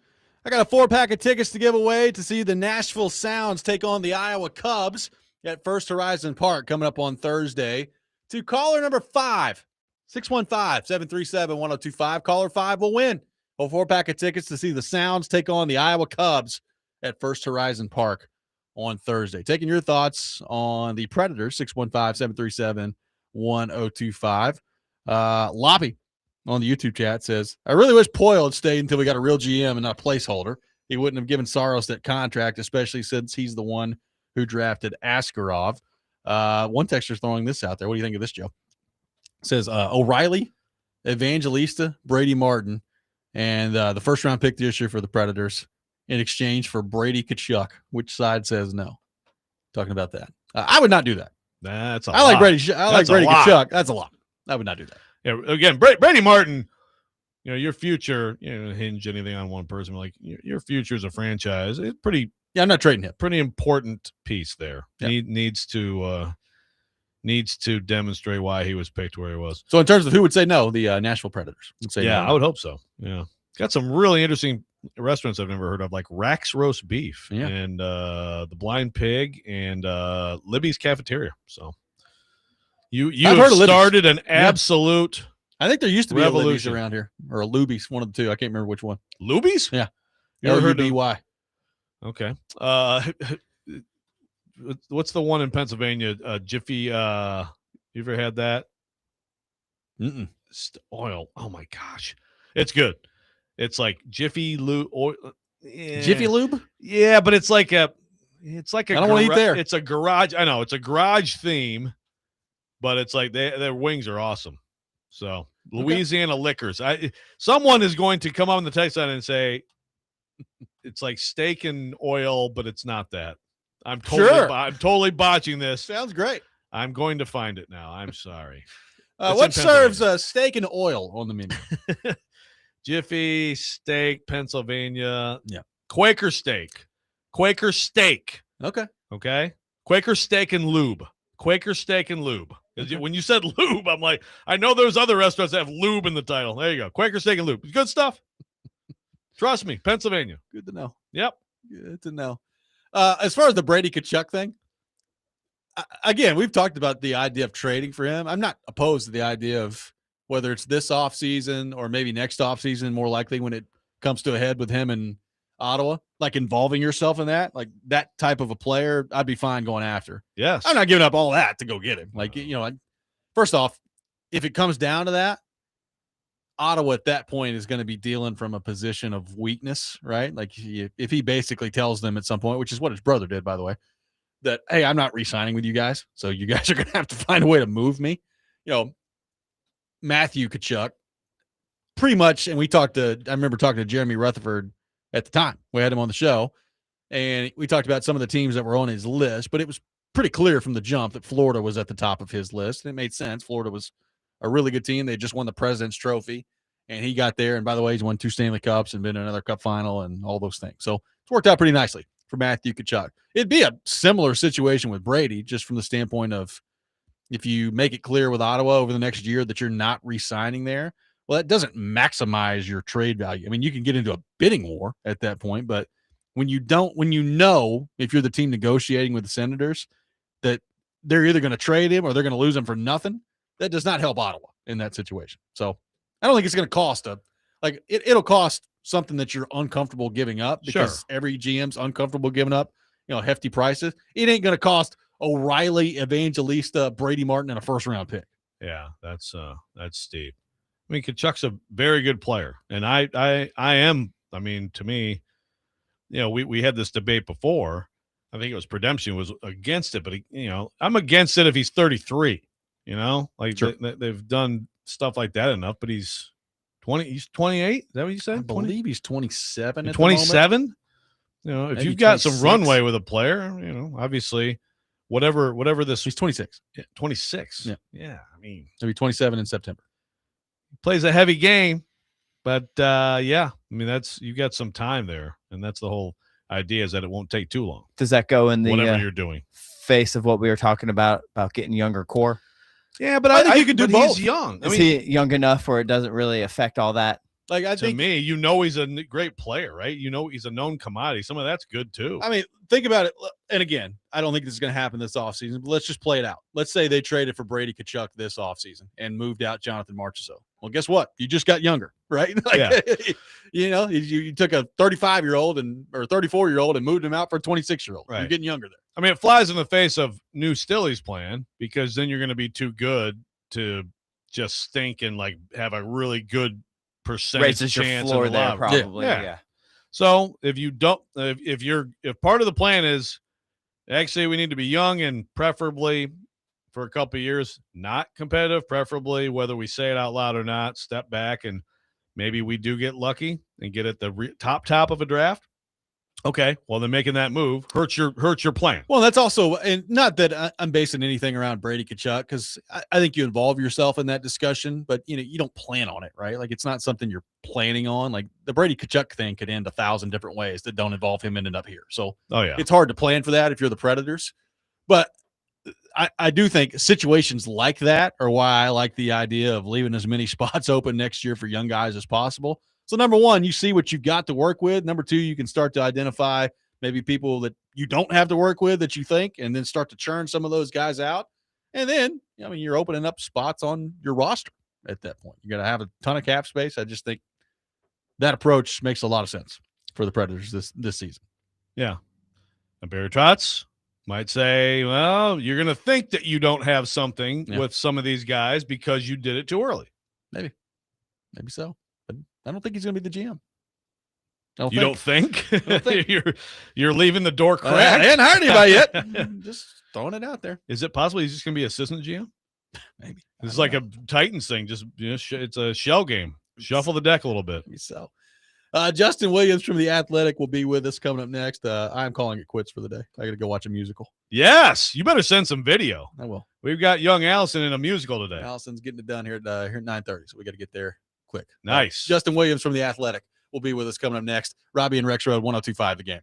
I got a 4-pack of tickets to give away to see the Nashville Sounds take on the Iowa Cubs at First Horizon Park coming up on Thursday. To caller number 5, 615-737-1025. Caller 5 will win a 4-pack of tickets to see the Sounds take on the Iowa Cubs at First Horizon Park on Thursday. Taking your thoughts on the Predators, 615-737-1025. Loppy on the YouTube chat says, I really wish Poyle had stayed until we got a real GM and not a placeholder. He wouldn't have given Saros that contract, especially since he's the one who drafted Askarov. One texter's throwing this out there. What do you think of this, Joe? It says O'Reilly, Evangelista, Brady Martin, and the first-round pick this year for the Predators in exchange for Brady Tkachuk. Which side says no? Talking about that. I would not do that. That's a I lot. like Brady Tkachuk. That's a lot. I would not do that. Yeah, again, Brady Martin, your future, hinge anything on one person. Like your future as a franchise, it's pretty. Yeah, I'm not trading him. Pretty important piece there. Yeah. Needs to demonstrate why he was picked where he was. So in terms of who would say no, the Nashville Predators would say no. I would hope so. Yeah, got some really interesting restaurants I've never heard of, like Rack's Roast Beef and the Blind Pig and Libby's Cafeteria. So. You have started an absolute. I think there used to be revolution. a Libby's around here, or a Luby's, one of the two. I can't remember which one. Luby's? Yeah. Never heard of L-U-B-Y. Okay. What's the one in Pennsylvania? Jiffy. You ever had that? Oil. Oh my gosh, it's good. It's like Jiffy Lube. Yeah. Jiffy Lube. Yeah, but it's like a. It's like a. I don't want to eat there. It's a garage. I know it's a garage theme. But it's like their wings are awesome. So Louisiana Liquors. Someone is going to come on the text line and say it's like steak and oil, but it's not that. I'm totally botching this. Sounds great. I'm going to find it now. I'm sorry. What serves steak and oil on the menu? Jiffy Steak, Pennsylvania. Yeah. Quaker Steak. Quaker Steak. Okay. Quaker Steak and Lube. Quaker Steak and Lube. When you said lube, I'm like, I know there's other restaurants that have lube in the title. There you go. Quaker Steak and Lube. Good stuff. Trust me. Pennsylvania. Good to know. Yep. Good to know. As far as the Brady Tkachuk thing, again, we've talked about the idea of trading for him. I'm not opposed to the idea of whether it's this offseason or maybe next offseason, more likely when it comes to a head with him in Ottawa, like involving yourself in that, like that type of a player, I'd be fine going after. Yes. I'm not giving up all that to go get him. Like, first off, if it comes down to that, Ottawa at that point is going to be dealing from a position of weakness, right? Like if he basically tells them at some point, which is what his brother did, by the way, that, hey, I'm not re-signing with you guys, so you guys are going to have to find a way to move me. Matthew Tkachuk, pretty much, and I remember talking to Jeremy Rutherford at the time. We had him on the show, and we talked about some of the teams that were on his list, but it was pretty clear from the jump that Florida was at the top of his list, and it made sense. Florida was a really good team. They just won the President's Trophy, and he got there, and by the way, he's won 2 Stanley Cups and been in another Cup final and all those things. So it's worked out pretty nicely for Matthew Tkachuk. It'd be a similar situation with Brady, just from the standpoint of if you make it clear with Ottawa over the next year that you're not re-signing there, well, that doesn't maximize your trade value. I mean, you can get into a bidding war at that point, but when you know, if you're the team negotiating with the Senators, that they're either going to trade him or they're going to lose him for nothing, that does not help Ottawa in that situation. So I don't think it's going to cost it'll cost something that you're uncomfortable giving up, because every GM's uncomfortable giving up, hefty prices. It ain't going to cost O'Reilly, Evangelista, Brady Martin, and a first-round pick. Yeah, that's steep. I mean, Tkachuk's a very good player, and I am. I mean, to me, we had this debate before. I think it was Predemption was against it, but I'm against it if he's 33. They've done stuff like that enough, but he's 20. He's 28. Is that what you said? I believe he's 27. 27. If Maybe you've got 26. some runway with a player, obviously, whatever this. He's 26. Yeah, 26. Yeah. I mean, he'll be 27 in September. Plays a heavy game, but I mean, you've got some time there, and that's the whole idea, is that it won't take too long. Does that go in the whatever you're doing face of what we were talking about getting younger core? Yeah, but I think you could do both. He's young. Is he young enough where it doesn't really affect all that? Like I to think, me, you know, he's a great player, right? You know, he's a known commodity. Some of that's good too. I mean, think about it. And again, I don't think this is going to happen this offseason, but let's just play it out. Let's say they traded for Brady Tkachuk this offseason and moved out Jonathan Marchessault. Well, guess what? You just got younger, right? You know, you took a 35-year-old or 34-year-old and moved him out for a 26-year-old. Right. You're getting younger there. I mean, it flies in the face of new Stilly's plan because then you're going to be too good to just stink and like have a really good percentage Raises chance your floor in the there, lottery. probably. Yeah. So if you don't, if part of the plan is actually we need to be young and preferably for a couple of years not competitive, preferably whether we say it out loud or not, step back and maybe we do get lucky and get at the top of a draft. Okay, well then making that move hurts your plan. Well, that's also, and not that I'm basing anything around Brady Tkachuk, because I think you involve yourself in that discussion, but you don't plan on it, right? Like it's not something you're planning on. Like the Brady Tkachuk thing could end 1,000 different ways that don't involve him ending up here. So it's hard to plan for that if you're the Predators. But I do think situations like that are why I like the idea of leaving as many spots open next year for young guys as possible. So number one, you see what you've got to work with. Number two, you can start to identify maybe people that you don't have to work with that you think, and then start to churn some of those guys out. And then, I mean, you're opening up spots on your roster at that point. You're going to have a ton of cap space. I just think that approach makes a lot of sense for the Predators this season. Yeah. And Barry Trotz might say, well, you're going to think that you don't have something with some of these guys because you did it too early. Maybe so. But I don't think he's going to be the GM. You don't think? You're leaving the door cracked? I hadn't hired anybody yet. Just throwing it out there. Is it possible he's just going to be assistant GM? Maybe. It's like a Titans thing. Just it's a shell game. Shuffle the deck a little bit. Maybe so. Justin Williams from The Athletic will be with us coming up next. I'm calling it quits for the day. I got to go watch a musical. Yes, you better send some video. I will. We've got young Allison in a musical today. Allison's getting it done here at 9:30, so we got to get there quick. Nice. Justin Williams from The Athletic will be with us coming up next. Robby and Rexrode, 102.5 The Game.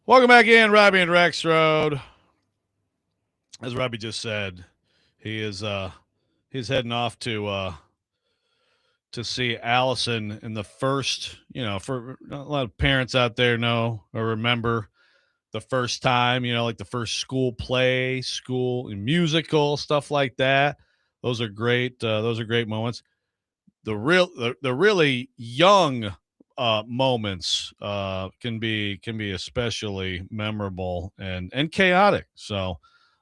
Welcome back in, Robby and Rexrode. As Robby just said, he is he's heading off to see Allison in the first, for a lot of parents out there know or remember the first time, like the first school play, school musical, stuff like that. Those are great. Those are great moments. The really young moments can be especially memorable and chaotic. So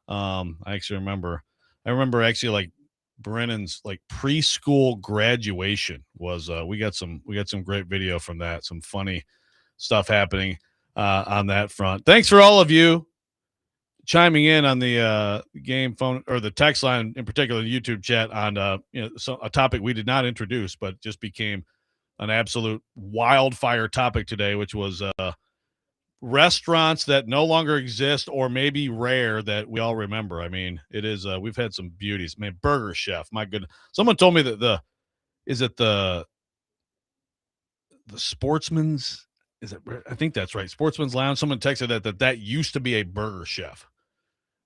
I remember actually like Brennan's like preschool graduation was we got some great video from that, some funny stuff happening on that front. Thanks for all of you chiming in on the game phone or the text line, in particular the YouTube chat, on a topic we did not introduce but just became an absolute wildfire topic today, which was restaurants that no longer exist or maybe rare that we all remember. I mean, it is we've had some beauties. Man, Burger Chef, my goodness. Someone told me that the Sportsman's, I think that's right, Sportsman's Lounge. Someone texted that used to be a Burger Chef,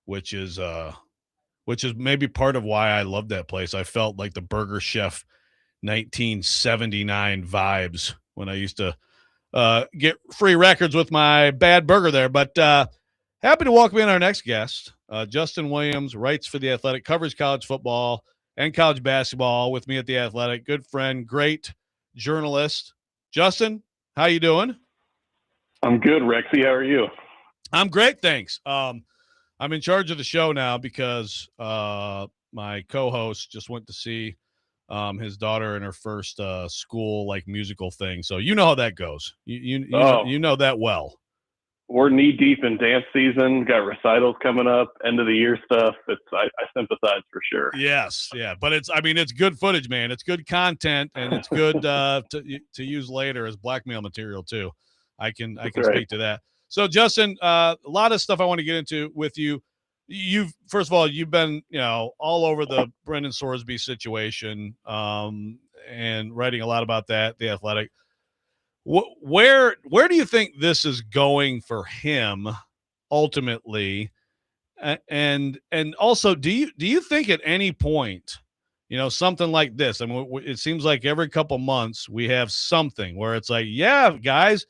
which is maybe part of why I love that place. I felt like the Burger Chef 1979 vibes when I used to get free records with my bad burger there. But happy to welcome in our next guest. Justin Williams writes for The Athletic, covers college football and college basketball with me at The Athletic. Good friend, great journalist. Justin, how you doing? I'm good, Rexy. How are you? I'm great, thanks. I'm in charge of the show now because my co-host just went to see his daughter in her first school like musical thing. So you know how that goes. You know that well. We're knee deep in dance season. Got recitals coming up, end of the year stuff. I sympathize for sure. Yes, yeah, but it's good footage, man. It's good content, and it's good to use later as blackmail material too. I can speak to that. So Justin, a lot of stuff I want to get into with you. First of all, you've been, all over the Brendan Sorsby situation, and writing a lot about that, The Athletic. Where do you think this is going for him ultimately? And also, do you think at any point, something like this? I mean, it seems like every couple months we have something where it's like, yeah, guys,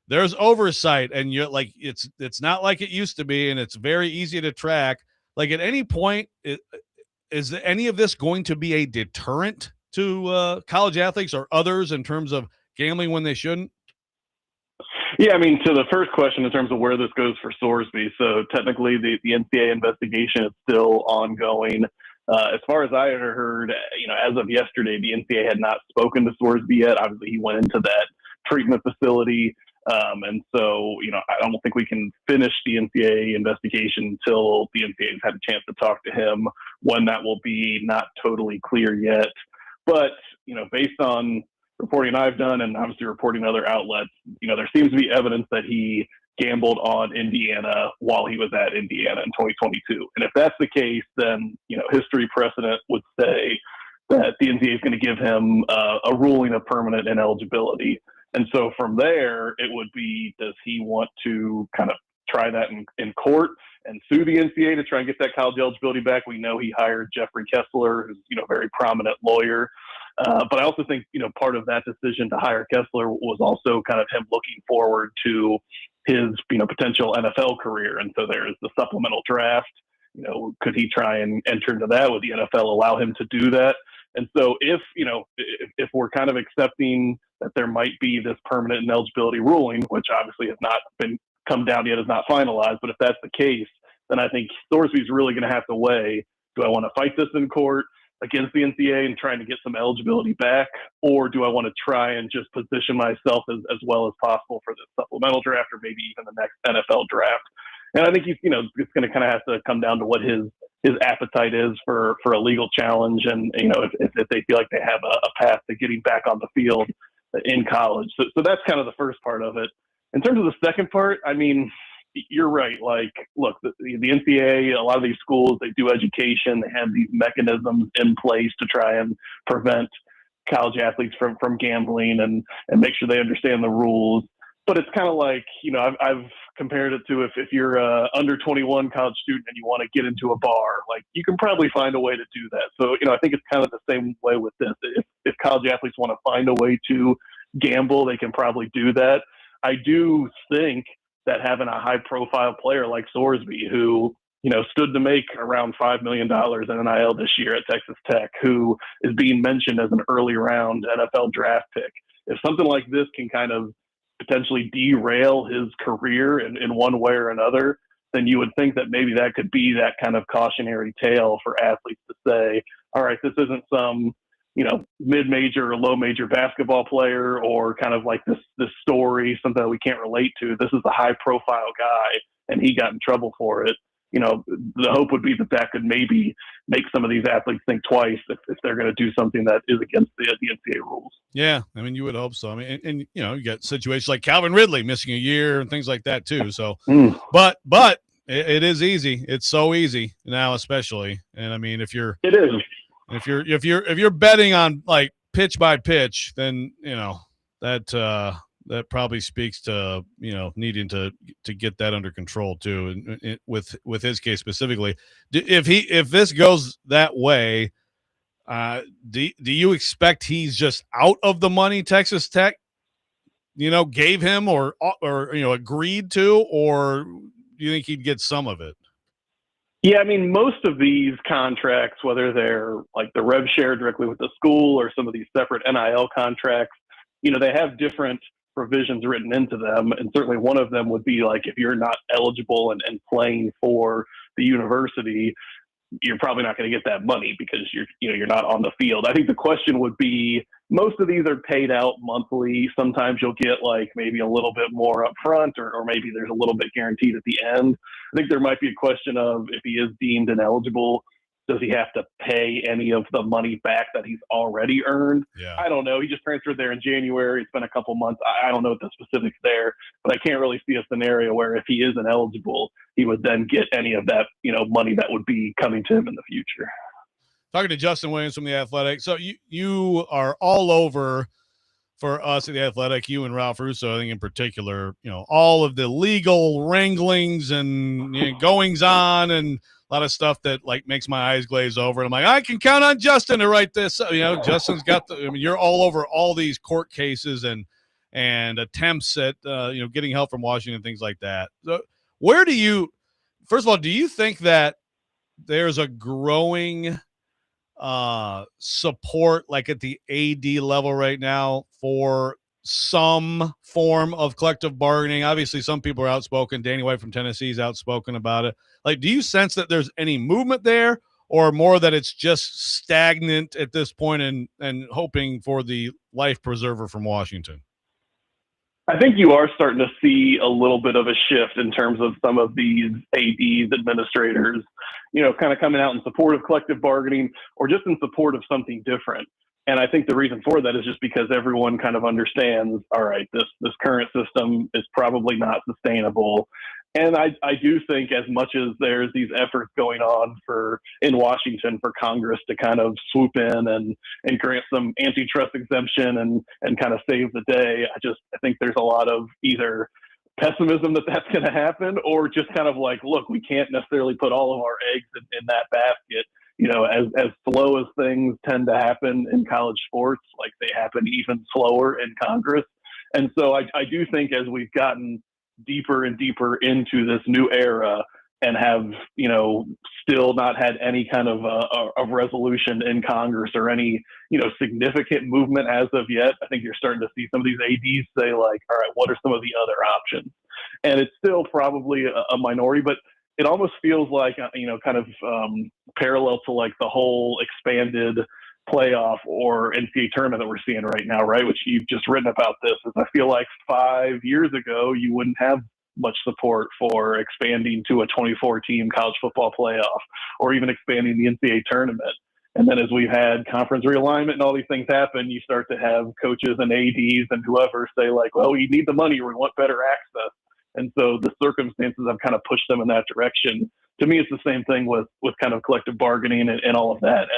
there's oversight, and you're like, it's not like it used to be, and it's very easy to track. Like, at any point, is any of this going to be a deterrent to college athletes or others in terms of gambling when they shouldn't? Yeah, I mean, to the first question in terms of where this goes for Sorsby, so technically the NCAA investigation is still ongoing. As far as I had heard, as of yesterday, the NCAA had not spoken to Sorsby yet. Obviously, he went into that treatment facility. And so, I don't think we can finish the NCAA investigation until the NCAA has had a chance to talk to him. When that will be, not totally clear yet. But, based on reporting I've done and obviously reporting other outlets, there seems to be evidence that he gambled on Indiana while he was at Indiana in 2022. And if that's the case, then, history precedent would say that the NCAA is going to give him a ruling of permanent ineligibility. And so from there, it would be, does he want to kind of try that in court and sue the NCAA to try and get that college eligibility back? We know he hired Jeffrey Kessler, who's, a very prominent lawyer. But I also think, part of that decision to hire Kessler was also kind of him looking forward to his, potential NFL career. And so there's the supplemental draft. Could he try and enter into that? Would the NFL allow him to do that? And so if we're kind of accepting that there might be this permanent ineligibility ruling, which obviously has not been come down yet, is not finalized, but if that's the case, then I think Sorsby's really going to have to weigh, do I want to fight this in court against the NCAA and trying to get some eligibility back, or do I want to try and just position myself as well as possible for the supplemental draft or maybe even the next NFL draft? And I think he's, it's going to kind of have to come down to what his appetite is for a legal challenge, and if they feel like they have a path to getting back on the field in college. So that's kind of the first part of it. In terms of the second part, I mean, you're right. Like, look, the NCAA, a lot of these schools, they do education. They have these mechanisms in place to try and prevent college athletes from gambling and make sure they understand the rules. But it's kind of like, I've compared it to if you're a under 21 college student and you want to get into a bar, like you can probably find a way to do that. So, I think it's kind of the same way with this. If college athletes want to find a way to gamble, they can probably do that. I do think that having a high profile player like Sorsby, who, stood to make around $5 million in NIL this year at Texas Tech, who is being mentioned as an early round NFL draft pick. If something like this can kind of potentially derail his career in one way or another, then you would think that maybe that could be that kind of cautionary tale for athletes to say, all right, this isn't some, mid-major or low-major basketball player or kind of like this story, something that we can't relate to. This is a high-profile guy, and he got in trouble for it. The hope would be that could maybe make some of these athletes think twice if they're going to do something that is against the NCAA rules. Yeah, you would hope so. And you got situations like Calvin Ridley missing a year and things like that too. So, but it is easy. It's so easy now, especially. And if you're betting on like pitch by pitch, then that probably speaks to needing to get that under control too. And with his case specifically, if this goes that way, do you expect he's just out of the money Texas Tech gave him or agreed to, or do you think he'd get some of it? Yeah, most of these contracts, whether they're like the rev share directly with the school or some of these separate NIL contracts, they have different provisions written into them. And certainly one of them would be like, if you're not eligible and playing for the university, you're probably not going to get that money because you're not on the field. I think the question would be, most of these are paid out monthly. Sometimes you'll get like maybe a little bit more up front or maybe there's a little bit guaranteed at the end. I think there might be a question of, if he is deemed ineligible, does he have to pay any of the money back that he's already earned? Yeah. I don't know. He just transferred there in January. It's been a couple months. I don't know what the specifics there, but I can't really see a scenario where if he is ineligible, he would then get any of that, money that would be coming to him in the future. Talking to Justin Williams from The Athletic. So you are all over for us at The Athletic, you and Ralph Russo, I think in particular, all of the legal wranglings and goings on and a lot of stuff that like makes my eyes glaze over. And I'm like, I can count on Justin to write this. Justin's got you're all over all these court cases and attempts at, getting help from Washington and things like that. So first of all, do you think that there's a growing support like at the AD level right now for some form of collective bargaining? Obviously some people are outspoken. Danny White from Tennessee is outspoken about it. Like, do you sense that there's any movement there, or more that it's just stagnant at this point and hoping for the life preserver from Washington? I think you are starting to see a little bit of a shift in terms of some of these ADs, administrators, kind of coming out in support of collective bargaining or just in support of something different. And I think the reason for that is just because everyone kind of understands, all right, this current system is probably not sustainable. And I do think, as much as there's these efforts going on in Washington for Congress to kind of swoop in and grant some antitrust exemption and kind of save the day, I think there's a lot of either pessimism that that's going to happen, or just kind of like, look, we can't necessarily put all of our eggs in that basket. As slow as things tend to happen in college sports, like they happen even slower in Congress. And so I do think as we've gotten deeper and deeper into this new era and have, still not had any kind of resolution in Congress or any, significant movement as of yet, I think you're starting to see some of these ADs say like, all right, what are some of the other options? And it's still probably a minority, but it almost feels like, kind of parallel to like the whole expanded playoff or NCAA tournament that we're seeing right now, right? Which you've just written about this. Is I feel like 5 years ago, you wouldn't have much support for expanding to a 24-team college football playoff or even expanding the NCAA tournament. And then as we've had conference realignment and all these things happen, you start to have coaches and ADs and whoever say like, well, we need the money or we want better access. And so the circumstances have kind of pushed them in that direction. To me, it's the same thing with kind of collective bargaining and all of that.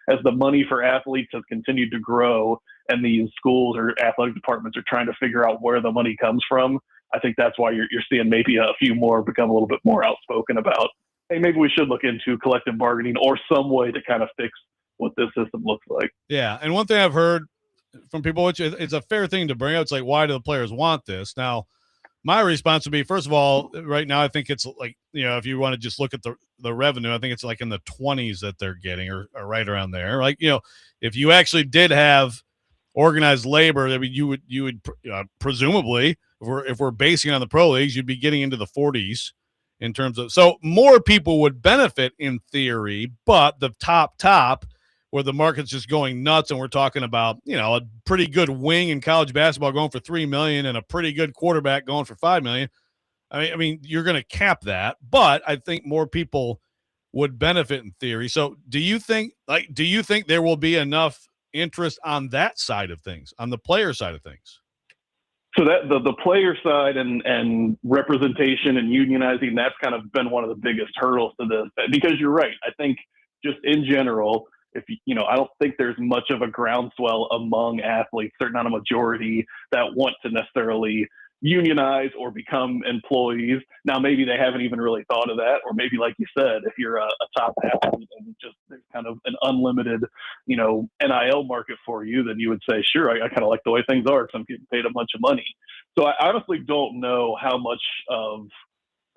As the money for athletes has continued to grow and these schools or athletic departments are trying to figure out where the money comes from, I think that's why you're seeing maybe a few more become a little bit more outspoken about, hey, maybe we should look into collective bargaining or some way to kind of fix what this system looks like. Yeah, and one thing I've heard from people, which it's a fair thing to bring up, it's like, why do the players want this? Now, my response would be, first of all, right now I think it's like, if you want to just look at the revenue, I think it's like in the 20s that they're getting or right around there. Like, if you actually did have organized labor, I mean, you would presumably, if we're basing it on the pro leagues, you'd be getting into the 40s in terms of, so more people would benefit in theory, but the top where the market's just going nuts, and we're talking about, a pretty good wing in college basketball going for $3 million and a pretty good quarterback going for $5 million. I mean, you're going to cap that, but I think more people would benefit in theory. So do you think there will be enough interest on that side of things, on the player side of things? So that the player side and representation and unionizing, that's kind of been one of the biggest hurdles to this, because you're right. I think just in general, I don't think there's much of a groundswell among athletes, certainly not a majority, that want to necessarily unionize or become employees. Now, maybe they haven't even really thought of that, or maybe, like you said, if you're a top athlete and just there's kind of an unlimited, NIL market for you, then you would say, sure, I kind of like the way things are because I'm getting paid a bunch of money. So I honestly don't know how much of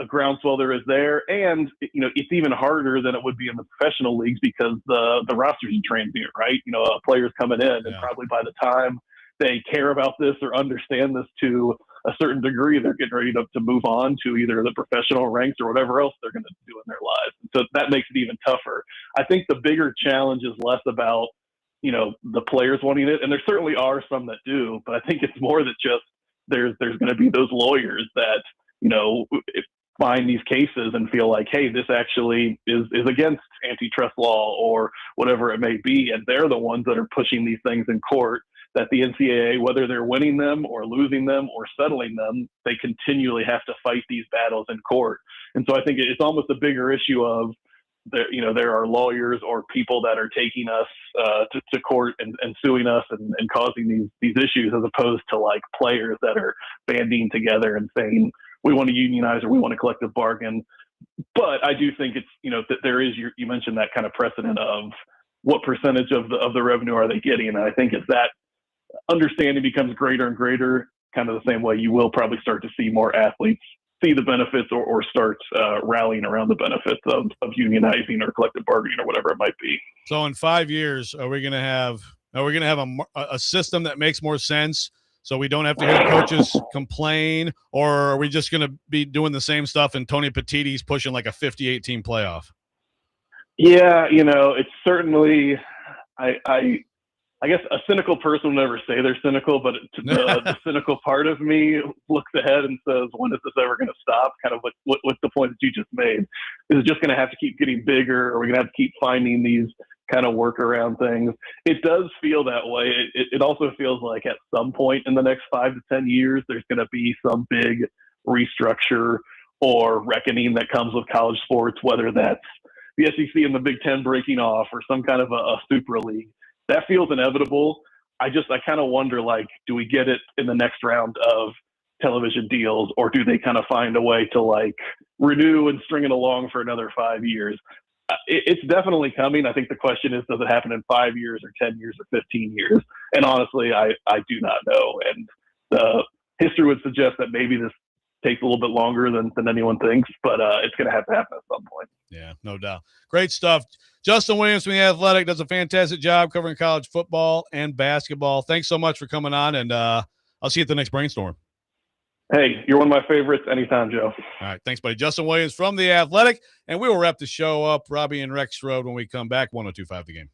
a groundswell there is there, and it's even harder than it would be in the professional leagues because the rosters are transient, right? Players coming in, and probably by the time they care about this or understand this to a certain degree, they're getting ready to move on to either the professional ranks or whatever else they're going to do in their lives. And so that makes it even tougher. I think the bigger challenge is less about the players wanting it, and there certainly are some that do, but I think it's more that just there's going to be those lawyers that find these cases and feel like, hey, this actually is against antitrust law or whatever it may be. And they're the ones that are pushing these things in court, that the NCAA, whether they're winning them or losing them or settling them, they continually have to fight these battles in court. And so I think it's almost a bigger issue of there are lawyers or people that are taking us to court and suing us and causing these issues, as opposed to like players that are banding together and saying, we want to unionize or we want a collective bargain. But I do think it's, that there is, you mentioned that kind of precedent of what percentage of the revenue are they getting. And I think as that understanding becomes greater and greater, kind of the same way you will probably start to see more athletes see the benefits or start rallying around the benefits of unionizing or collective bargaining or whatever it might be. So in 5 years, are we going to have a system that makes more sense, so we don't have to hear coaches complain, or are we just going to be doing the same stuff and Tony Petitti's pushing like a 58-team playoff? Yeah, it's certainly I guess a cynical person will never say they're cynical, but the cynical part of me looks ahead and says, when is this ever going to stop? Kind of what's the point that you just made? Is it just going to have to keep getting bigger? Or are we going to have to keep finding these kind of workaround things? It does feel that way. It also feels like at some point in the next 5 to 10 years, there's going to be some big restructure or reckoning that comes with college sports, whether that's the SEC and the Big Ten breaking off or some kind of a super league. That feels inevitable. I kind of wonder, do we get it in the next round of television deals, or do they kind of find a way to renew and string it along for another 5 years? It's definitely coming. I think the question is, does it happen in 5 years or 10 years or 15 years? And honestly, I do not know. And the history would suggest that maybe this takes a little bit longer than anyone thinks, but it's going to have to happen at some point. Yeah, no doubt. Great stuff. Justin Williams from The Athletic does a fantastic job covering college football and basketball. Thanks so much for coming on, and I'll see you at the next brainstorm. Hey, you're one of my favorites. Anytime, Joe. All right, thanks, buddy. Justin Williams from The Athletic, and we will wrap the show up. Robby and Rexrode when we come back. 102.5 The Game.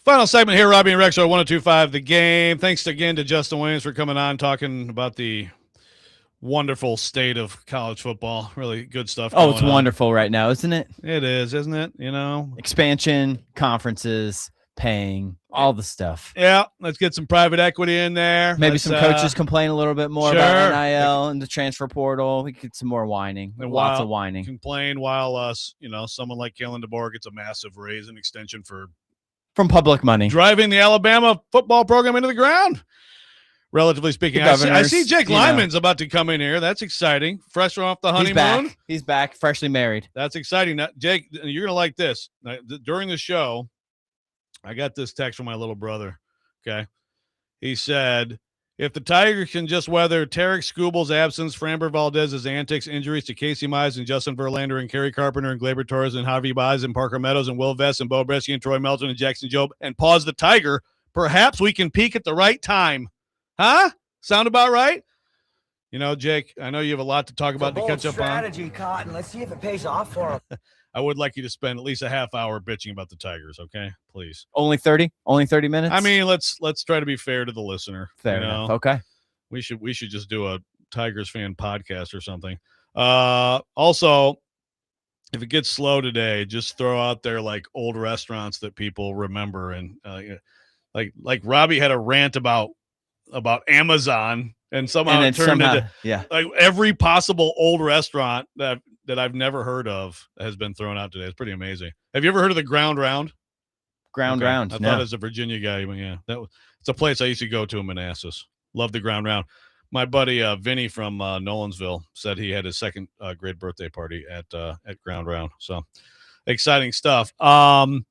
Final segment here, Robby and Rexrode 102.5 The Game. Thanks again to Justin Williams for coming on, talking about the wonderful state of college football. Really good stuff. Oh, it's wonderful right now, isn't it? It is, isn't it? You know, expansion, conferences, paying, all the stuff. Yeah, let's get some private equity in there. Maybe some coaches complain a little bit more about NIL and the transfer portal. We get some more whining. Lots of whining. Complain while someone like Kalen DeBoer gets a massive raise and extension from public money, driving the Alabama football program into the ground. Relatively speaking, I see Jake Lyman's about to come in here. That's exciting. Fresh off the honeymoon. He's back, freshly married. That's exciting. Now, Jake, you're going to like this. During the show, I got this text from my little brother. Okay. He said, if the Tigers can just weather Tarek Skubal's absence, Framber Valdez's antics, injuries to Casey Mize and Justin Verlander and Kerry Carpenter and Gleyber Torres and Javi Baez and Parker Meadows and Will Vest and Bo Bresky and Troy Melton and Jackson Jobe and pause the Tiger, perhaps we can peak at the right time. Huh? Sound about right? You know, Jake, I know you have a lot to talk about to catch up strategy, Cotton. Let's see if it pays off for him. I would like you to spend at least a half hour bitching about the Tigers, okay? Please. Only 30? Only 30 minutes? I mean, let's try to be fair to the listener. Fair enough. Okay. We should just do a Tigers fan podcast or something. Also, if it gets slow today, just throw out there like old restaurants that people remember, and like Robby had a rant about Amazon, and somehow it turned into like every possible old restaurant that I've never heard of has been thrown out today. It's pretty amazing. Have you ever heard of the Ground Round? Ground Round. I thought as a Virginia guy, yeah, it's a place I used to go to in Manassas. Love the Ground Round. My buddy Vinny from Nolensville said he had his second grade birthday party at Ground Round. So exciting stuff. Well,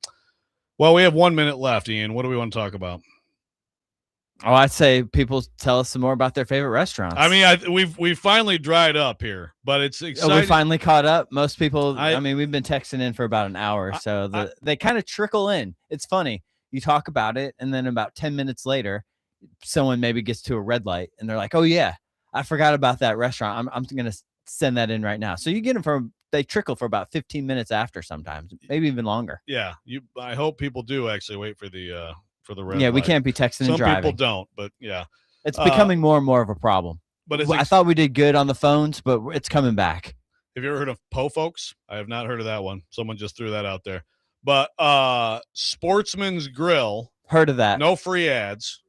we have 1 minute left, Ian. What do we want to talk about? Oh, I'd say people tell us some more about their favorite restaurants. I mean, we've finally dried up here, but it's exciting. We finally caught up. Most people, I mean, we've been texting in for about an hour, so they kind of trickle in. It's funny. You talk about it, and then about 10 minutes later, someone maybe gets to a red light, and they're like, "Oh yeah, I forgot about that restaurant. I'm going to send that in right now." So you get them they trickle for about 15 minutes after, sometimes, maybe even longer. Yeah, I hope people do actually wait for the red light. We light. can't be texting and driving. Some people don't, but yeah. It's becoming more and more of a problem. But I thought we did good on the phones, but it's coming back. Have you ever heard of Po Folks? I have not heard of that one. Someone just threw that out there. But Sportsman's Grill. Heard of that. No free ads.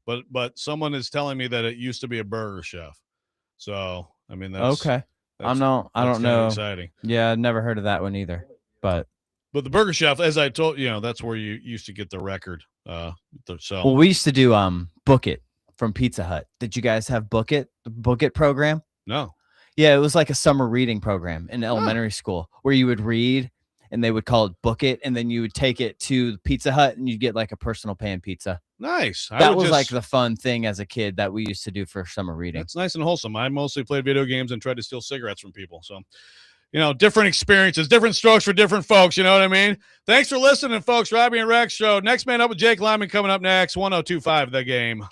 But someone is telling me that it used to be a burger chef. So, I mean, that's okay. I don't know. Exciting. Yeah, I've never heard of that one either. But the Burger Chef, as I told you, that's where you used to get the record. Well, we used to do Book It from Pizza Hut. Did you guys have Book It? The Book It program? No. Yeah, it was like a summer reading program in elementary school where you would read and they would call it Book It, and then you would take it to Pizza Hut and you'd get like a personal pan pizza. Nice. That was like the fun thing as a kid that we used to do for summer reading. It's nice and wholesome. I mostly played video games and tried to steal cigarettes from people. So, different experiences, different strokes for different folks. You know what I mean? Thanks for listening, folks. Robby and Rex Show. Next man up with Jake Lyman coming up next. 102.5 The Game.